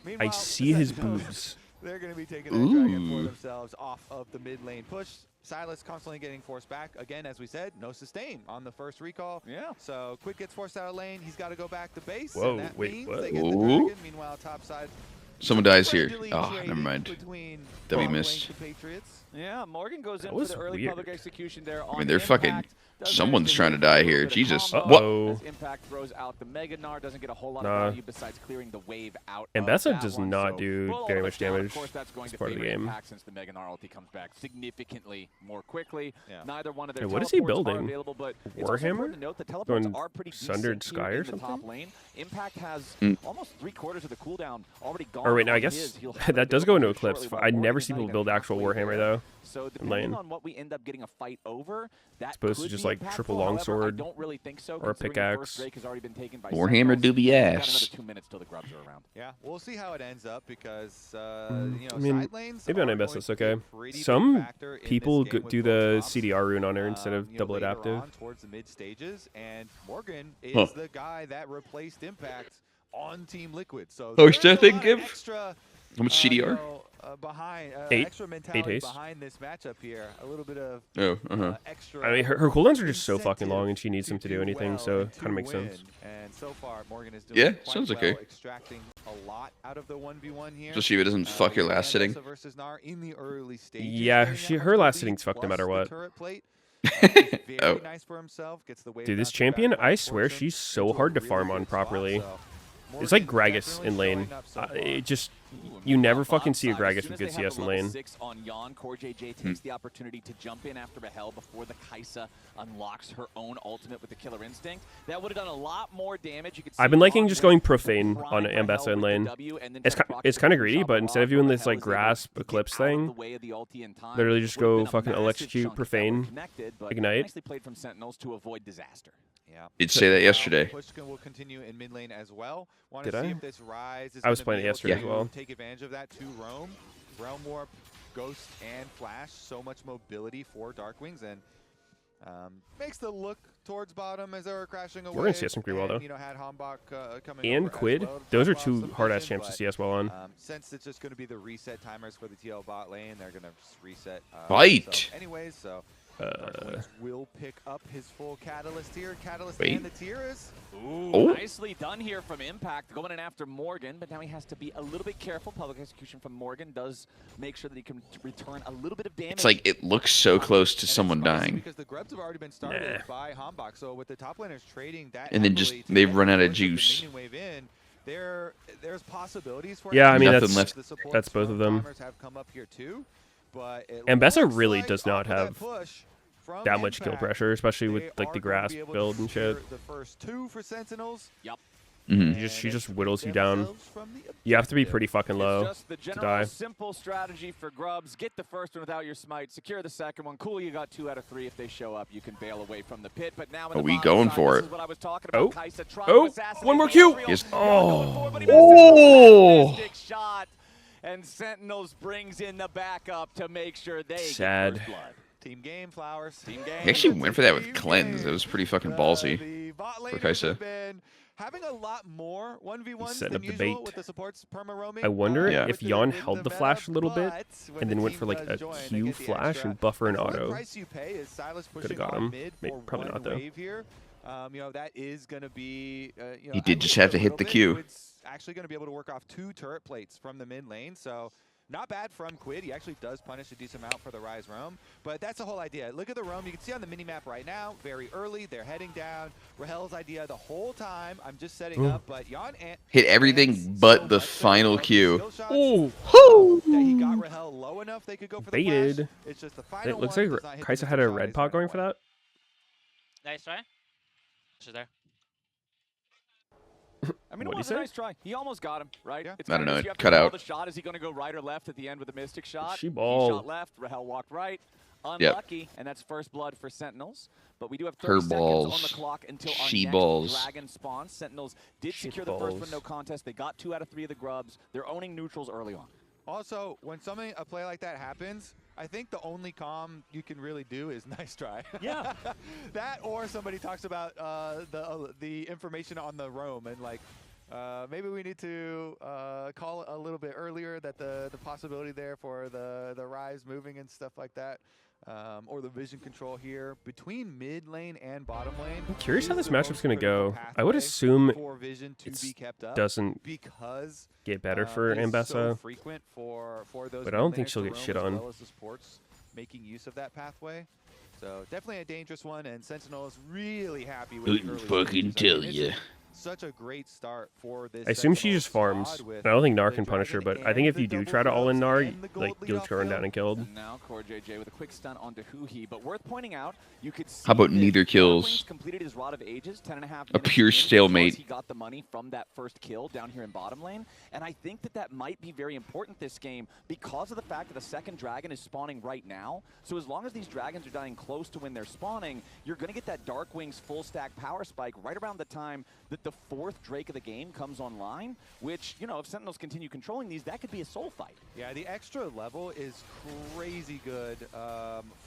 Meanwhile, see his boobs. They're going to be taking that dragon for themselves off of the mid lane push. Silas constantly getting forced back. Again, as we said, no sustain on the first recall. Yeah. So Quick gets forced out of lane. He's got to go back to base. Whoa, and that wait, means what? they get the Ooh. dragon. Meanwhile, top side. Someone dies here. friendly Oh, trading never mind. between That we Link missed. and Patriots. Yeah, Morgan goes in That for was the early weird. public execution there. I mean, they're fucking. Someone's trying to die here. Jesus. Uh-oh. What? Impact throws out the Mega Gnar, doesn't get a whole lot Nah. of value besides clearing the wave out. And of Bessa that does one, not so do roll all very of much us down. damage. Of course, that's going It's to part of the favor game. Impact since the Mega Gnar ulti comes back significantly more quickly. Yeah. Neither one of their Hey, what is he teleports are building? available, but it's also Warhammer? important to note that teleports Going are pretty Sundered decent Sky here or in the top something? lane. Impact has almost 3/4 of the cooldown already gone. Or wait, no, I guess that does go into Eclipse. I never see people build actual Warhammer though. So depending on what we end up getting a fight over, that supposed to just like triple longsword or a pickaxe. Warhammer do be ass. 2 minutes till the grubs are around. Yeah, we'll see how it ends up because you know, I mean, side lanes maybe on MS that's okay. Some people do the CDR rune on her instead of double adaptive. Towards the mid stages, and Morgan is the guy that replaced Impact on Team Liquid. So oh, I think extra. How much CDR? Behind extra mentality behind this matchup here. A little bit of extra. I mean, her cooldowns are just so fucking long, and she needs them to do anything, so it kind of makes sense. And so far, Morgan is doing sounds okay. Extracting a lot out of the 1v1 here. Especially if it doesn't fuck your last sitting. In the early stages. Yeah, her last sitting's fucked no matter what. Oh. Dude, this champion, I swear she's so hard to farm on properly. It's like Gragas in lane. It just, you never fucking see a Gragas with good CS in lane. On Yon, CoreJJ takes the opportunity to jump in after Rahel before the Kai'Sa unlocks her own ultimate with the Killer Instinct. That would have done a lot more damage. You could I've been liking just going profane on Ambessa in lane. It's kind of greedy, but instead of doing this like grasp eclipse thing, literally just go fucking electrocute, profane, ignite. Nicely played from Sentinels to avoid disaster. Yeah. Did say that yesterday. Push will continue in mid lane as well. Did see I? If this Rise is I was playing it yesterday as well. Take advantage of that to roam. Realm Warp, Ghost, and Flash. So much mobility for Darkwings, and makes the look towards bottom as they're crashing away. We're gonna CS pretty well though. You know, had Hombach coming and Quid, well. those are two hard-ass champs to CS well on. Since it's just going to be the reset timers for the TL bot lane, they're going to reset. Fight. So anyways, so. Will pick up his full Catalyst here. Catalyst and the tier is. Ooh, nicely done here from Impact, going in after Morgan, but now he has to be a little bit careful. Public execution from Morgan does make sure that he can return a little bit of damage. It's like it looks so close to someone dying. Because the grubs have already been started by Hombach, so with the top laners trading that, and then just they've run out of juice. There's possibilities for I mean nothing left. That's both of them. Have come up here too, but Ambessa really does not have that much kill pressure, especially with like the grasp build and shit. The first two for Sentinels. Yep. She just whittles you down. You have to be pretty fucking low to die. Simple strategy for grubs. Get the first one without your smite. Secure the second one. Cool, you got 2 out of 3. If they show up, you can bail away from the pit. But now are we going for it? One more Q. Yes. Shot. And Sentinels brings in the backup to make sure they sad. Get first blood. Team game, Flowers. Team game. He actually went for that with Cleanse. It was pretty fucking ballsy for Kai'Sa. Having a lot more 1v1s setting than up the bait. With the supports perma-roaming. I wonder if Yon held the flash a little bit and then went for like a Q flash and buffer and auto. Could have got him. Probably not though. You know, that is going to be. You know, he did just have to hit the Q. It's actually going to be able to work off 2 turret plates from the mid lane, so. Not bad from Quid. He actually does punish a decent amount for the Rise roam. But that's the whole idea. Look at the roam. You can see on the minimap right now, very early, they're heading down. Rahel's idea the whole time, I'm just setting up, but Yon hit everything but the final Q. Ooh. That he got Rahel low enough they could go for the baited. It's just the final it looks like Kai'Sa had a red pot going for that. Nice try. She's there. I mean, it was a nice try. He almost got him, right? Yeah. It's I don't know. It Cut out. The shot. Is he going to go right or left at the end with a Mystic shot? She balled. He shot left. Rahel walked right. Unlucky, and that's first blood for Sentinels. But we do have 30 Her seconds balls. on the clock until our She next balls. Dragon spawns. Sentinels did She secure the first one, balls. no contest. They got 2 out of 3 of the grubs. They're owning neutrals early on. Also, when a play like that happens, I think the only calm you can really do is nice try. Yeah. That or somebody talks about the information on the roam and like maybe we need to call a little bit earlier that the possibility there for the Rise moving and stuff like that. Or the vision control here between mid lane and bottom lane. I'm curious how this matchup's going to go. I would assume it doesn't get better for Ambessa, but I don't think she'll get shit on. Making use of that pathway. So definitely a dangerous one, and Sentinel is really happy with Couldn't fucking tell ya. such a great start for this. I assume she just farms. I don't think Gnar can punish her, but I think if you do try to all-in Gnar, like, you'll get run down and killed. Now CoreJJ with a quick stun onto Huhi, but worth pointing out, you could see How about neither kills? Completed his Rod of Ages, 10.5 a pure stalemate. He got the money from that first kill down here in bottom lane, and I think that that might be very important this game because of the fact that the second dragon is spawning right now. So as long as these dragons are dying close to when they're spawning, you're going to get that Darkwing's full stack power spike right around the time that the fourth Drake of the game comes online, which, you know, if Sentinels continue controlling these, that could be a soul fight. Yeah, the extra level is crazy good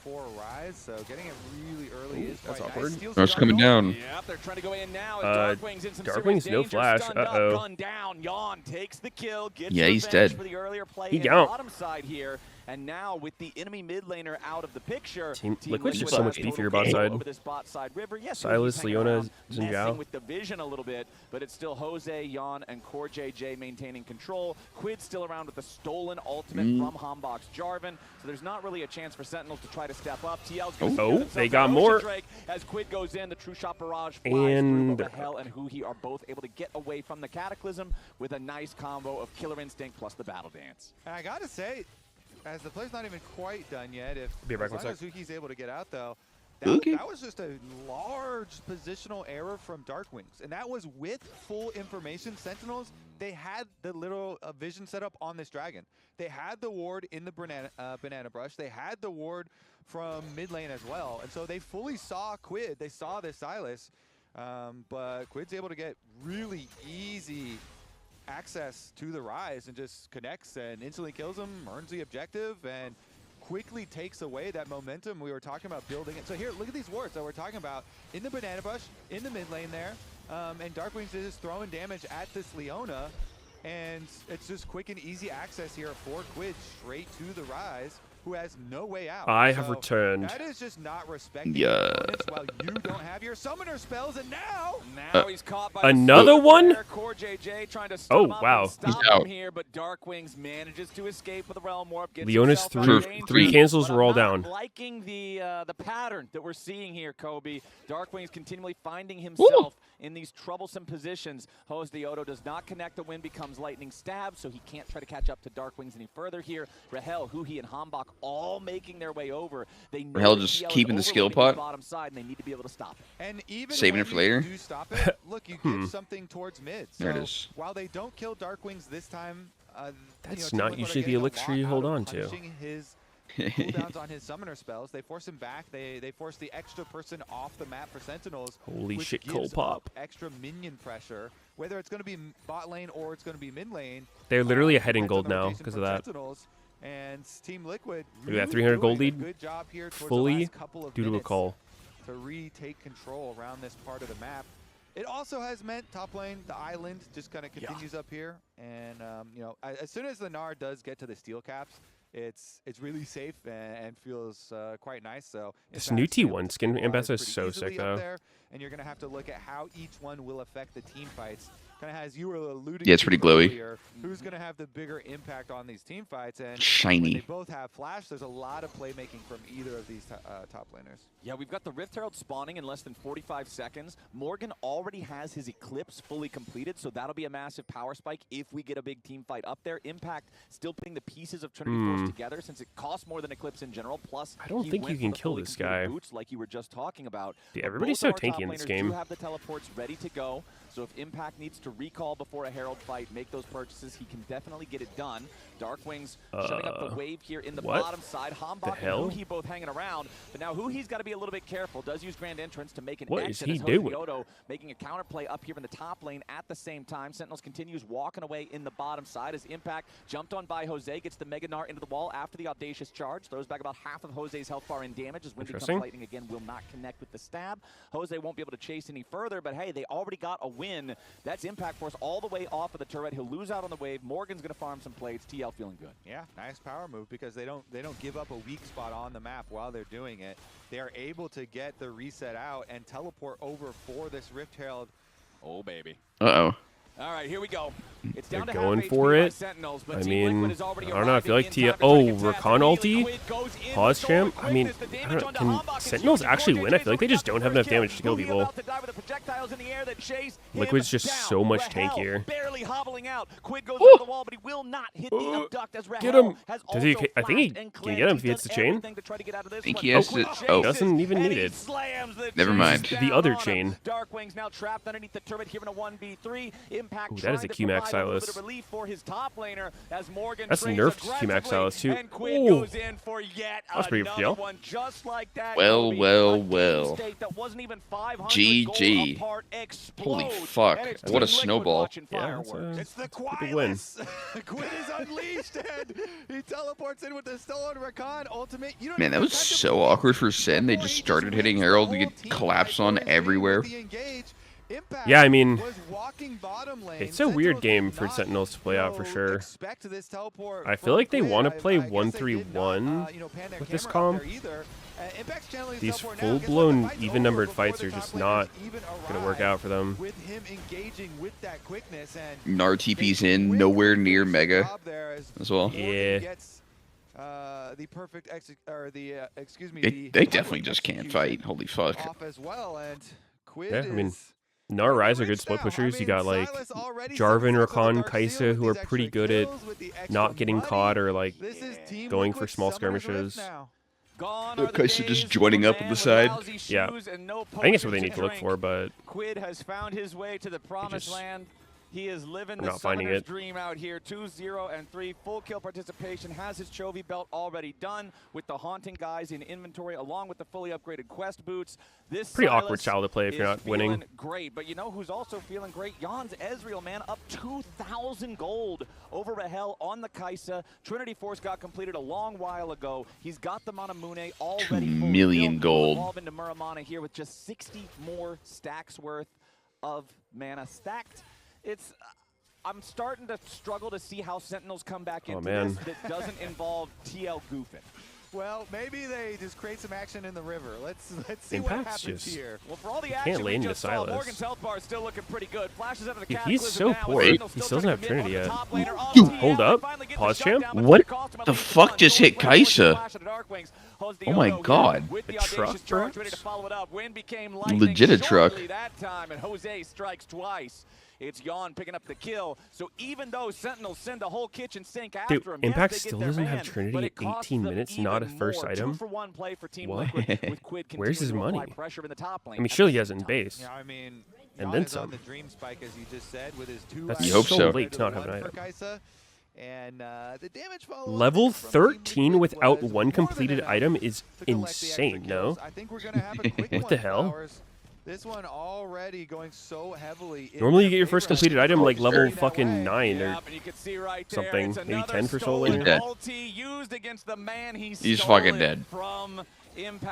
for Ryze, so getting it really early is quite awkward. nice. It's coming down. Yep, they're trying to go in now. Darkwing's no flash. Uh-oh. Gun down. Yawn takes the kill, gets yeah, he's dead. For the earlier play He in the don't. bottom side here. And now with the enemy mid laner out of the picture, Team Liquid's just so much beefier bot side. Over this bot side river. Yes, Silas, Leona, messing with the vision a little bit, but it's still Jose, Yawn, and CoreJJ maintaining control. Quid's still around with the stolen ultimate from Hombok's Jarvan, so there's not really a chance for Sentinels to try to step up. TL's they got more. Drake, as Quid goes in, the True Shot Barrage flies and through. Hell and Huhi are both able to get away from the Cataclysm with a nice combo of Killer Instinct plus the Battle Dance. And I gotta say, as the play's not even quite done yet, if as long as Huki's able to get out though, that was just a large positional error from Darkwings, and that was with full information. Sentinels, they had the little vision set up on this dragon. They had the ward in the banana brush. They had the ward from mid lane as well, and so they fully saw Quid. They saw this Silas, but Quid's able to get really easy access to the Ryze and just connects and instantly kills him, earns the objective, and quickly takes away that momentum we were talking about building it. So here, look at these wards that we're talking about in the banana bush, in the mid lane there, and Darkwings is just throwing damage at this Leona, and it's just quick and easy access here for Quid straight to the Ryze, who has no way out. I have returned. That is just not respecting while you don't have your summoner spells, and now he's caught by another one. CoreJJ trying to oh wow, he's out here, but Darkwings manages to escape with a Realm Warp. Leona's three cancels were all down. I'm liking the pattern that we're seeing here, Kobe. Darkwings continually finding himself in these troublesome positions. Hose the Odo does not connect. The win becomes lightning stab, so he can't try to catch up to Darkwings any further here. Rahel, Huhi, and Hombok all making their way over. They know Rahel just keeping the skill pot. Bottom side, and they need to be able to stop it. And even saving it for later. Do stop it, look, you give something towards mid. So there it is. While they don't kill Darkwings this time, that's not usually the elixir you hold on to. His cooldowns on his summoner spells, they force him back. They force the extra person off the map for Sentinels. Holy which shit, gives Cole Pop. up extra minion pressure, whether it's going to be bot lane or it's going to be mid lane. They're literally ahead in gold now because of that. And Team Liquid, we got 300 gold lead good job here fully due to a call. To retake control around this part of the map. It also has meant top lane, the island, just kind of continues up here. And, you know, as soon as the Gnar does get to the steel caps, it's really safe and feels quite nice. So this new T1 skin ambassador is so sick, though. There, and you're going to have to look at how each one will affect the team fights. Kind of as you were alluding it's pretty glowy. Earlier, who's going to have the bigger impact on these team fights? And shiny. When they both have flash, there's a lot of playmaking from either of these top laners. Yeah, we've got the Rift Herald spawning in less than 45 seconds. Morgan already has his Eclipse fully completed, so that'll be a massive power spike if we get a big team fight up there. Impact still putting the pieces of Trinity Force together since it costs more than Eclipse in general. Plus, I don't think you can kill this guy. Boots like you were just talking about. Yeah, everybody's so tanky in this game. Do have the teleports ready to go. So if Impact needs to recall before a Herald fight, make those purchases, he can definitely get it done. Darkwings shutting up the wave here in the bottom side. Hombok and Huhi both hanging around, but now Huhi's got to be a little bit careful. Does use Grand Entrance to make an exit. What is he doing? Odo making a counterplay up here in the top lane at the same time. Sentinels continues walking away in the bottom side as Impact jumped on by Jose, gets the Mega Gnar into the wall after the audacious charge, throws back about half of Jose's health bar in damage as when becomes lightning again will not connect with the stab. Jose won't be able to chase any further, but hey, they already got a win. That's Impact Force all the way off of the turret. He'll lose out on the wave. Morgan's going to farm some plates. TL feeling good. Yeah, nice power move because they don't give up a weak spot on the map while they're doing it. They are able to get the reset out and teleport over for this Rift Herald. Oh, baby. Uh-oh. All right, here we go. It's They're down to going half for HP by it. Sentinels, but I Team mean, Liquid is already I don't know. I feel like arriving in Tia. time to try Oh, to get past. Rakan Immediately ulti? Quid goes in Pause with champ? solar I mean, quickness. The I damage don't, on the can Hambach is Sentinels huge. actually Cortez win? I feel like they already just got the don't have first enough damage to kill Will he people. about to die with the projectiles in the air that chase Liquid's him just down. so much Rahel tankier. barely hobbling out. Quid goes over the wall, but he will not hit the abduct as Get Rahel him. has Does he? also I think he flashed and can get him if he hits the chain. I think he has to. Oh, doesn't even need it. Never mind. The other chain. Darkwing's now trapped underneath the turret here in a 1v3. Impact Ooh, that is a Q-Max Silas. relief for his top laner as Morgan That's nerfed Q-Max Silas too. and Quid Ooh. goes in for yet That's pretty another deal. one just like that. Well, Kobe. well, A game well. state that wasn't even 500 GG. gold apart explodes, Holy fuck. and it's What a Team Liquid snowball. watching fireworks. It's the big win. Quilus. Quid is unleashed, and he teleports in with the stolen Rakan ultimate. You don't Man, that even was have to so awkward for Sen. They just started hitting Herald to get collapsed on everywhere. Yeah, I mean, it's a weird game for Sentinels to play out for sure. I feel like they want to play 1-3-1 with this comp. These full-blown, even-numbered fights are just not going to work out for them. Gnar TP's in, nowhere near Mega as well. Yeah. They definitely just can't fight. Holy fuck. Yeah, I mean, Gnar Rise are good split pushers. You got like Jarvan, Rakan, Kai'Sa, who are pretty good at not getting caught or like going for small skirmishes. Kai'Sa just joining up on the side. Yeah, I think that's what they need to look for, but Quid has found his way to the promised land. He is living the not finding Summoner's it. dream out here. 2-0 and 3. Full kill participation. Has his Chovy belt already done with the Haunting guys in inventory along with the fully upgraded quest boots. This pretty Silas awkward style to play if you're not winning. Great, but you know who's also feeling great? Jan's Ezreal, man, up 2,000 gold over Rahel on the Kai'Sa. Trinity Force got completed a long while ago. He's got them on a Mune already. 2 million gold. Evolve into Muramana here with just 60 more stacks worth of mana stacked. It's I'm starting to struggle to see how Sentinels come back into this that doesn't involve TL goofing. Well, maybe they just create some action in the river. Let's see Impact's what happens just here. Well, for all the can't action lane we into just saw, Silas. Morgan's health bar is still looking pretty good. Flashes out of the He's Cataclysm so now, poor. and He Sentinels still doesn't have trying to Trinity commit on yet. the top laner. Dude, Oh, hold up. finally get Pause the champ. shutdown, What cost him a the lead fuck on. just hit Flash Kai'Sa? of the Darkwings. Oh my god. With the The audacious truck, charge, perhaps? ready to follow it up. Wind became lightning Legit a truck. shortly that time, and Jose strikes twice. It's Jan picking up the kill. So even though Sentinels send the whole kitchen sink after Dude, him, Impact yes, they still get their doesn't have man, Trinity but at it costs 18 them minutes, even not a first more. item? 2-for-1 play for Team What? Liquid, with Quid Where's his continuing to money? apply pressure in the top lane. I mean, surely he has it in base. Yeah, I mean, And Jan then is on some. the dream spike, as you just said, with his 2 That's You hope so. late to not have an for item. Kai'Sa. And the damage follow-up Level from Team 13 Liquid without was one more than completed enough item is to collect the extra insane, kills. no? I think we're gonna have a quick What one, the hell? Flowers. This one already going so heavily. Normally you get your first completed item like level fucking 9 or something, maybe 10 for Soul He's Lane. dead. He's fucking dead.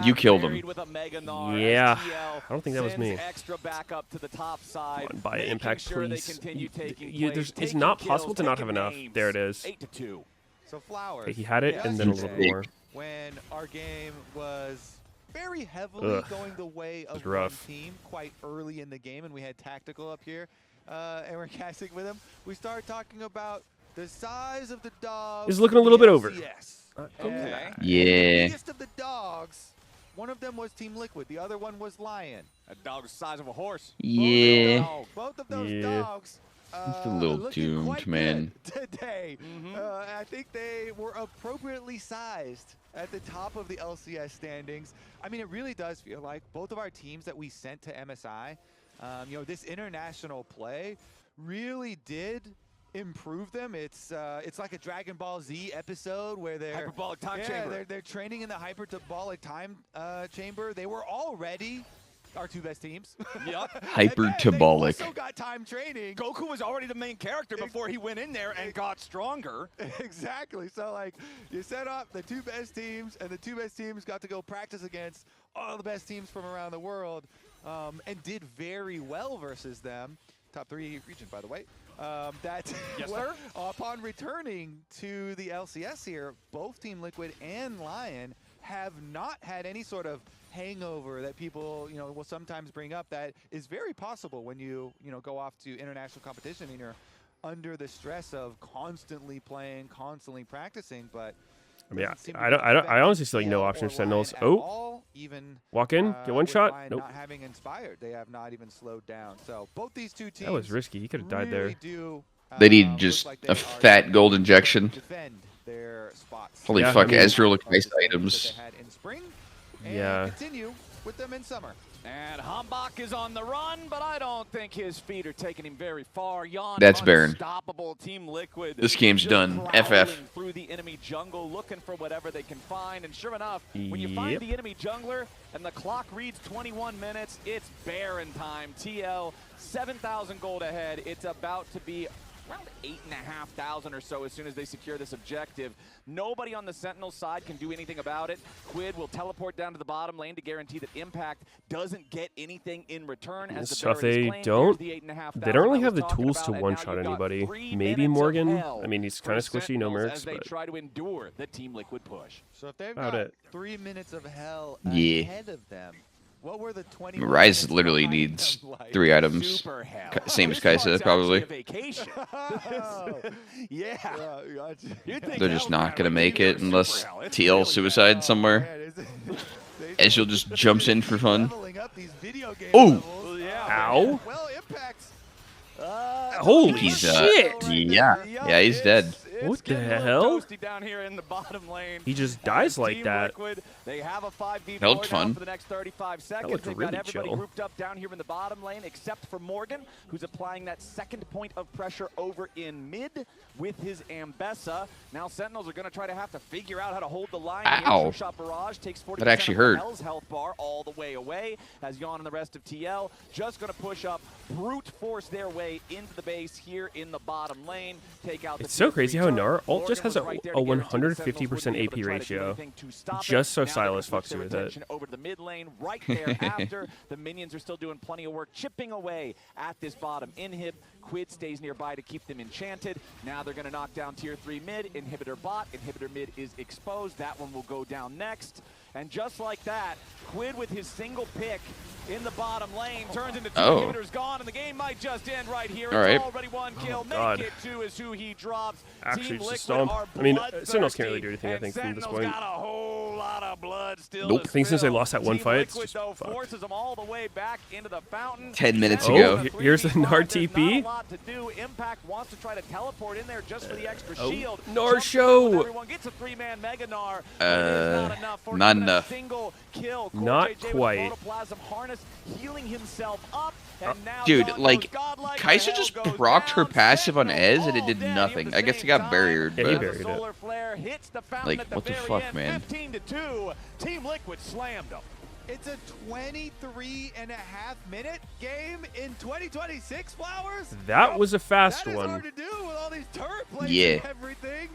You killed him. Yeah, I don't think that was me. Extra back up to the top side. Come on, buy it, Impact, sure they please. continue taking place, It's not possible to not have taking enough. names. There it is. 8-2. So Flowers. Okay, he had it and then a little more. When our game was very heavily going the way of one team quite early in the game, and we had tactical up here, and we're casting with him, we started talking about the size of the dogs. It's looking a little bit over. Yes. Okay. Yeah. The biggest of the dogs, one of them was Team Liquid, the other one was Lion. A dog the size of a horse. Yeah. Both of those Yeah. dogs. It's a little looking doomed, quite man. good today. I think they were appropriately sized at the top of the LCS standings. I mean, it really does feel like both of our teams that we sent to MSI, you know, this international play really did improve them. It's like a Dragon Ball Z episode where they're Hyperbolic time chamber. They're training in the hyperbolic time chamber. They were already our 2 best teams. Yep. Hypertabolic. They also got time training. Goku was already the main character before he went in there and got stronger. Exactly. So, like, you set up the 2 best teams, and the 2 best teams got to go practice against all the best teams from around the world, and did very well versus them. Top 3 region, by the way. Yes, sir. Upon returning to the LCS here, both Team Liquid and Lion have not had any sort of hangover that people, will sometimes bring up that is very possible when you go off to international competition and you're under the stress of constantly playing, constantly practicing. But I mean, I honestly see like no option for Sentinels. Oh, walk in, get one shot. Nope. Not having inspired, they have not even slowed down. So both these two teams. That was risky. He could have died there. They need just a fat gold injection. Holy fuck, Ezreal look nice items. Yeah. Continue with them in summer. And Hambach is on the run, but I don't think his feet are taking him very far. That's Baron. Team Liquid. This game's done. FF. Through the enemy jungle, looking for whatever they can find, and sure enough, when you find the enemy jungler and the clock reads 21 minutes, it's Baron time. TL 7,000 gold ahead. It's about to be around 8,500 or so as soon as they secure this objective. Nobody on the Sentinel side can do anything about it. Quid will teleport down to the bottom lane to guarantee that Impact doesn't get anything in return. As the stuff they don't really have the tools to one-shot anybody. Maybe Morgan. I mean, he's kind of squishy, no mercs, they but try to endure the Team Liquid push. So if they've got 3 minutes of hell Yeah. ahead of them, what were the 20 Ryze literally needs 3 items. Same as Kaisa, probably. They're just not going to make it unless TL suicide somewhere. Ezreal just jumps in for fun. Oh! Ow! Holy shit! Yeah, he's dead. What the hell? Down here in the bottom lane. He just dies like that. They have a 5v4 That looked fun. for the next 35 seconds. That looked They've really got everybody chill. grouped up down here in the bottom lane, except for Morgan, who's applying that second point of pressure over in mid with his Ambessa. Now Sentinels are going to try to have to figure out how to hold the line. Ow. Shot Barrage takes 40% That actually of hurt. Hell's health bar all the way away, as Yon and the rest of TL just going to push up, brute force their way into the base here in the bottom lane. Take out. It's so crazy how Gnar ult just has a 150% AP ratio, just so Silas fucks you with it. Over to the mid lane right there after. The minions are still doing plenty of work, chipping away at this bottom inhib. Quid stays nearby to keep them enchanted. Now they're going to knock down tier 3 mid. Inhibitor bot. Inhibitor mid is exposed. That one will go down next. And just like that, Quid with his single pick in the bottom lane turns into 2 inhibitors gone, and the game might just end right here. It's already 1 kill. Make it 2 is who he drops. Actually, just a stomp. I mean, Sentinels can't really do anything, I think, from this point. Got a whole lot of blood still. Nope. I think since they lost that one fight, it's just forces them all the way back into the fountain. 10 minutes ago. Here's the Gnar TP. Impact wants to try to teleport in there just for the extra shield. Gnar show. Everyone gets a 3-man Mega Gnar. Not enough. Single kill. Not quite. Harness healing himself up. Dude, like, Kaisa just procced her passive on Ez and it did nothing. I guess it got barriered, Yeah, he but buried it. like, what the fuck, man? 15-2. Team Liquid slammed them. It's a 23.5-minute game in 2026, Flowers? That was a fast one. one. Hard to do with all these turret plays and everything.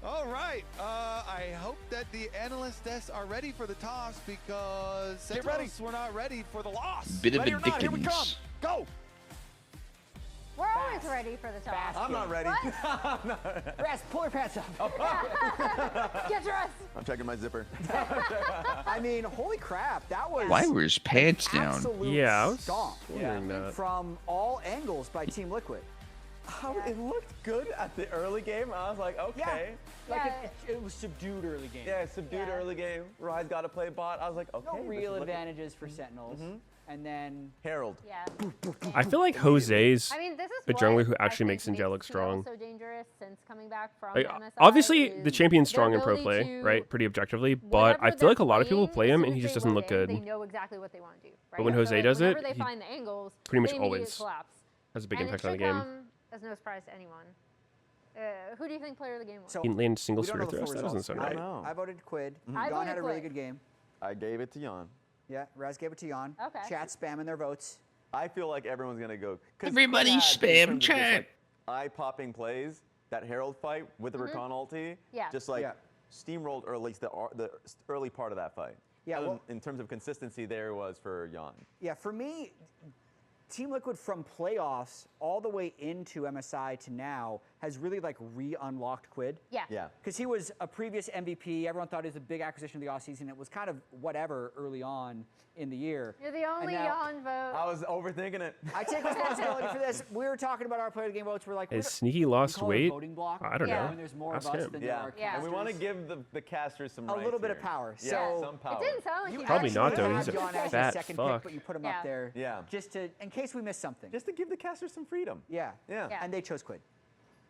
All right. I hope that the analysts are ready for the toss because Sentinels were not ready for the loss. Bit of a Here we come. Go. We're always ready for the toss. I'm not ready. Rest, pull your pants up. Get dressed. I'm checking my zipper. I mean, holy crap, that was. Why were his pants down? Yeah, I was stomp wondering that. from all angles by Team Liquid. It looked good at the early game. I was like, okay. Like it was subdued early game. Yeah, subdued early game. Ryze got to play bot. I was like, okay. No real advantages for Sentinels. And then Herald. Yeah. I feel like Jose's I mean, this is a jungler who actually makes Angelic strong. So dangerous since coming back from Like, MSI obviously, the champion's strong in pro ability play, to right? Pretty objectively, but I feel like a lot of people play him and he just doesn't look good. They know exactly what they want to do. Right? But when Jose does it, they he find the angles, pretty much they always collapse. has a big And impact it on the should game. come as no surprise to anyone. Who do you think player of the game was? So He landed single we don't spear know the thrust. full That doesn't results. sound right. I voted Quid. I Yon voted had a really Quid. good game. I gave it to Yon. Yeah, Raz gave it to Yon. Okay. Chat spamming their votes. I feel like everyone's gonna go. Everybody spam chat. Eye-popping plays. That Herald fight with the Recon ulti. Yeah. Just like steamrolled, or at least the early part of that fight. Yeah. Well, in terms of consistency, there was for Yon. yeah, for me, Team Liquid from playoffs all the way into MSI to now, has really like re-unlocked Quid. Yeah. Yeah. Because he was a previous MVP. Everyone thought he was a big acquisition of the offseason. It was kind of whatever early on in the year. You're the only yawn vote. I was overthinking it. I take responsibility for this. We were talking about our player of the game votes. We're like, Has Sneaky lost weight? I don't know. When there's more Ask of us him. than there are And casters. we want to give the casters some a rights little bit here. of power. Yeah, So some power. It didn't sound like you Probably actually not, though. had He's a John as fat second fuck. pick, but you put him up there. Yeah. Just to, in case we miss something. Just to give the casters some freedom. Yeah. Yeah. And they chose Quid.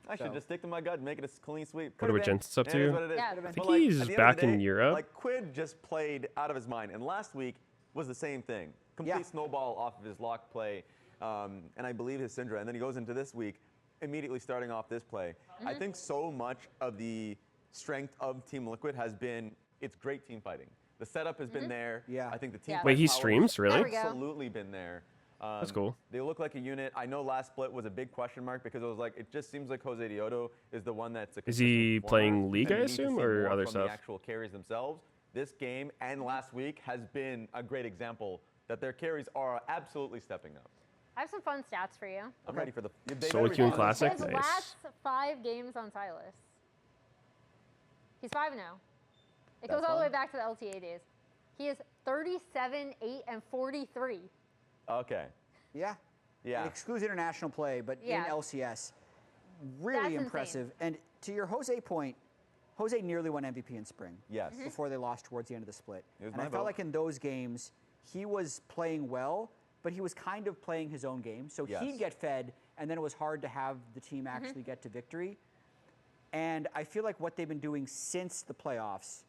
I should just stick to my gut and make it a clean sweep. What are Jensen's up It to? is what it is. Yeah. I But think like, he's at the end back of the in day, Europe. Like Quid just played out of his mind, and last week was the same thing. Complete snowball off of his lock play, and I believe his Syndra, and then he goes into this week, immediately starting off this play. I think so much of the strength of Team Liquid has been its great team fighting. The setup has been there. Yeah. I think the team. Wait, he power streams? has Really? There we go. Absolutely been there. That's cool. They look like a unit. I know last split was a big question mark because it was like it just seems like Jose Dioto is the one that's a Is he consistent performer, playing League, and I we need to assume, see or more other from stuff? The actual carries themselves. This game and last week has been a great example that their carries are absolutely stepping up. I have some fun stats for you. I'm ready for the Solo queuing classic. His Nice. last 5 games on Silas. He's 5-0. It goes all the way back to the LTA days. He is 37, 8, and 43. Okay. Yeah. Yeah. It excludes international play, but in LCS, really That's impressive. insane. And to your Jose point, Jose nearly won MVP in spring. Yes. Before they lost towards the end of the split. It was And my I felt vote. like in those games, he was playing well, but he was kind of playing his own game. So Yes. he'd get fed, and then it was hard to have the team actually get to victory. And I feel like what they've been doing since the playoffs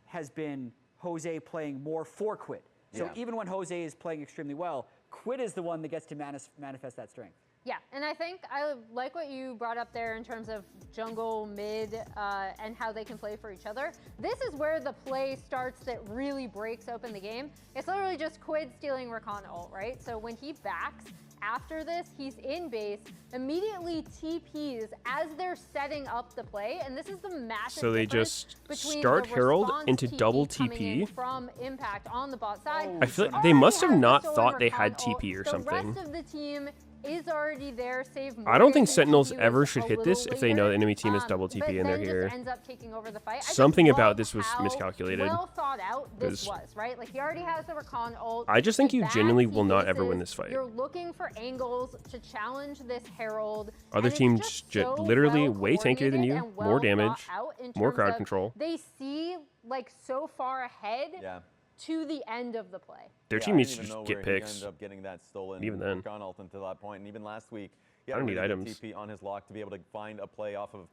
has been Jose playing more for Quid. So Yeah. even when Jose is playing extremely well, Quid is the one that gets to manifest that strength. Yeah, and I think I like what you brought up there in terms of jungle, mid, and how they can play for each other. This is where the play starts that really breaks open the game. It's literally just Quid stealing Rakan ult, right? So when he backs, after this, he's in base, immediately TPs as they're setting up the play, and this is the massive So they difference just between start the Herald response into double coming in TP. from Impact on the bot side. I feel like Already they must have has the not stolen thought they Rakan had ult. TP or The something. rest of the team is already there, save I don't think Morgan, Sentinels who ever is should a hit this little if they know the later, enemy team is double TP but and they're then here. just ends up taking over the fight. I just Something about love this was how miscalculated. Well thought out this 'Cause was, right? Like he already has the Rakan ult. I just think He you backs, genuinely he will not ever bases. win this fight. You're looking for angles to challenge this Herald. Other and it's teams just just so literally well way tankier than you, coordinated and more well damage, thought out in more terms crowd of control. They see like so far ahead Yeah. to the end of the play. Their Yeah, team I needs didn't to even just know get where he picks. ended up getting that stolen. Even then. Rakan ult until that point, and even last week, he I had don't a need really good items. TP on his lock to be able to find a play off of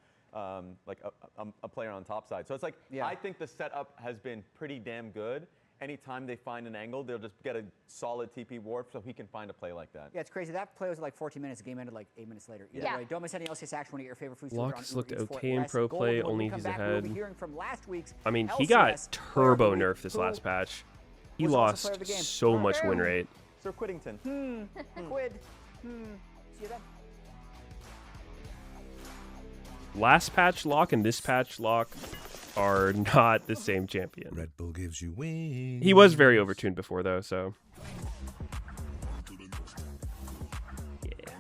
like a player on top side. So it's like I think the setup has been pretty damn good. Anytime they find an angle, they'll just get a solid TP warp so he can find a play like that. Yeah, it's crazy. That play was like 14 minutes. The game ended like 8 minutes later. Either Yeah. way, don't miss any LCS action. One of your favorite foods. Locke has looked Eats for okay in less pro gold. play, When we only come he's back, we'll ahead. be hearing from last week's I mean, he LCS got turbo player of nerfed the this week, last patch. He who was also lost player of the game. so much win True. rate. Sir Quiddington. Quid. See you then. Last patch Locke and this patch Locke are not the same champion. Red Bull gives you wings. He was very overtuned before though, so. Yeah.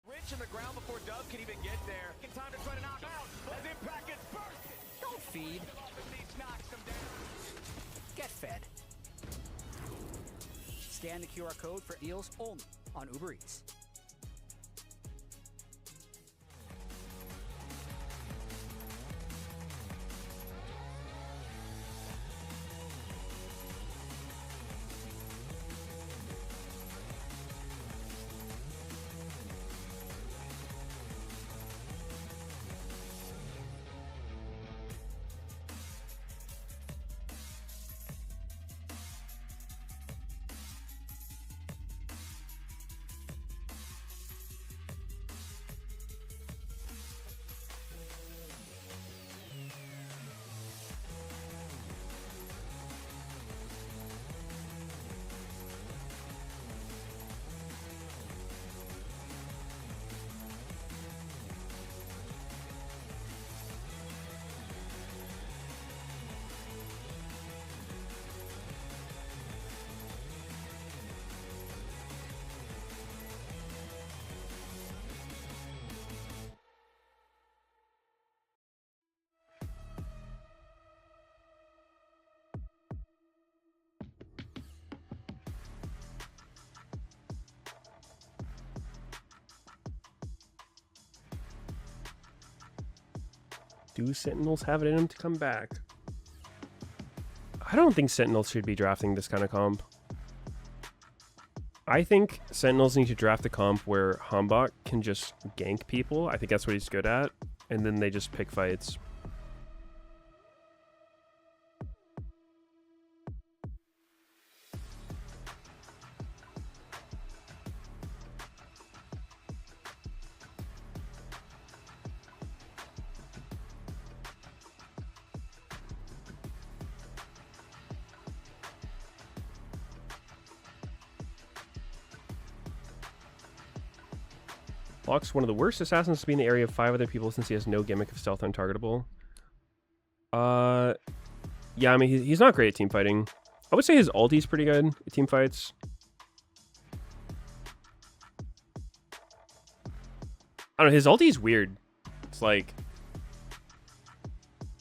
Rich in the ground before Dove can even get there. In time to try to knock out as Impact gets bursted. Don't feed. Get fed. Scan the QR code for deals only on Uber Eats. Do Sentinels have it in them to come back? I don't think Sentinels should be drafting this kind of comp. I think Sentinels need to draft a comp where Hambach can just gank people. I think that's what he's good at. And then they just pick fights. Locke's one of the worst assassins to be in the area of 5 other people since he has no gimmick of stealth untargetable. Yeah, I mean, he's not great at team fighting. I would say his ulti's pretty good at team fights. I don't know, his ulti's weird. It's like...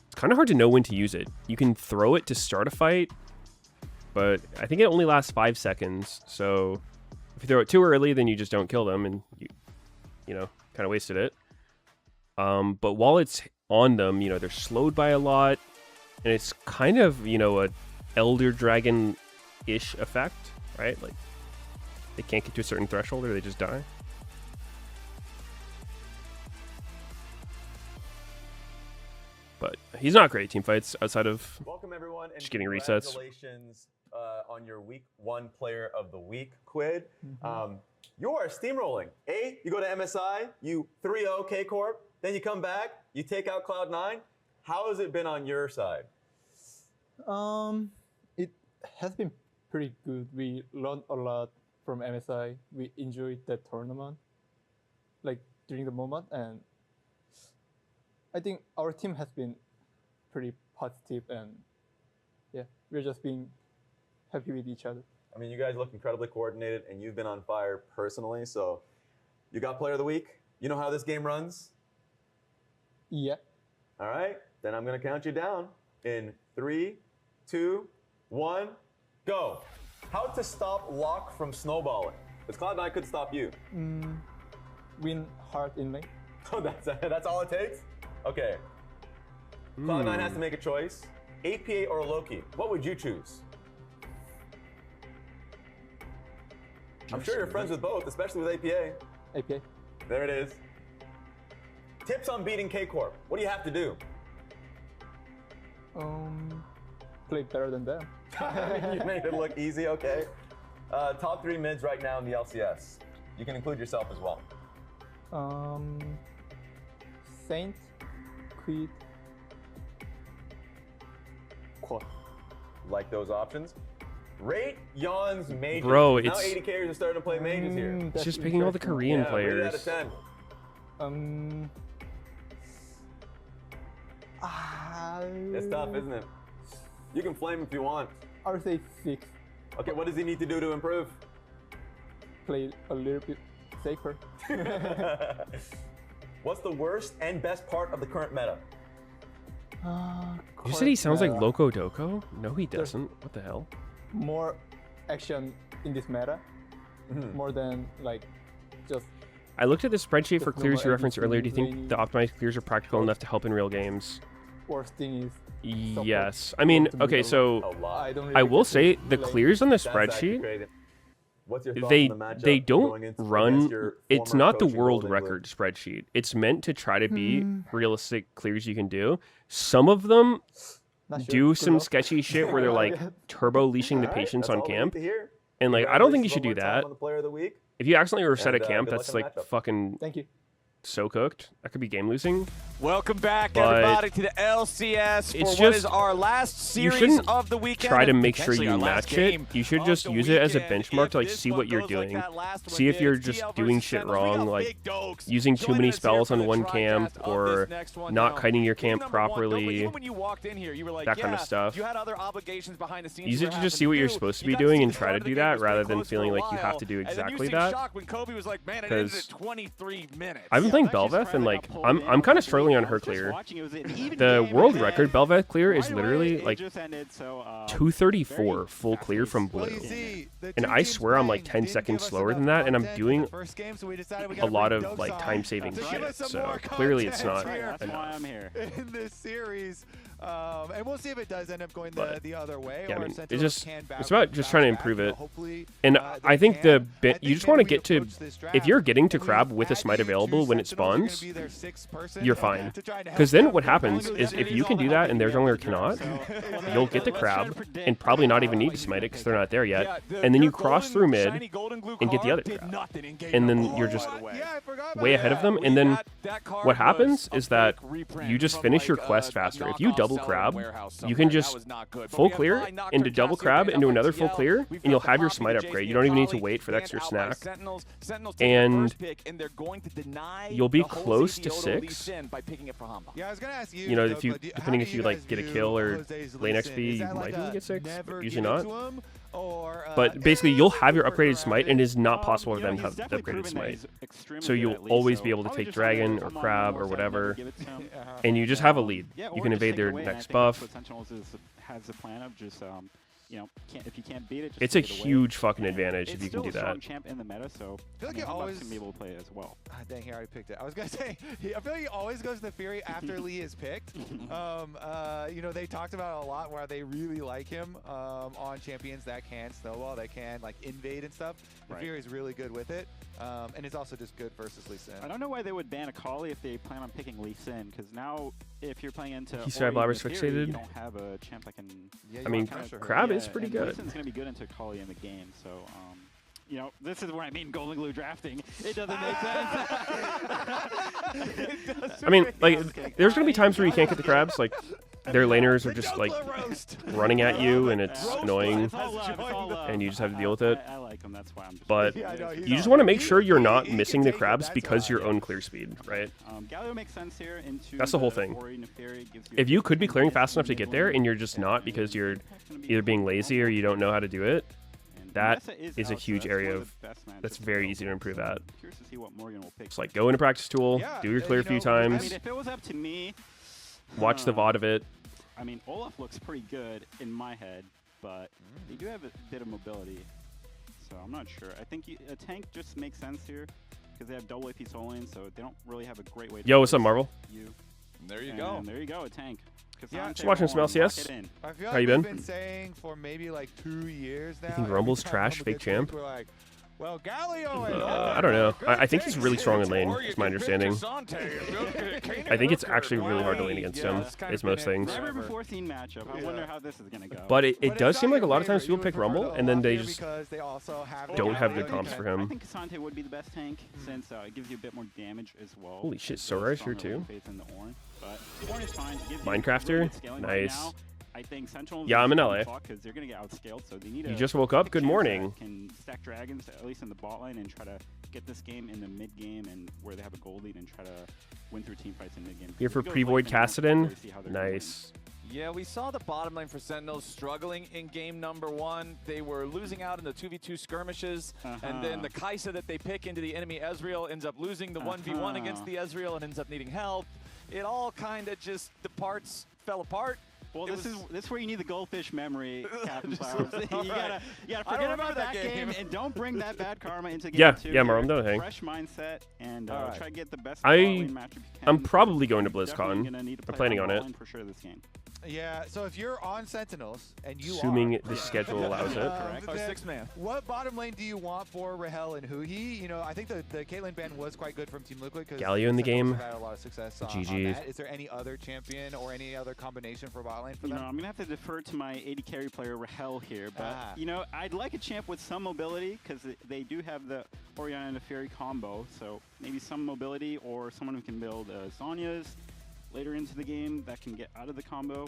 It's kind of hard to know when to use it. You can throw it to start a fight, but I think it only lasts 5 seconds, so... If you throw it too early, then you just don't kill them, and you know, kind of wasted it. But while it's on them, you know, they're slowed by a lot, and it's kind of, you know, a Elder Dragon-ish effect, right? Like, they can't get to a certain threshold or they just die. But he's not great at team fights outside of Welcome everyone, and just getting resets. Congratulations on your week 1 player of the week, Quid. You are steamrolling. You go to MSI, you 3-0 K-Corp, then you come back, you take out Cloud9. How has it been on your side? It has been pretty good. We learned a lot from MSI. We enjoyed that tournament, like during the moment, and I think our team has been pretty positive, and yeah, we're just being happy with each other. I mean, you guys look incredibly coordinated, and you've been on fire personally, so you got player of the week. You know how this game runs? Yeah. All right, then I'm going to count you down in 3, 2, 1, go. How to stop Locke from snowballing? Because Cloud9 could stop you. Win hard in lane. Oh, that's all it takes? Okay. Cloud9 has to make a choice. APA or Loki, what would you choose? I'm sure you're friends with both, especially with APA. APA. There it is. Tips on beating K-Corp. What do you have to do? Play better than them. You made it look easy, okay. Top 3 mids right now in the LCS. You can include yourself as well. Saint, Quid, Quad. Like those options? Rate Yon's majors. Bro, now it's... 80 carriers are starting to play majors here. It's just picking all the Korean players. Rate out of 10. It's tough, isn't it? You can flame if you want. I would say 6. Okay, what does he need to do to improve? Play a little bit safer. What's the worst and best part of the current meta? You said he sounds like Loco Doco? No, he doesn't. What the hell? More action in this meta, more than like just... I looked at the spreadsheet for clears you referenced earlier. Do you think the optimized clears are practical enough to help in real games? Worst thing is... Yes. I mean, okay, so I will say the clears on the spreadsheet, they don't run, it's not the world record spreadsheet. It's meant to try to be realistic clears you can do. Some of them do some sketchy shit where they're like turbo leashing the patients on camp. And like, I don't think you should do that. If you accidentally reset a camp, that's like fucking so cooked. That could be game losing. Welcome back, everybody, to the LCS for what is our last series of the weekend. Try to make sure you match it. You should just use it as a benchmark to like see what you're doing. See if you're just doing shit wrong, like using too many spells on one camp or not kiting your camp properly, that kind of stuff. Use it to just see what you're supposed to be doing and try to do that rather than feeling like you have to do exactly that. Because I've been playing Belveth, and like I'm kind of struggling on her clear. The world record Belveth clear is literally like 234 full clear from blue, and I swear I'm like 10 seconds slower than that, and I'm doing a lot of like time saving shit. So clearly it's not enough. That's why I'm here in this series. And we'll see if it does end up going the other way. Yeah, or I mean, it's about just trying to improve it. And I think you just want to get to, if you're getting to crab with a smite available when it spawns, you're fine. Because then what happens is if you can do that and their jungler cannot, you'll get the crab and probably not even need to smite it because they're not there yet. And then you cross through mid and get the other crab. And then you're just way ahead of them. And then what happens is that you just finish your quest faster. If you double crab, you can just full clear into double crab into another full clear, and you'll have your smite upgrade. You don't even need to wait for the extra snack. And you'll be close to 6. You know, if you depending if you like get a kill or lane XP, you might even get 6, but usually not. But basically, you'll have your upgraded smite, and it is not possible for them to have the upgraded smite. So you'll always be able to take dragon or crab or whatever, and you just have a lead. You can evade their next buff. Has a plan of just you know, if you can't beat it, just it's a huge fucking advantage if you can do that. It's still a strong champ in the meta, so I feel like he always can be able to play it as well. Dang, he already picked it. I was gonna say, I feel like he always goes to Fury after Lee is picked. You know, they talked about it a lot where they really like him on champions that can snowball, that can like invade and stuff. Right. Fury's really good with it, and it's also just good versus Lee Sin. I don't know why they would ban Akali if they plan on picking Lee Sin, because now if you're playing into He's Blabber's fixated. you don't have a champ that can. Yeah, I mean, crab is pretty good. Lee Sin's gonna be good into Akali in the game, so you know, this is what I mean golden glue drafting. It doesn't make sense. I mean, like, there's going to be times where you can't get the crabs. Like, their laners are just, like, running at you, and it's annoying, and you just have to deal with it. I like him, that's why I'm just but you just want to make sure you're not missing the crabs because your own clear speed, right? Galio makes sense here into that's the whole thing. If you could be clearing fast enough to get there, and you're just not because you're either being lazy or you don't know how to do it, that is a huge area of that's very easy to improve at. Just like go into practice tool, do your clear a few times. I mean, if it was up to me, watch the VOD of it. I mean, Olaf looks pretty good in my head, but they do have a bit of mobility, so I'm not sure. I think a tank just makes sense here because they have double AP soul lane, so they don't really have a great way to. Yo, what's up, Marvel? There you go. There you go, a tank. Yeah, just watching some LCS. I feel How like you been? We've been saying for maybe like 2 years now. You think Rumble's trash, fake champ? We're like, well, Galio I don't know. I think he's really strong in lane, is my understanding. I think it's actually really hard to lane against him, is most things. Matchup. I wonder how this is gonna go. But it does seem like a lot of times people pick Rumble, and then they just don't have good comps for him. I think Kasante would be the best tank, since it gives you a bit more damage as well. Holy shit, Sora's here too. Minecrafter, nice. I think Sentinels yeah, I'm in LA. Because they're gonna get outscaled, so they need you just woke up? Good morning. Can stack dragons at least in the bot lane and try to get this game in the mid game and where they have a gold lead and try to win through team fights in mid game. Here for Prevoid Cassidon. Nice. Yeah, we saw the bottom lane for Sentinels struggling in game number 1. They were losing out in the 2v2 skirmishes, and then the Kaisa that they pick into the enemy Ezreal ends up losing the 1v1 against the Ezreal and ends up needing help. It all kind of just, the parts fell apart. Well, this is where you need the goldfish memory, Captain Flowers. you gotta forget about that game and don't bring that bad karma into game 2. Yeah, Marlon, don't hang. Fresh mindset and try to get the best I'm matchup you can. I'm probably going to BlizzCon. I'm planning on it. For sure this game. Yeah, so if you're on Sentinels and you assuming the schedule allows it. Correct. Our 6-man. What bottom lane do you want for Rahel and Huhi? You know, I think the Caitlyn ban was quite good from Team Liquid because Galio in the game. Had a lot of success GG. on that. Is there any other champion or any other combination for bot lane for them? You know, I'm gonna have to defer to my AD carry player Rahel here, but you know, I'd like a champ with some mobility because they do have the Orianna and the Fury combo, so maybe some mobility or someone who can build Zhonya's later into the game that can get out of the combo.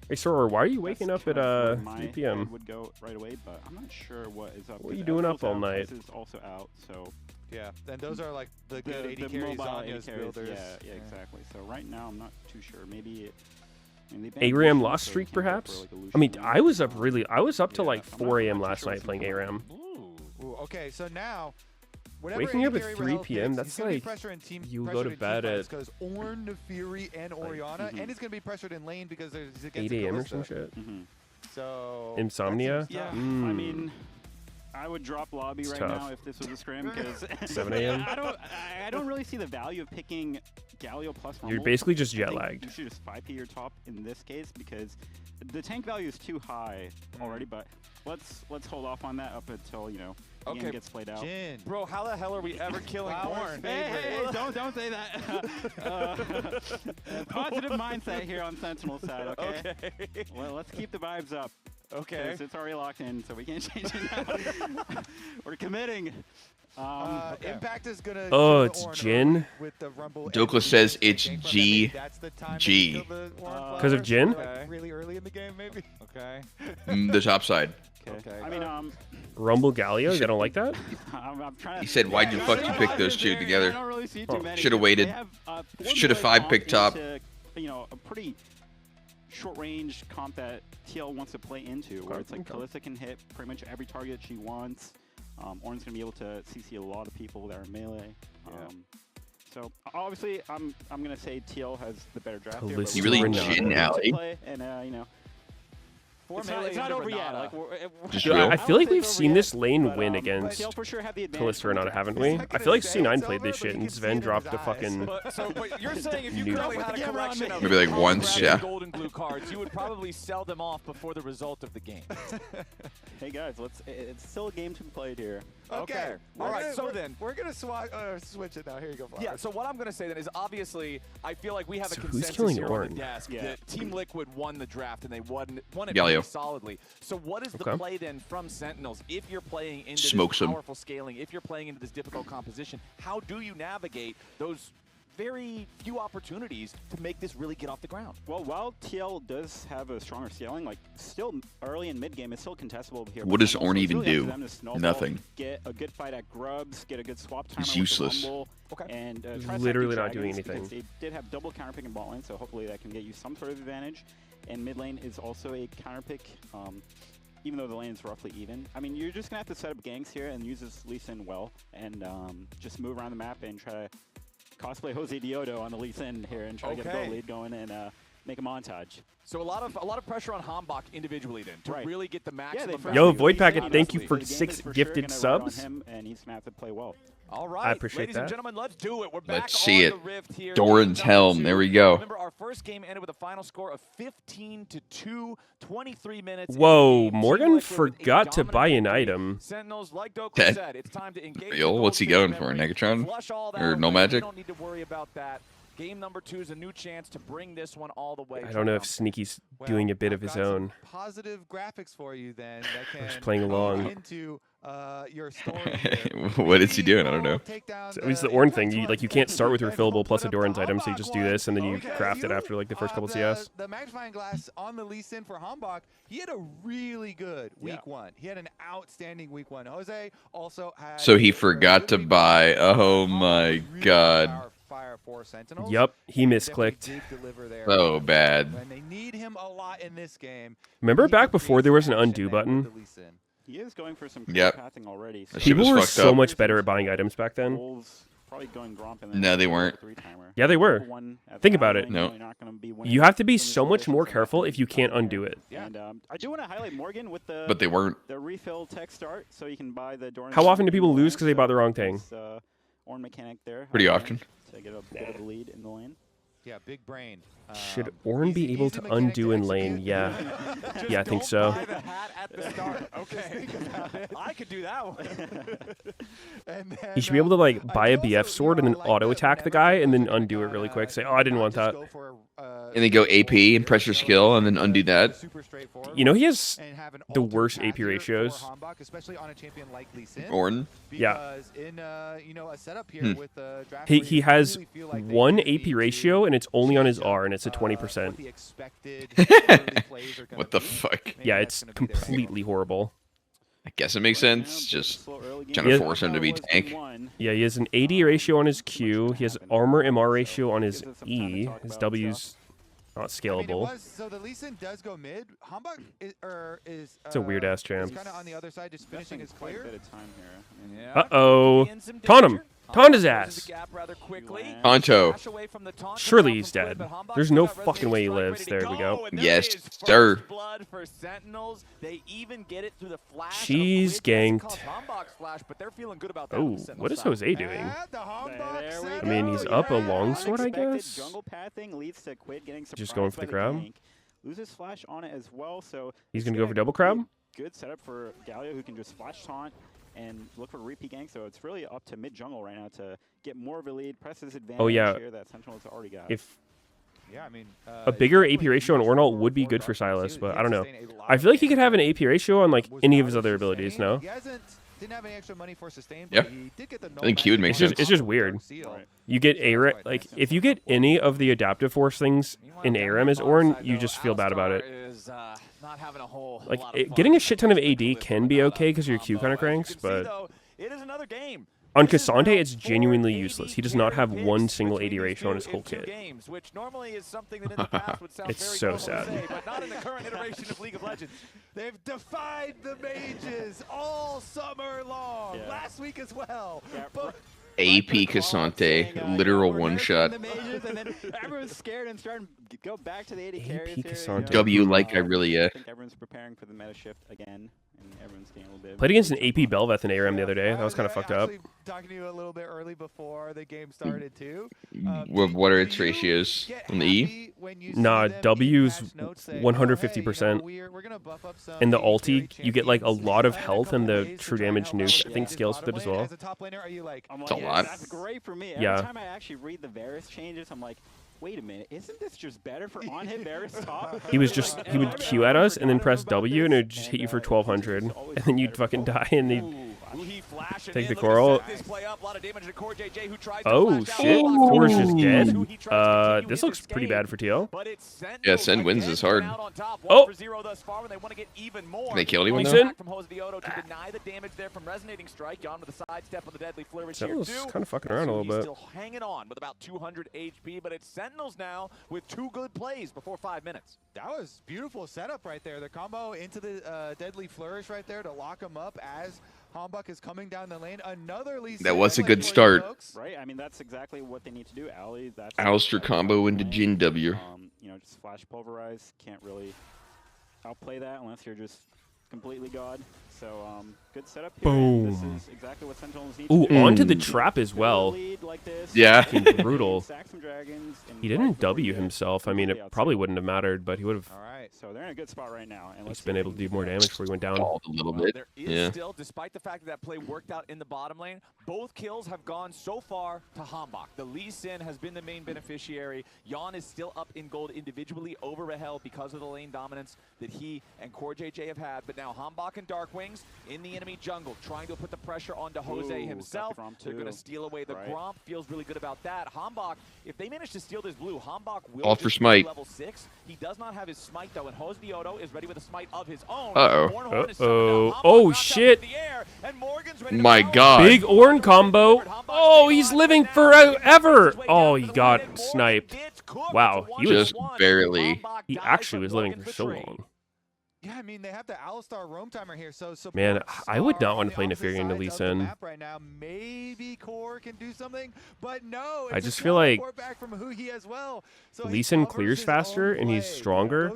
Hey, Sora, why are you waking up at 3 p.m.? Would go right away, but I'm not sure what is up. What are you doing up all night? This is also out, so. Yeah, and those are like the good AD carries, Zhonya's builders. Yeah, exactly. So right now, I'm not too sure. Maybe ARAM lost streak, perhaps? I mean, I was up to like 4 a.m. last night playing ARAM. Ooh, okay, so now Waking up at 3 p.m. That's like you go to bed at because Ornn, Naafiri, and Orianna, and he's going to be pressured in lane because there's 8 a.m. or some shit. So Insomnia. Yeah, I mean, I would drop lobby right now if this was a scrim because 7 a.m. I don't really see the value of picking Galio plus Rumble. You're basically just jet lagged. You should just 5P your top in this case because the tank value is too high already. But let's hold off on that up until the game gets played out. Jin. Bro, how the hell are we ever killing Ornn? Hey, don't say that. Positive mindset here on Sentinel side, okay? Well, let's keep the vibes up. Okay. It's already locked in, so we can't change it now. We're committing. Impact is gonna. Oh, it's Jin. Dokla says it's G. Because of Jin? Really early in the game, maybe. Okay. The top side. Okay. I mean, Rumble Galio? They don't like that? I'm trying to He said, "Why'd you fuck you pick those two together? I don't really see too many. Should have waited. Should have 5-picked top." A pretty short-range comp that TL wants to play into, where it's like Kalista can hit pretty much every target she wants. Ornn's gonna be able to CC a lot of people that are melee. So obviously, I'm gonna say TL has the better draft here. You really Jin Alley? And it's not over yet. I feel like we've seen this lane win against Kalista or not, haven't we? I feel like C9 played this shit and Sven dropped a fucking. But you're saying if you really had a collection of maybe like once, yeah. Golden glue cards, you would probably sell them off before the result of the game. Hey guys, it's still a game to be played here. Okay. All right. So then we're gonna switch it now. Here you go. Yeah. So what I'm gonna say then is obviously I feel like we have a who's consensus killing here Ornn? on the desk that Team Liquid won the draft and they won it Galio. pretty solidly. So what is the play then from Sentinels if you're playing into this powerful scaling, if you're playing into this difficult composition? How do you navigate those very few opportunities to make this really get off the ground? Well, while TL does have a stronger scaling, like still early in mid game, it's still contestable here. What does Ornn even do? Nothing. Get a good fight at Grubs, get a good swap timer. He's useless. And literally not doing anything. They did have double counter pick in bot lane, so hopefully that can get you some sort of advantage. And mid lane is also a counter pick, even though the lane is roughly even. I mean, you're just gonna have to set up ganks here and use this Lee Sin well, and just move around the map and try to cosplay Jose Diodo on the Lee Sin here and try to get a goal lead going and make a montage. So a lot of pressure on Hambach individually then to really get the maximum. Yo, Void Packet, thank you for 6 gifted subs. And he's gonna have to play well. All right, I appreciate ladies that. and gentlemen, let's do it. We're back Let's see on it. the Rift here. Doran's Helm. There we go. Remember, our first game ended with a final score of 15-2, 23 minutes. Whoa, Morgan forgot to buy an item. Sentinels, like Dokla said, it's time to engage. Yo, what's he going for? Negatron? Or no magic? Don't need to worry about that. Game number 2 is a new chance to bring this one all the way. I don't know if Sneaky's doing a bit of his own. Positive graphics for you then that can just playing along. Into your story. What is he doing? I don't know. So it's the Ornn thing. You can't start with refillable plus a Doran's item, so you just do this and then you craft it after like the first couple CS. The magnifying glass on the Lee Sin for Hambach, he had a really good week 1. He had an outstanding week 1. Jose also had. So he forgot to buy. Oh my god. Yep, he misclicked. So bad. And they need him a lot in this game. Remember back before there was an undo button? He is going for some pathing already. So People were so much better at buying items back then. No, they weren't. Yeah, they were. Think about it. No. You have to be so much more careful if you can't undo it. And I do want to highlight Morgan with the. But they weren't. The refill tech start, so you can buy the Doran. How often do people lose because they bought the wrong thing? Ornn mechanic there. Pretty often. To get a bit of a lead in the lane. Yeah, big brain. Should Ornn be able to undo in lane? Yeah. Yeah, I think so. Buy the hat at the start. Okay. I could do that one. He should be able to like buy a BF sword and then auto attack the guy and then undo it really quick. Say, oh, I didn't want that. And then go AP and press your skill and then undo that. You know he has the worst AP ratios. Ornn? Yeah. In a setup here with he has 1 AP ratio and it's only on his R and it's a 20%. What the fuck? Yeah, it's completely horrible. I guess it makes sense. Just trying to force him to be tank. Yeah, he has an AD ratio on his Q. He has armor MR ratio on his E. His W's Not scalable. I mean, so the Lee Sin does go mid. Hambach is it's a weird ass champ. Kind of on the other side, just finishing his clear. Uh-oh. Taunt him. Taunt his ass. Poncho. Surely he's dead. There's no fucking way he lives. There we go. Yes, sir. She's ganked. Oh, what is Jose doing? I mean, he's up a longsword, I guess. Just going for the crab. Loses flash on it as well, so he's gonna go for double crab. Good setup for Galio, who can just flash taunt and look for repeat gank. So it's really up to mid jungle right now to get more of a lead, press this advantage here that Sentinel's already got. Yeah, I mean, a bigger AP ratio on Ornalt would be good for Silas, but I don't know. I feel like he could have an AP ratio on like any of his other abilities. No. Didn't have any extra money for sustain, but he did get the I think he would make sense. It's just weird. You get like if you get any of the adaptive force things in ARAM as Ornn, you just feel bad about it. Like getting a shit ton of AD can be okay because your Q kind of cranks, but on Cassandre, it's genuinely useless. He does not have one single AD ratio on his whole kit. It's so sad. But not in the current iteration of League of Legends. They've defied the mages all summer long. Yeah. Last week as well. Yeah. AP Cassandre, literal one-shot. Everyone's scared and starting to go back to the AD carries here. W like I really I think everyone's preparing for the meta shift again. And everyone's getting a little bit. Played against an AP Belveth in ARAM the other day. That was kind of fucked up. Talking to you a little bit early before the game started too. What are its ratios on the E? Nah, W's 150%. In the ulti, you get like a lot of health, and the true damage nuke I think scales with it as well. It's a lot. That's great for me. Yeah. Every time I actually read the Varus changes, I'm like, wait a minute, isn't this just better for on-hit Varus top? He would Q at us and then press W and it would just hit you for 1200, and then you'd fucking die and he'd take the coral. Oh shit, Core's just dead. This looks pretty bad for TL. Yeah, Sen wins this hard. Oh! Can they kill anyone though? Sentinel's kind of fucking around a little bit. Still hanging on with about 200 HP, but it's Sentinels now with 2 good plays before 5 minutes. That was beautiful setup right there. The combo into the Deadly Flourish right there to lock him up as Hambach is coming down the lane. Another Lee Sin. That was a good start. Right? I mean, that's exactly what they need to do. Ali, that's Alistair combo into Jin W. You know, just flash pulverize. Can't really outplay that unless you're just completely God. So, good setup here. Boom. This is exactly what Sentinels need Ooh, to do. onto the trap as well. Yeah. Brutal. He didn't W himself. I mean, it probably wouldn't have mattered, but he would have. All right, so they're in a good spot right now. And he's been able to do more damage before he went down. A little bit. There is still, despite the fact that play worked out in the bottom lane, both kills have gone so far to Hambach. The Lee Sin has been the main beneficiary. Yon is still up in gold individually over Rahel because of the lane dominance that he and Core JJ have had. But now Hambach and Darkwings in the enemy jungle, trying to put the pressure onto Jose himself. They're going to steal away the Gromp. Feels really good about that. Hambach, if they manage to steal this blue, Hambach will all for smite. Level 6. He does not have his smite though, and Jose Diodo is ready with a smite of his own. Oh shit! My God! Big Ornn combo. Oh, he's living forever. Oh, he got sniped. Wow, he was just barely. He actually was living for so long. Yeah, I mean, they have the Alistar roam timer here, so man, I would not want to play Nefarian into Lee Sin. Right now, maybe Core can do something, but no. I just feel like So Lee Sin clears faster and he's stronger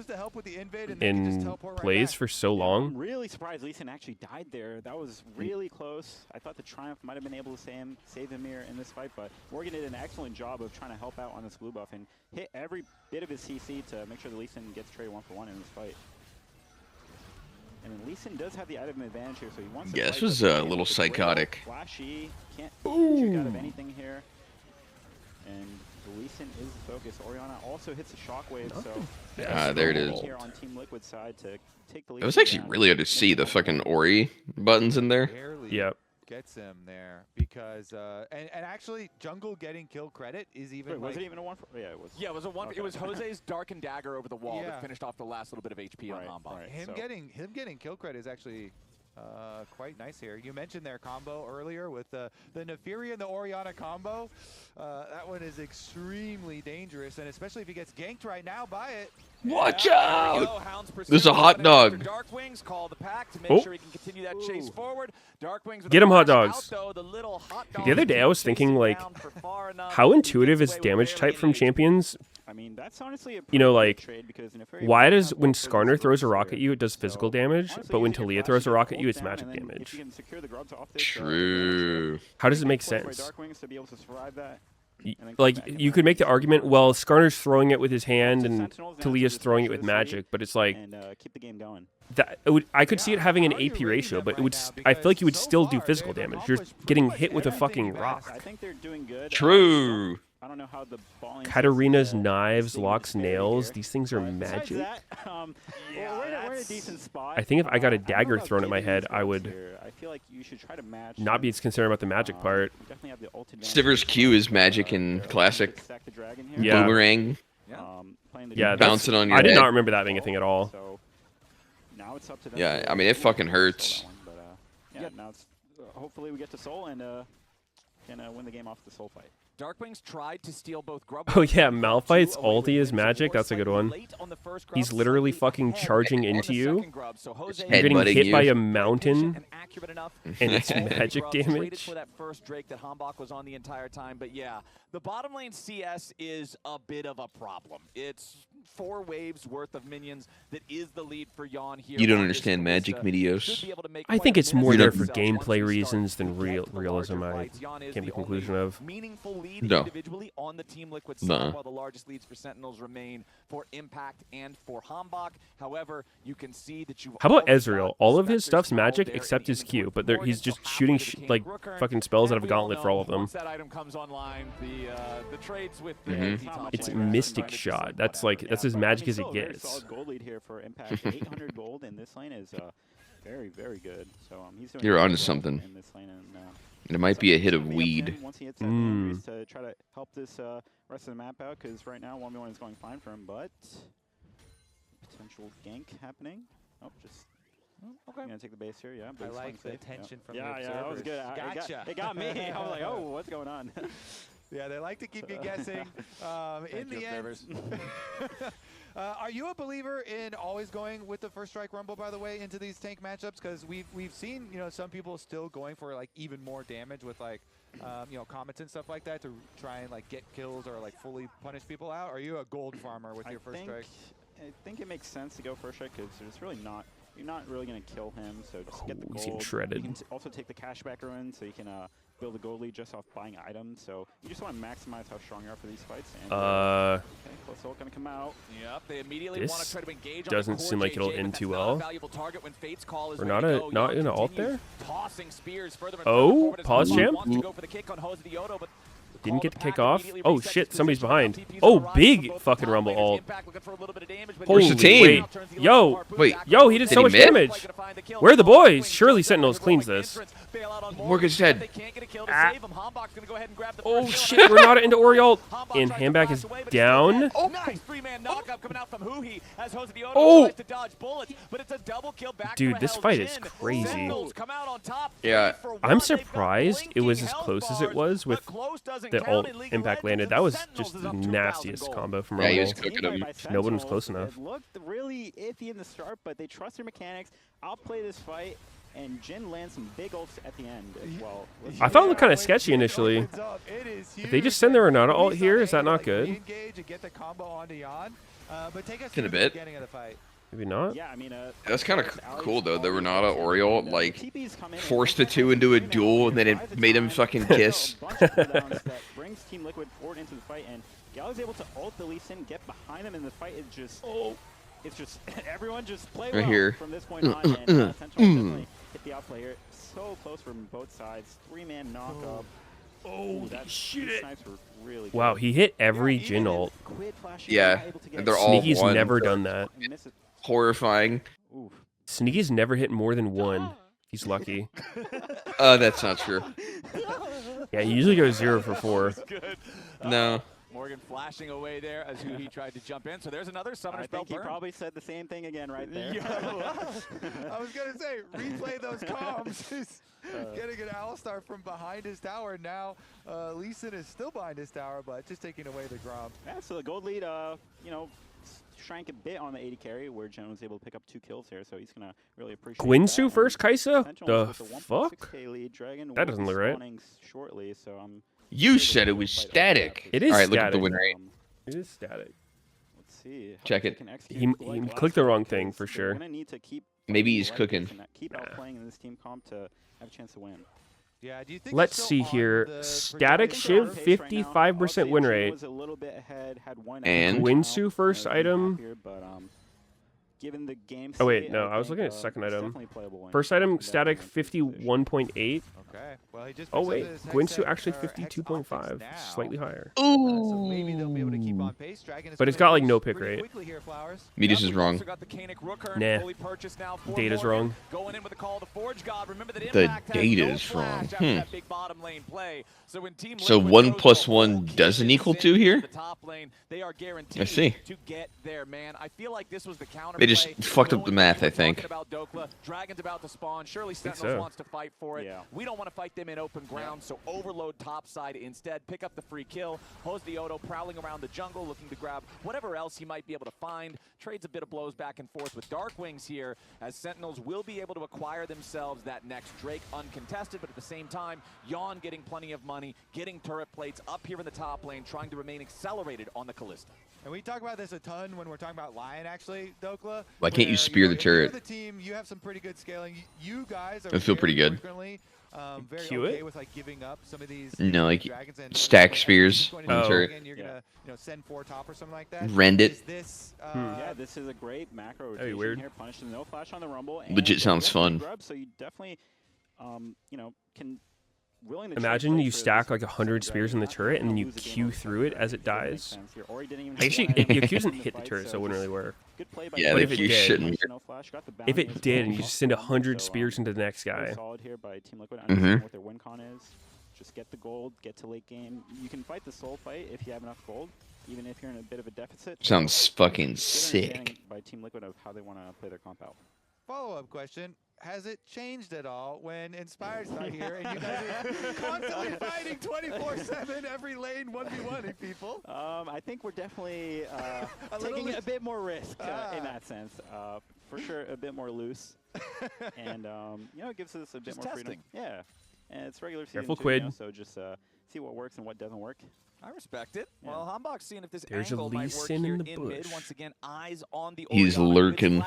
and plays for so long. I'm really surprised Lee Sin actually died there. That was really close. I thought the Triumph might have been able to save him here in this fight, but Morgan did an excellent job of trying to help out on this blue buff and hit every bit of his CC to make sure that Lee Sin gets traded 1-for-1 in this fight. And Lee Sin does have the item advantage here, so he wants to this was a little psychotic. Flashy, can't shoot out of anything here. And Lee Sin is the focus. Orianna also hits a shockwave, so there it is. Here on Team Liquid side to take the lead. It was actually really good to see the fucking Ori buttons in there. Yep. Gets him there because and actually jungle getting kill credit is even. Wait, was it even a 1? Yeah, it was. Yeah, it was a 1. Okay. It was Jose's Darkened Dagger over the wall that finished off the last little bit of HP on Hambach. Right. Him getting kill credit is actually quite nice here. You mentioned their combo earlier with the Nefiri and the Orianna combo. That one is extremely dangerous, and especially if he gets ganked right now by it. Watch out! There's a hot dog. Darkwings call the pack to make Oh. sure he can continue that chase forward. Darkwings with Get him, hot flash dogs. out, though. The little hot The other day I was thinking, like, how intuitive is damage type from champions? I mean, that's honestly a You know, pretty like, good trade because why does when Skarner throws a rock at you, it does physical damage, but when Talia throws a rock at you, it's magic damage? True. How does it make sense? Darkwings to be able to survive that. Like, you could make the argument, well, Skarner's throwing it with his hand and Talia's throwing it with magic, but it's like, keep the game going. that I could see it having an AP ratio, but it would. I feel like you would still do physical damage. You're getting hit with a fucking rock. I think they're doing good. True. I don't know how the ball Katarina's knives, locks, nails. These things are magic. we're in a decent spot. I think if I got a dagger thrown at my head, I would I feel like you should try to match. not be as concerned about the magic part. Definitely have the ult advantage. Stiver's Q is magic in classic. Yeah. Boomerang. Yeah, Bouncing on your I did head. not remember that being a thing at all. So now it's up to them. Yeah, I mean, it fucking hurts. Yeah, now it's hopefully we get to Soul and can win the game off the Soul fight. Darkwings tried to steal both Grub. Oh yeah, Malphite's ulti is magic. That's a good one. He's literally fucking charging into you. You're getting hit by a mountain, and it's magic damage. For that first Drake that Hambach was on the entire time, but yeah, the bottom lane CS is a bit of a problem. It's 4 waves worth of minions that is the lead for Yawn here. You don't understand magic, Meteos. I think it's more there for gameplay reasons than realism. I came to the conclusion of. No. Individually on the Team Liquid side, Nuh-uh. while the largest leads for Sentinels remain for Impact and for Hambach. However, you can see that you. How about Ezreal? All of his stuff's magic except his Q, but he's just shooting like fucking spells out of a gauntlet for all of them. Once that item comes online, the trades with the It's Mystic Shot. That's as magic as it gets. Solid gold lead here for Impact. 800 gold in this lane is very, very good. So he's doing You're onto well something. in this lane, and It might be a hit of it's gonna be up to weed. him once he hits that boundaries to try to help this rest of the map out, because right now 1v1 is going fine for him, but potential gank happening. Oh, just okay. Gonna take the base here, yeah. I But like the attention from the yeah, that was good. Gotcha. It got me. I was like, oh, what's going on? Yeah, they like to keep you guessing. In the end, are you a believer in always going with the first strike rumble, by the way, into these tank matchups? Because we've seen some people still going for like even more damage with like comets and stuff like that to try and like get kills or like fully punish people out. Are you a gold farmer with your first strike? I think it makes sense to go first strike because there's really not. You're not really going to kill him, so just get the gold. He's getting shredded. You can also take the cashback ruin, so you can build a gold lead just off buying items. So you just want to maximize how strong you are for these fights. And, okay, Close Soul going to come out. Yep, they immediately want to try to engage doesn't seem like it'll end too well. We're not in an ult there. Oh, pause champ. Didn't get to kick off. Oh shit, somebody's behind. Oh, big fucking rumble ult. Where's the team? Wait. Yo, wait, yo, he did so much damage. Where are the boys? Surely Sentinels cleans this. Morgan's dead. Oh shit, we're not into Oriole. And Handback is down. Oh, nice 3-man knockup coming out from Huhi as Hosadioto Oh, tries to dodge bullets, but it's a double kill back dude, for this Hell fight Jin. is crazy. Sentinels come out on top. Yeah, I'm surprised it was as close as it was with the ult Impact landed. That was just the nastiest combo from Yeah, he was Rumble. cooking him. Sentinels, No one was close enough. It looked really iffy in the start, but they trust their mechanics. Outplay this fight, and Jin lands some big ults at the end as well. I thought it looked kind of sketchy initially. If they just send their Renata ult here, is that not good? In a bit. Maybe not. Yeah, I mean, That's kind of cool though. The Renata Oriole like forced the two into a duel, and then it made them fucking kiss. that brings Team Liquid forward into the fight, and Gal is able to ult the Lee Sin, get behind him, and the fight is just. It's just everyone just play right well here. from this point on, and Sentinels definitely hit the outplay here. So close from both sides. 3-man knockup. Oh shit! Really wow, he hit every Jin ult. Yeah, and they're all Sneaky's one. never done that. Horrifying. Sneaky's never hit more than one. He's lucky. That's not true. Yeah, he usually goes 0 for 4. No. Morgan flashing away there as he tried to jump in. So there's another Summoner's Bell I think he burn. probably said the same thing again right there. I was going to say, replay those comms. He's getting an Alistar from behind his tower. Now, Lee Sin is still behind his tower, but just taking away the Grom. Yeah, so the gold lead, you know, shrank a bit on the 80 carry, where Jen was able to pick up 2 kills here, so he's going to really appreciate Gwinsu that. first, Kaisa? The fuck? Lead. Dragon that doesn't look right. Shortly, so You said it was static. It is All right, static. look at the win rate. It is static. Let's see. Check it. He clicked the wrong thing for sure. Gonna need to keep Maybe he's cooking. Keep outplaying in this team comp to have a chance to win. Yeah, do you think Let's see here. Static Shiv, 55% win rate. And Gwinsu first item. Given the game oh wait, no, I was looking at second item. First item, static 51.8. Okay. Well, he just oh wait, Gwinsu actually 52.5, slightly higher. Ooh. So maybe they'll be able to keep on pace. But it's got like no pick rate. Meteos is wrong. Nah. Data's wrong. The data is wrong. So 1 + 1 doesn't equal 2 here? I see. They just fucked up the math, I think. Dragon's about to spawn. Surely Sentinels wants to fight for it. We don't want to fight them in open ground, so overload topside instead. Pick up the free kill. Hose the Odo prowling around the jungle, looking to grab whatever else he might be able to find. Trades a bit of blows back and forth with Darkwings here, as Sentinels will be able to acquire themselves that next Drake uncontested, but at the same time, Yawn getting plenty of money, getting turret plates up here in the top lane, trying to remain accelerated on the Kalista. And we talk about this a ton when we're talking about Lion, actually, Dokla. Why can't you spear the turret? The team, you have some pretty good scaling. You guys are I feel pretty good. Very okay with like giving up some of these. No, like stack spears on the turret. You're gonna, send 4 top or something like that. Rend it. Yeah, this is a great macro rotation weird. here. Punish no flash on the Rumble. Legit sounds fun. Grub, so you definitely, can. Imagine you stack like 100 spears in the turret and then you Q through it as it dies. Actually, your Q doesn't hit the turret, so it wouldn't really work. Yeah, but if it shouldn't. If it did, and you just send 100 spears into the next guy. Solid here by Team Liquid. Understand what their win con is. Just get the gold, get to late game. You can fight the soul fight if you have enough gold, even if you're in a bit of a deficit. Sounds fucking sick. By Team Liquid of how they want to play their comp out. Follow-up question. Has it changed at all when Inspired's not here and you guys are constantly fighting 24/7 every lane 1v1 people? I think we're definitely taking a bit more risk in that sense. For sure, a bit more loose, and it gives us a bit more freedom. Yeah, and it's regular season. Careful, too, Quid. So just see what works and what doesn't work. I respect it. Yeah. Well, Hambach's seeing if this There's angle might work here in bush. mid. Once again, eyes on the He's lurking.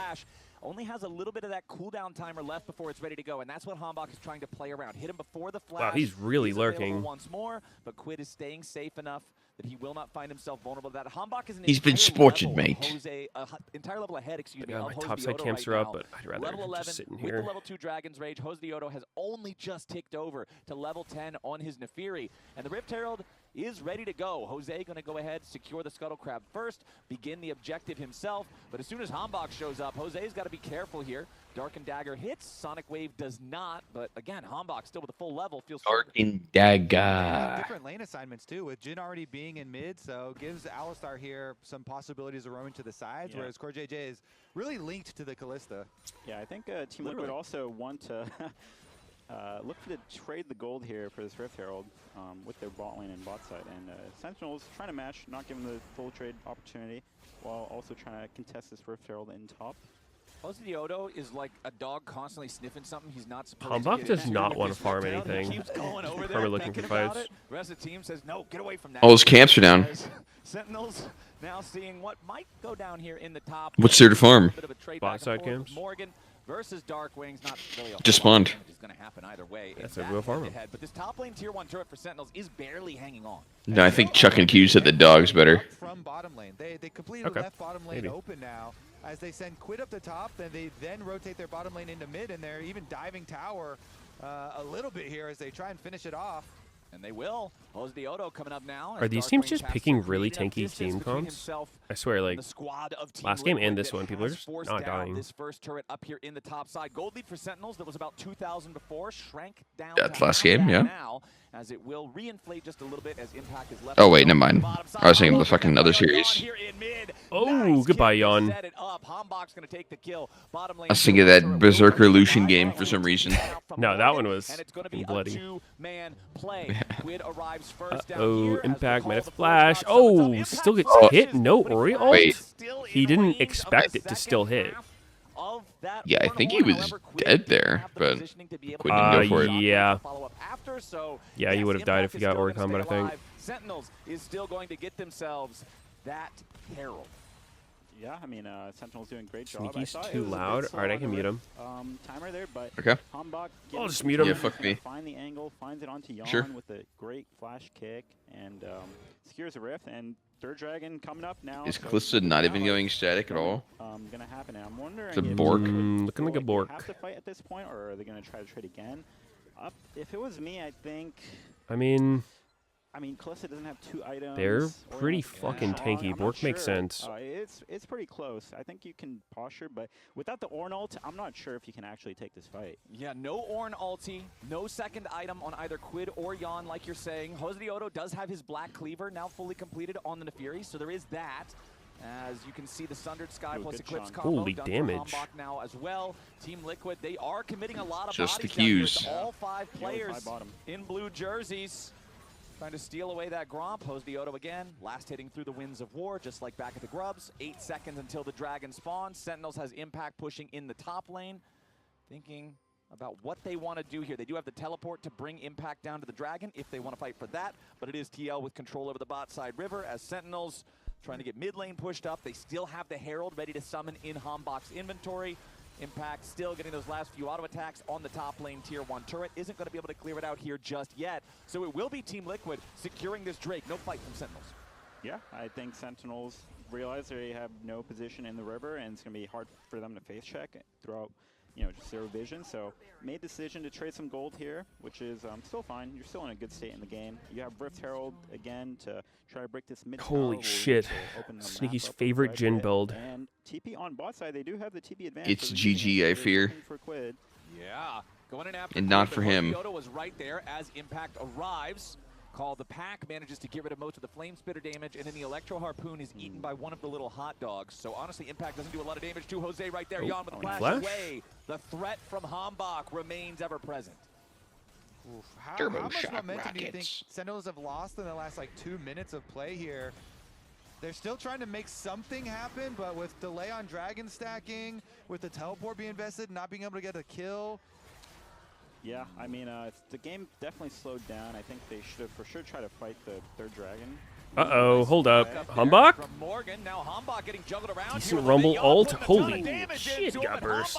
Only has a little bit of that cooldown timer left before it's ready to go, and that's what Hambach is trying to play around. Hit him before the flash. Wow, he's really lurking. Once more, but Quid is staying safe enough that he will not find himself vulnerable to that. Hambach is an He's been sported, mate. Entire level ahead, excuse me. My topside camps are up, but I'd rather level 11, just sit in with here. the level 2 Dragon's Rage, Hose the Odo has only just ticked over to level 10 on his Nefiri, and the Rift Herald is ready to go. Jose going to go ahead, secure the Scuttle Crab first, begin the objective himself, but as soon as Hambach shows up, Jose's got to be careful here. Dark and Dagger hits, Sonic Wave does not, but again, Hambach still with a full level feels Dark and Dagger. Different lane assignments too, with Jin already being in mid, so gives Alistar here some possibilities of roaming to the sides, whereas Core JJ is really linked to the Kalista. Yeah, I think Team Liquid also want to look to trade the gold here for this Rift Herald with their bot lane and bot side. And Sentinels trying to match, not giving the full trade opportunity, while also trying to contest this Rift Herald in top. Hose the Odo is like a dog constantly sniffing something he's not supposed to. Hambach does not want to farm anything. He keeps going over there, Probably looking for fights. The rest of the team says, no, get away from that. All those camps are down. Sentinels now seeing what might go down here in the top. What's there to farm? Bot side camps. Morgan versus Darkwings, not really a just spawned. Is going to happen either way. That's a real farmer. But this top lane tier 1 turret for Sentinels is barely hanging on. No, I think Chuck and Q's at the dogs better. From bottom lane, they completely left bottom lane open now. As they send Quid up the top, then they rotate their bottom lane into mid, and they're even diving tower a little bit here as they try and finish it off. And they will. Jose Otto coming up now. Are these teams just picking really tanky team comps? I swear, like, last game and this one, people are just not dying. This first turret up here in the top side. Gold lead for Sentinels that was about 2,000 before, shrank down That's last game, yeah. now, as it will reinflate just a little bit as Impact is left. Oh, wait, never mind. I was thinking of the fucking other series. Oh, goodbye, Jan. I was thinking of that Berserker Lucian game for some reason. No, that one was bloody. Uh-oh, Impact might have flash. Oh, still gets hit? No Ori ult? Wait. He didn't expect it to still hit. Yeah, I think he was dead there, but couldn't go for it. Yeah. Yeah, he would have died if he got Ori combat, I think. Sentinels is still going to get themselves that Herald. Yeah, I mean, Sentinel's doing a great job. Sneaky's too loud. Alright, I can mute him. Timer there, but okay. I'll just mute him. Yeah, fuck me. Find the angle, finds it onto Jan Sure. with a great flash kick, and secures a rift. And Third Dragon coming up now. Is Kalista not even going static at all? Gonna happen. And I'm wondering. It's a Bork. Looking like a Bork. Have to fight at this point, or are they gonna try to trade again? If it was me, I think. I mean, Kalista doesn't have 2 items. they're pretty fucking tanky. Bork makes sense. It's pretty close. I think you can posture, but without the Ornn ult, I'm not sure if you can actually take this fight. Yeah, no Ornn ulti, no second item on either Quid or Jan, like you're saying. Jose Otto does have his Black Cleaver now fully completed on the Nefiri, so there is that. As you can see, the Sundered Sky plus Eclipse combo Holy done damage. for Hambach now as well. Team Liquid, they are committing a lot of Just bodies the Qs. down here. All 5 players in blue jerseys. Trying to steal away that Gromp. Jose Otto again, last hitting through the winds of war, just like back at the Grubs. 8 seconds until the Dragon spawns. Sentinels has Impact pushing in the top lane. Thinking about what they want to do here. They do have the teleport to bring Impact down to the Dragon if they want to fight for that, but it is TL with control over the bot side river as Sentinels trying to get mid lane pushed up. They still have the Herald ready to summon in Hambach's inventory. Impact still getting those last few auto attacks on the top lane tier 1 turret. Isn't going to be able to clear it out here just yet. So it will be Team Liquid securing this Drake. No fight from Sentinels. Yeah, I think Sentinels realize they have no position in the river, and it's going to be hard for them to face check throughout, just zero vision. So made decision to trade some gold here, which is still fine. You're still in a good state in the game. You have Rift Herald again to try to break this mid. Holy shit. Sneaky's favorite Jhin build. And TP on bot side, they do have the TP advantage. It's GG, I fear. Yeah, going in after and not for him. Otto was right there as Impact arrives. Call the pack, manages to get rid of most of the Flame Spitter damage, and then the Electro Harpoon is eaten by one of the little hot dogs. So honestly, Impact doesn't do a lot of damage to Jose right there. Jan with the flash away. The threat from Hambach remains ever present. How much momentum do you think Sentinels have lost in the last 2 minutes of play here? They're still trying to make something happen, but with delay on Dragon stacking, with the teleport being invested, not being able to get a kill. Yeah, I mean, the game definitely slowed down. I think they should have for sure tried to fight the Third Dragon. Uh-oh, hold up. Hambach? Now Hambach getting juggled around. Decent Rumble ult. Holy shit, got burst.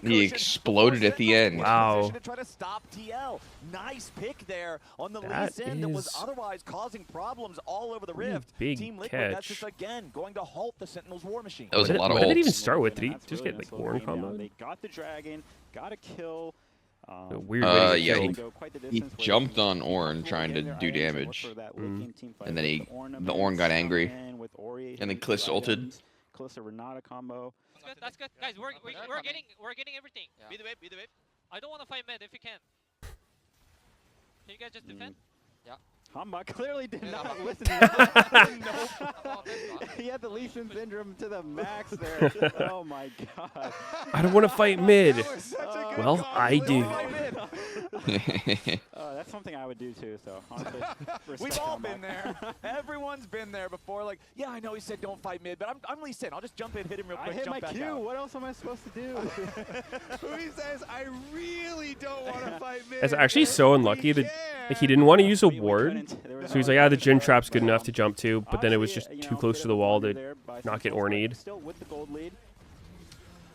He exploded at the end. Wow. To try to stop TL. Nice pick there on the Lee's end that was otherwise causing problems all over the Rift. Big Team Liquid, catch. that's just again going to halt the Sentinels War Machine. That was a lot of ults. What did it even start with? Did he just get Ornn combo? They got the Dragon, got a kill. A weird way to yeah, kill. he jumped on Ornn trying to do damage, and then the Ornn got angry, and then Kalista ulted. Kalista Renata combo. That's good, guys. We're getting everything. Yeah. Be the whip, be the whip. I don't want to fight mid if you can. Can you guys just defend? Yeah. Hambach clearly did not listen to that. He had the Lee Sin syndrome to the max there. Oh my god. I don't want to fight mid. Well, I do. That's something I would do too, so honestly. We've all been there. Everyone's been there before. Like, yeah, I know he said don't fight mid, but I'm Lee Sin. I'll just jump in, hit him real quick, I hit jump my back Q. out. What else am I supposed to do? He says, I really don't want to fight mid. That's actually so unlucky that he didn't want to use a ward. So he's like, the Jhin trap's good enough to jump to, but then it was just too close to the wall to not get Ornnied. Still with the gold lead.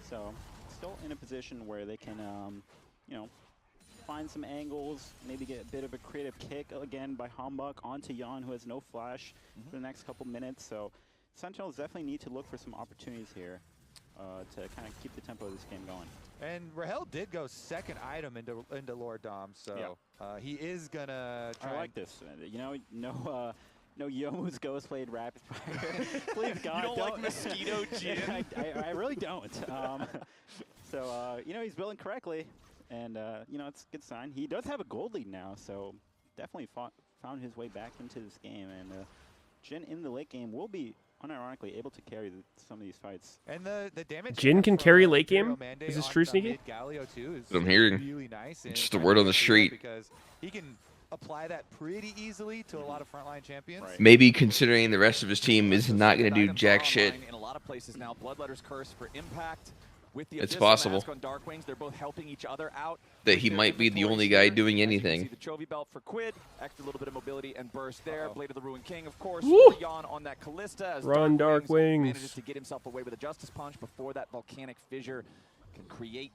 So, still in a position where they can, find some angles, maybe get a bit of a creative kick again by Hambach onto Jan, who has no flash for the next couple minutes. So, Sentinels definitely need to look for some opportunities here. to kind of keep the tempo of this game going. And Rahel did go second item into Lord Dom, so he is gonna try. I like this. You know, no Yomu's Ghost played Rapid Fire. Please God, you don't like Mosquito Jin? I really don't. So you know, he's building correctly, and you know, it's a good sign. He does have a gold lead now, so definitely found his way back into this game, and Jin in the late game will be unironically able to carry some of these fights. And the damage Jin can carry late game? Is this true, Sneaky? I'm hearing. Really nice, just the word on the street. Because he can apply that pretty easily to a lot of frontline champions. Right. Maybe considering the rest of his team is not going to do jack shit. In a lot of places now, Bloodletter's curse for impact. With the it's possible on Darkwings, they're both helping each other out. That he might be the only guy doing anything. See the trophy belt for Quid, extra little bit of mobility and burst there. Blade of the Ruined King, of course. Yawn on that Callista. As Run, Darkwings. Manages to get himself away with a Justice Punch before that volcanic fissure can create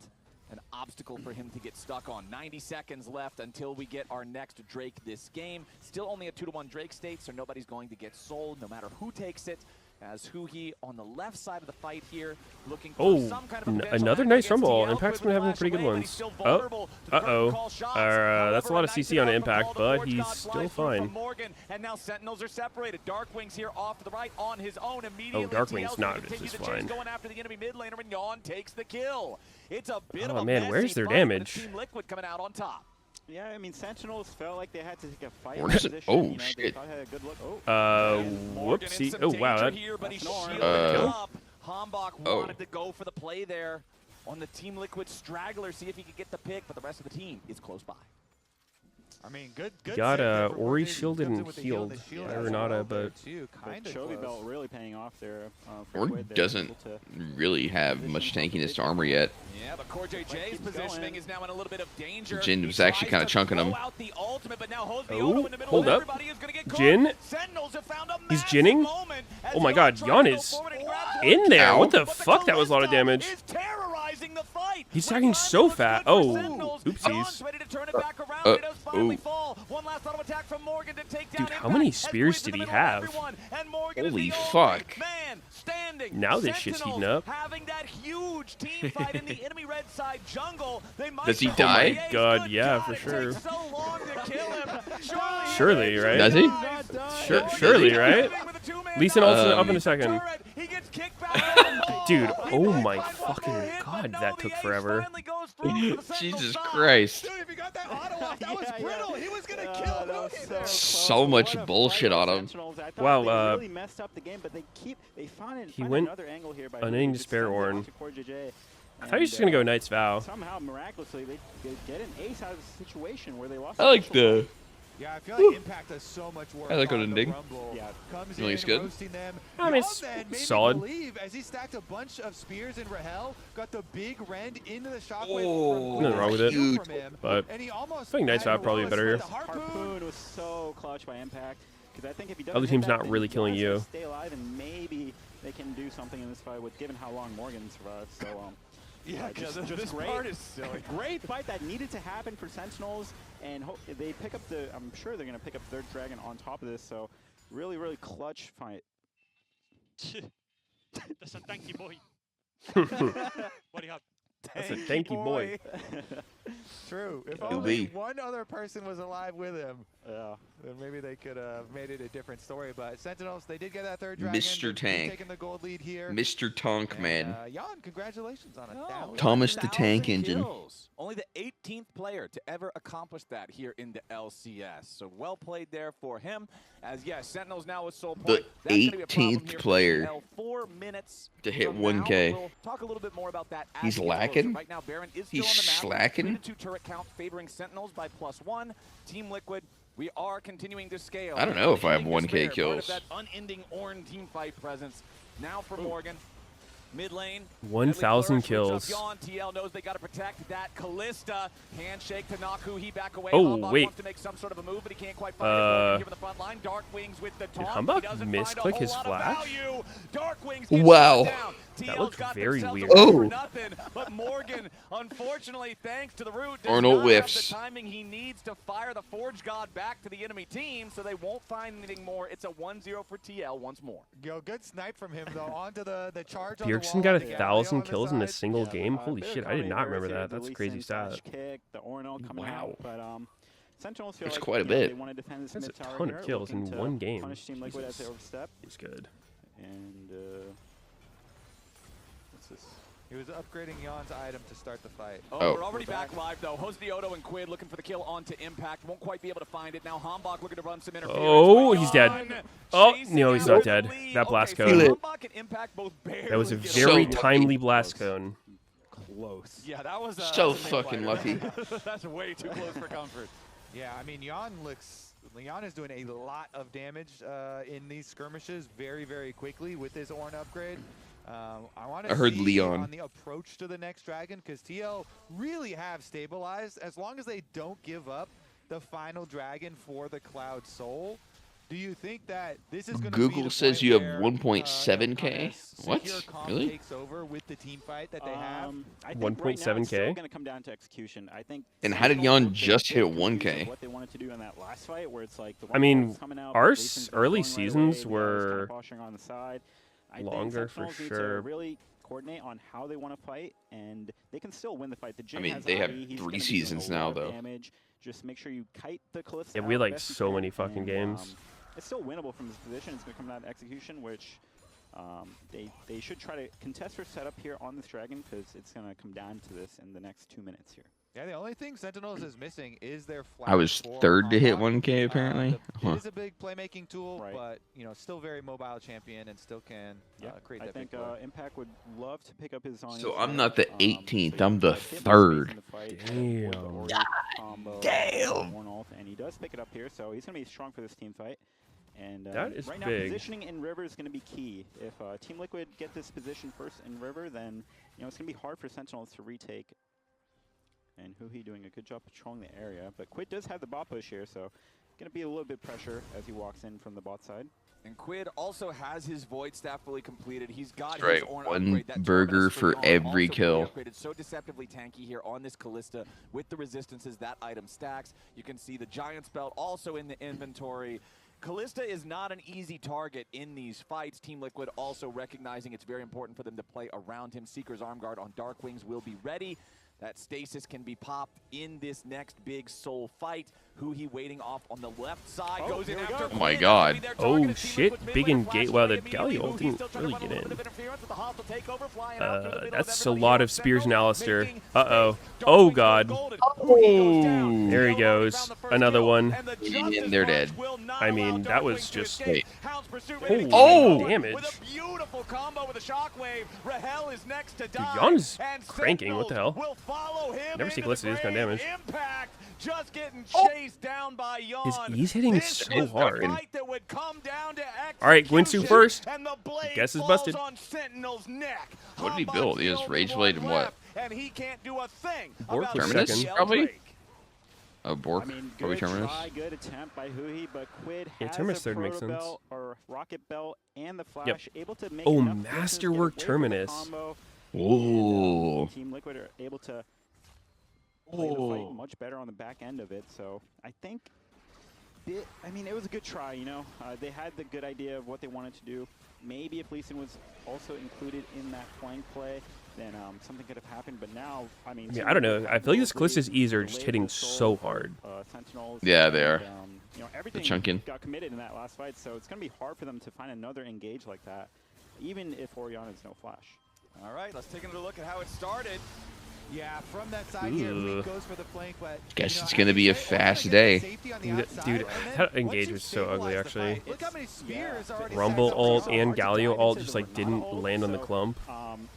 an obstacle for him to get stuck on. 90 seconds left until we get our next Drake this game. Still only a 2-to-1 Drake state, so nobody's going to get sold no matter who takes it. As Huhi on the left side of the fight here, looking for some kind of another nice rumble. Impact's been having pretty good ones. Oh, that's a lot of CC on Impact, but he's still fine. And now Sentinels are separated. Darkwings here off to the right on his own immediately. Oh, Darkwing's not just fine. Going after the enemy mid laner, and Yawn takes the kill. It's a bit of oh a man, where's their damage? Team Liquid coming out on top. Yeah, I mean, Sentinels felt like they had to take a fight. Oh, you know, shit. Whoopsie. Oh, wow. Hombach wanted to go for the play there on the Team Liquid straggler, see if he could get the pick, but the rest of the team is close by. I mean, good got Ori shielded and healed. Renata, but Chovy belt really paying off there. Ori doesn't really have much tankiness to armor yet. Yeah, but Core JJ's positioning is now in a little bit of danger. Jin was actually kind of chunking him. Oh, hold up. Jin? He's jinning? Oh my god, Yawn is in there. Ow. What the fuck? That was a lot of damage. He's tagging so fast. Oh, oopsies. Dude, how many spears did he have? Holy fuck. Now this shit's heating up. Does he die? Oh my god, yeah, for sure. Surely, right? Does he? Surely, right? Lee Sin ults up in a second. Dude, oh my fucking god, that took forever. Jesus Christ. Dude, if he got that auto off, that was brittle. He was gonna kill so much bullshit on him. Wow, really messed up the game, but they found he went another angle here by unending despair Ornn. I thought he was just and, gonna go Knight's Vow. Somehow, miraculously, they get an ace out of the situation where they lost. I like the. Yeah, I feel like Impact does so much work. I like on Ding. Yeah, comes really in, good. roasting them. I mean, it's solid. Believe, as he stacked a bunch of spears in Rahel, got the big rend into the shockwave. Oh, nothing wrong with it. But and he almost I think Knight's Vow probably better here. The harpoon was so clutch by Impact. Because I think if he doesn't Other team's not really killing you. Stay alive, and maybe they can do something in this fight with given how long Morgan survived. So yeah, just this great, part is silly. Great fight that needed to happen for Sentinels, and they pick up the. I'm sure they're gonna pick up their dragon on top of this. So really, really clutch fight. That's a tanky boy. What do you have? That's a tanky boy. True. If only one other person was alive with him, then maybe they could have made it a different story. But Sentinels, they did get that third dragon. Mr. Tank. Taking the gold lead here. Mr. Tank, man. Jan, congratulations on it. Thomas the Tank Engine. Only the 18th player to ever accomplish that here in the LCS. So well played there for him. As yes, Sentinels now with Soul Point. The 18th player 4 minutes to hit 1K. We'll talk a little bit more about that. He's lacking. Right now, Baron is He's still on the map. slacking. 2 turret count favoring Sentinels by +1. Team Liquid, we are continuing to scale. I don't know if I have 1K kills. kills. That unending Ornn team fight presence. Now for Morgan. Mid lane. 1,000 kills. TL knows they got to protect that Callista. Handshake to knock Huhi back away. Oh, wait. Wants to make some sort of a move, but he can't quite find it. Given the front line, Darkwings with the taunt. Did Humbug misclick his flash? Wow. That looked very weird. Oh. But Morgan, unfortunately, thanks to the root, does Arnold not whiffs. have the timing he needs to fire the Forge God back to the enemy team, so they won't find anything more. It's a 1-0 for TL once more. Yo, good snipe from him, though, onto the charge on Beer Erickson got 1,000 kills in a single game. Holy shit, I did not remember that. That's a crazy stat. Wow. Sentinels feel That's like, quite a bit. They want to defend this That's a mid tower ton here, of kills in looking to one game. Punish Team Liquid as they overstep. He's good. And what's this? He was upgrading Yon's item to start the fight. Oh, we're already back live, though. Hosdioto and Quid looking for the kill onto Impact. Won't quite be able to find it. Now Hambach looking to run some interference. Oh, he's dead. Oh, no, he's not dead. That blast cone. Hambach and Impact both barely That was a very timely blast cone. Close. Yeah, that was so fucking lucky. That's way too close for comfort. Yeah, I mean, Yon is doing a lot of damage in these skirmishes very, very quickly with his Ornn upgrade. I want to heard see Leon on the approach to the next dragon, because TL really have stabilized. As long as they don't give up the final dragon for the Cloud Soul, do you think that this is going to Google says you have 1.7K? What? Really? Takes over with the team fight that they have. 1.7K. Going to come down to execution. I think. And how did Yon just hit 1K? What they wanted to do in that last fight, where it's like the I mean, our Jason's early going seasons right away, were on the side. I longer think for Sentinels need to sure. really coordinate on how they want to fight, and they can still win the fight. The I mean, they have 3 seasons now, though. Damage. Just make sure you kite the Calista. Yeah, we had like best you so can, many fucking and, games. It's still winnable from this position. It's going to come down to execution, which they should try to contest their setup here on this dragon, because it's going to come down to this in the next 2 minutes here. Yeah, the only thing Sentinels is missing is their flash. I was third to hit 1K, apparently. It is a big playmaking tool, but still very mobile champion and still can create that. I think Impact would love to pick up his Zhonya's So I'm fight. not the 18th, I'm the 3rd. Damn. And he does pick it up here, so he's going to be strong for this team fight. And that is right big. now, positioning in River is going to be key. If Team Liquid get this position first in River, then it's going to be hard for Sentinels to retake. And Huhi doing a good job patrolling the area, but Quid does have the bot push here, so going to be a little bit pressure as he walks in from the bot side. And Quid also has his Void Staff fully completed. He's got Right, his Ornn 1 upgrade. That burger for every also kill. Upgraded so deceptively tanky here on this Callista with the resistances that item stacks. You can see the Giant's Belt also in the inventory. Callista is not an easy target in these fights. Team Liquid also recognizing it's very important for them to play around him. Seeker's Arm Guard on Dark Wings will be ready. That stasis can be popped in this next big soul fight. Huhi waiting off on the left side. Goes in after Oh my god. Oh shit, big engage. Well, the Galio didn't really get in. That's a lot of spears and Alistair. Uh-oh. Oh god. Oh. There he goes. Another one. And they're dead. I mean, that was just... Wait. Holy damage. Beautiful combo with a shockwave. Rahel is next to die. Dude, Yon's cranking. What the hell? Never see Calista do this kind of damage. Impact just getting chased down by Yon. He's hitting so hard. All right, Gwinsu first. Guess is busted. What did he build? He has Rage Blade and what? And he can't do a thing Bork was Terminus, second. probably? Oh, Bork. I mean, Probably good Terminus. try, good attempt by Huhi, but Quid Yeah, has Terminus a third makes Proto sense. Belt or Rocket Belt and the Flash, Yep. able to make Oh, enough distance, Masterwork get away from the Terminus. combo, Ooh. and, Team Liquid are able to play the fight much better on the back end of it. So I think, I mean, it was a good try. They had the good idea of what they wanted to do. Maybe if Lee Sin was also included in that flank play, then something could have happened. But now, I mean, Yeah, I don't know. I feel like this Callista's E's are just hitting so hard. Sentinels, Yeah, they are. Everything chunking. got committed in that last fight, so it's going to be hard for them to find another engage like that, even if Orion is no flash. All right, let's take another look at how it started. Yeah, from that side here, Lee goes for the flank, but Guess it's gonna be a fast day. Dude, that engage was so ugly, actually. Look how many spears already Rumble set up. ult and Galio ult just like didn't land on the clump.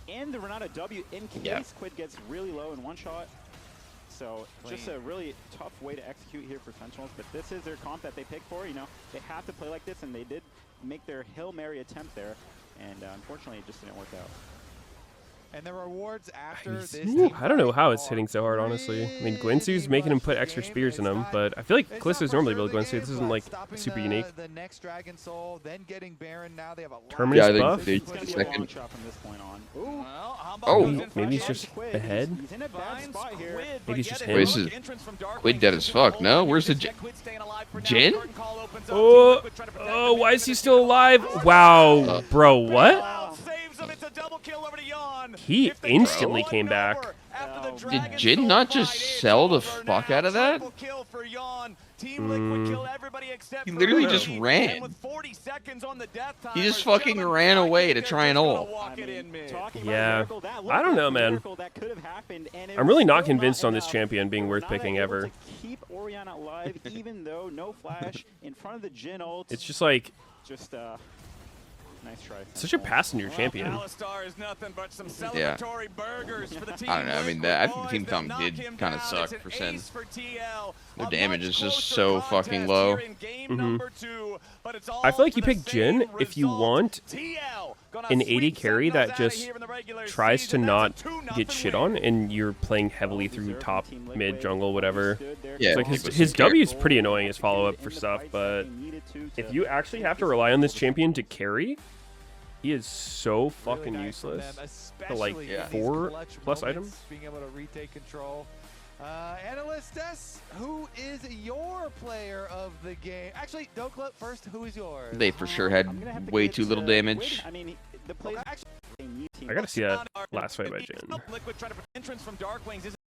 And the Renata W in case Quid gets really low in one shot. So just a really tough way to execute here for Sentinels, but this is their comp that they picked for. They have to play like this, and they did make their Hail Mary attempt there, and unfortunately it just didn't work out. And the rewards after this I don't know how it's hitting so hard, honestly. I mean, Gwinsu's making him put extra spears in him, but I feel like Callista's normally built Gwinsu. This isn't like super unique. The next Dragon Soul, then getting Baron. Now they have a Terminus Yeah, buff? they It's going to be a long shot from this point on. Oh. Maybe he's just ahead. He's in a bad spot here. Maybe it's just Wait, him. this is Quid dead as fuck. No, where's the Jin? Oh, why is he still alive? Wow, bro, what? He instantly came back. Did Jin not just sell the fuck out of that? He literally just ran. He just fucking ran away to try and ult. Yeah, I don't know, man. I'm really not convinced on this champion being worth picking ever. Keep Orianna alive, even though no flash in front of the Jin ult. It's just like nice try. Such a passenger champion. Yeah. I don't know. I mean, I think Team Tom did kind of suck for Sin. Their damage is just so fucking low. I feel like you pick Jin if you want an AD carry that just tries to not get shit on, and you're playing heavily through top, mid, jungle, whatever. Yeah, like his W is pretty annoying as follow-up for stuff, but if you actually have to rely on this champion to carry, he is so fucking useless for like 4+ items. Being able to retake control. Analyst S, who is your player of the game? Actually, Dokla first, who is yours? They for sure had way too little damage. I mean, I gotta see that last fight by Jin.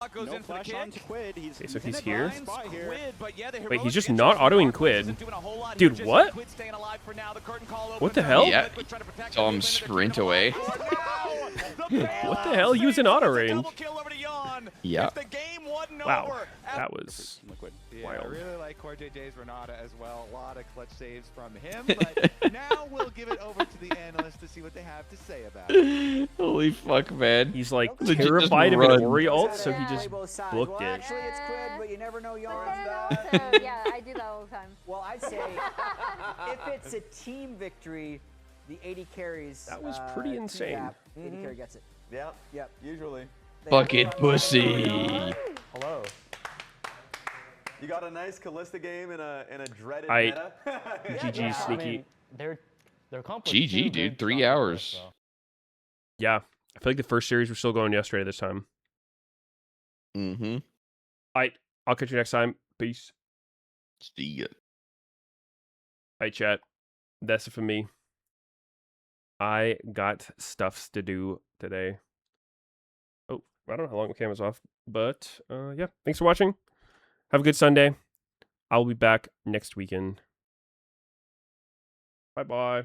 Okay, so he's here. Wait, he's just not autoing Quid. Dude, what? What the hell? Yeah, saw him sprint away. What the hell? He was in auto range. Yeah. Wow, that was wild. I really like CoreJJ's Renata as well. A lot of clutch saves from him. But now we'll give it over to the analysts to see what they have to say about it. Holy fuck, man. He's like terrified of an Ori ult, so he just booked it. Actually, it's Quid, but you never know yarns. Yeah, I do that all the time. Well, I'd say if it's a team victory, the 80 carries. That was pretty insane. 80 carry gets it. Yep. Usually. Fucking pussy. Hello. You got a nice Kalista game in a dreaded meta. GG sneaky. They're GG, dude. 3 hours. Yeah, I feel like the first series were still going yesterday this time. Mm-hmm. I'll catch you next time. Peace. See ya. Alright, chat. That's it for me. I got stuffs to do today. Oh, I don't know how long the camera's off, but yeah. Thanks for watching. Have a good Sunday. I'll be back next weekend. Bye-bye.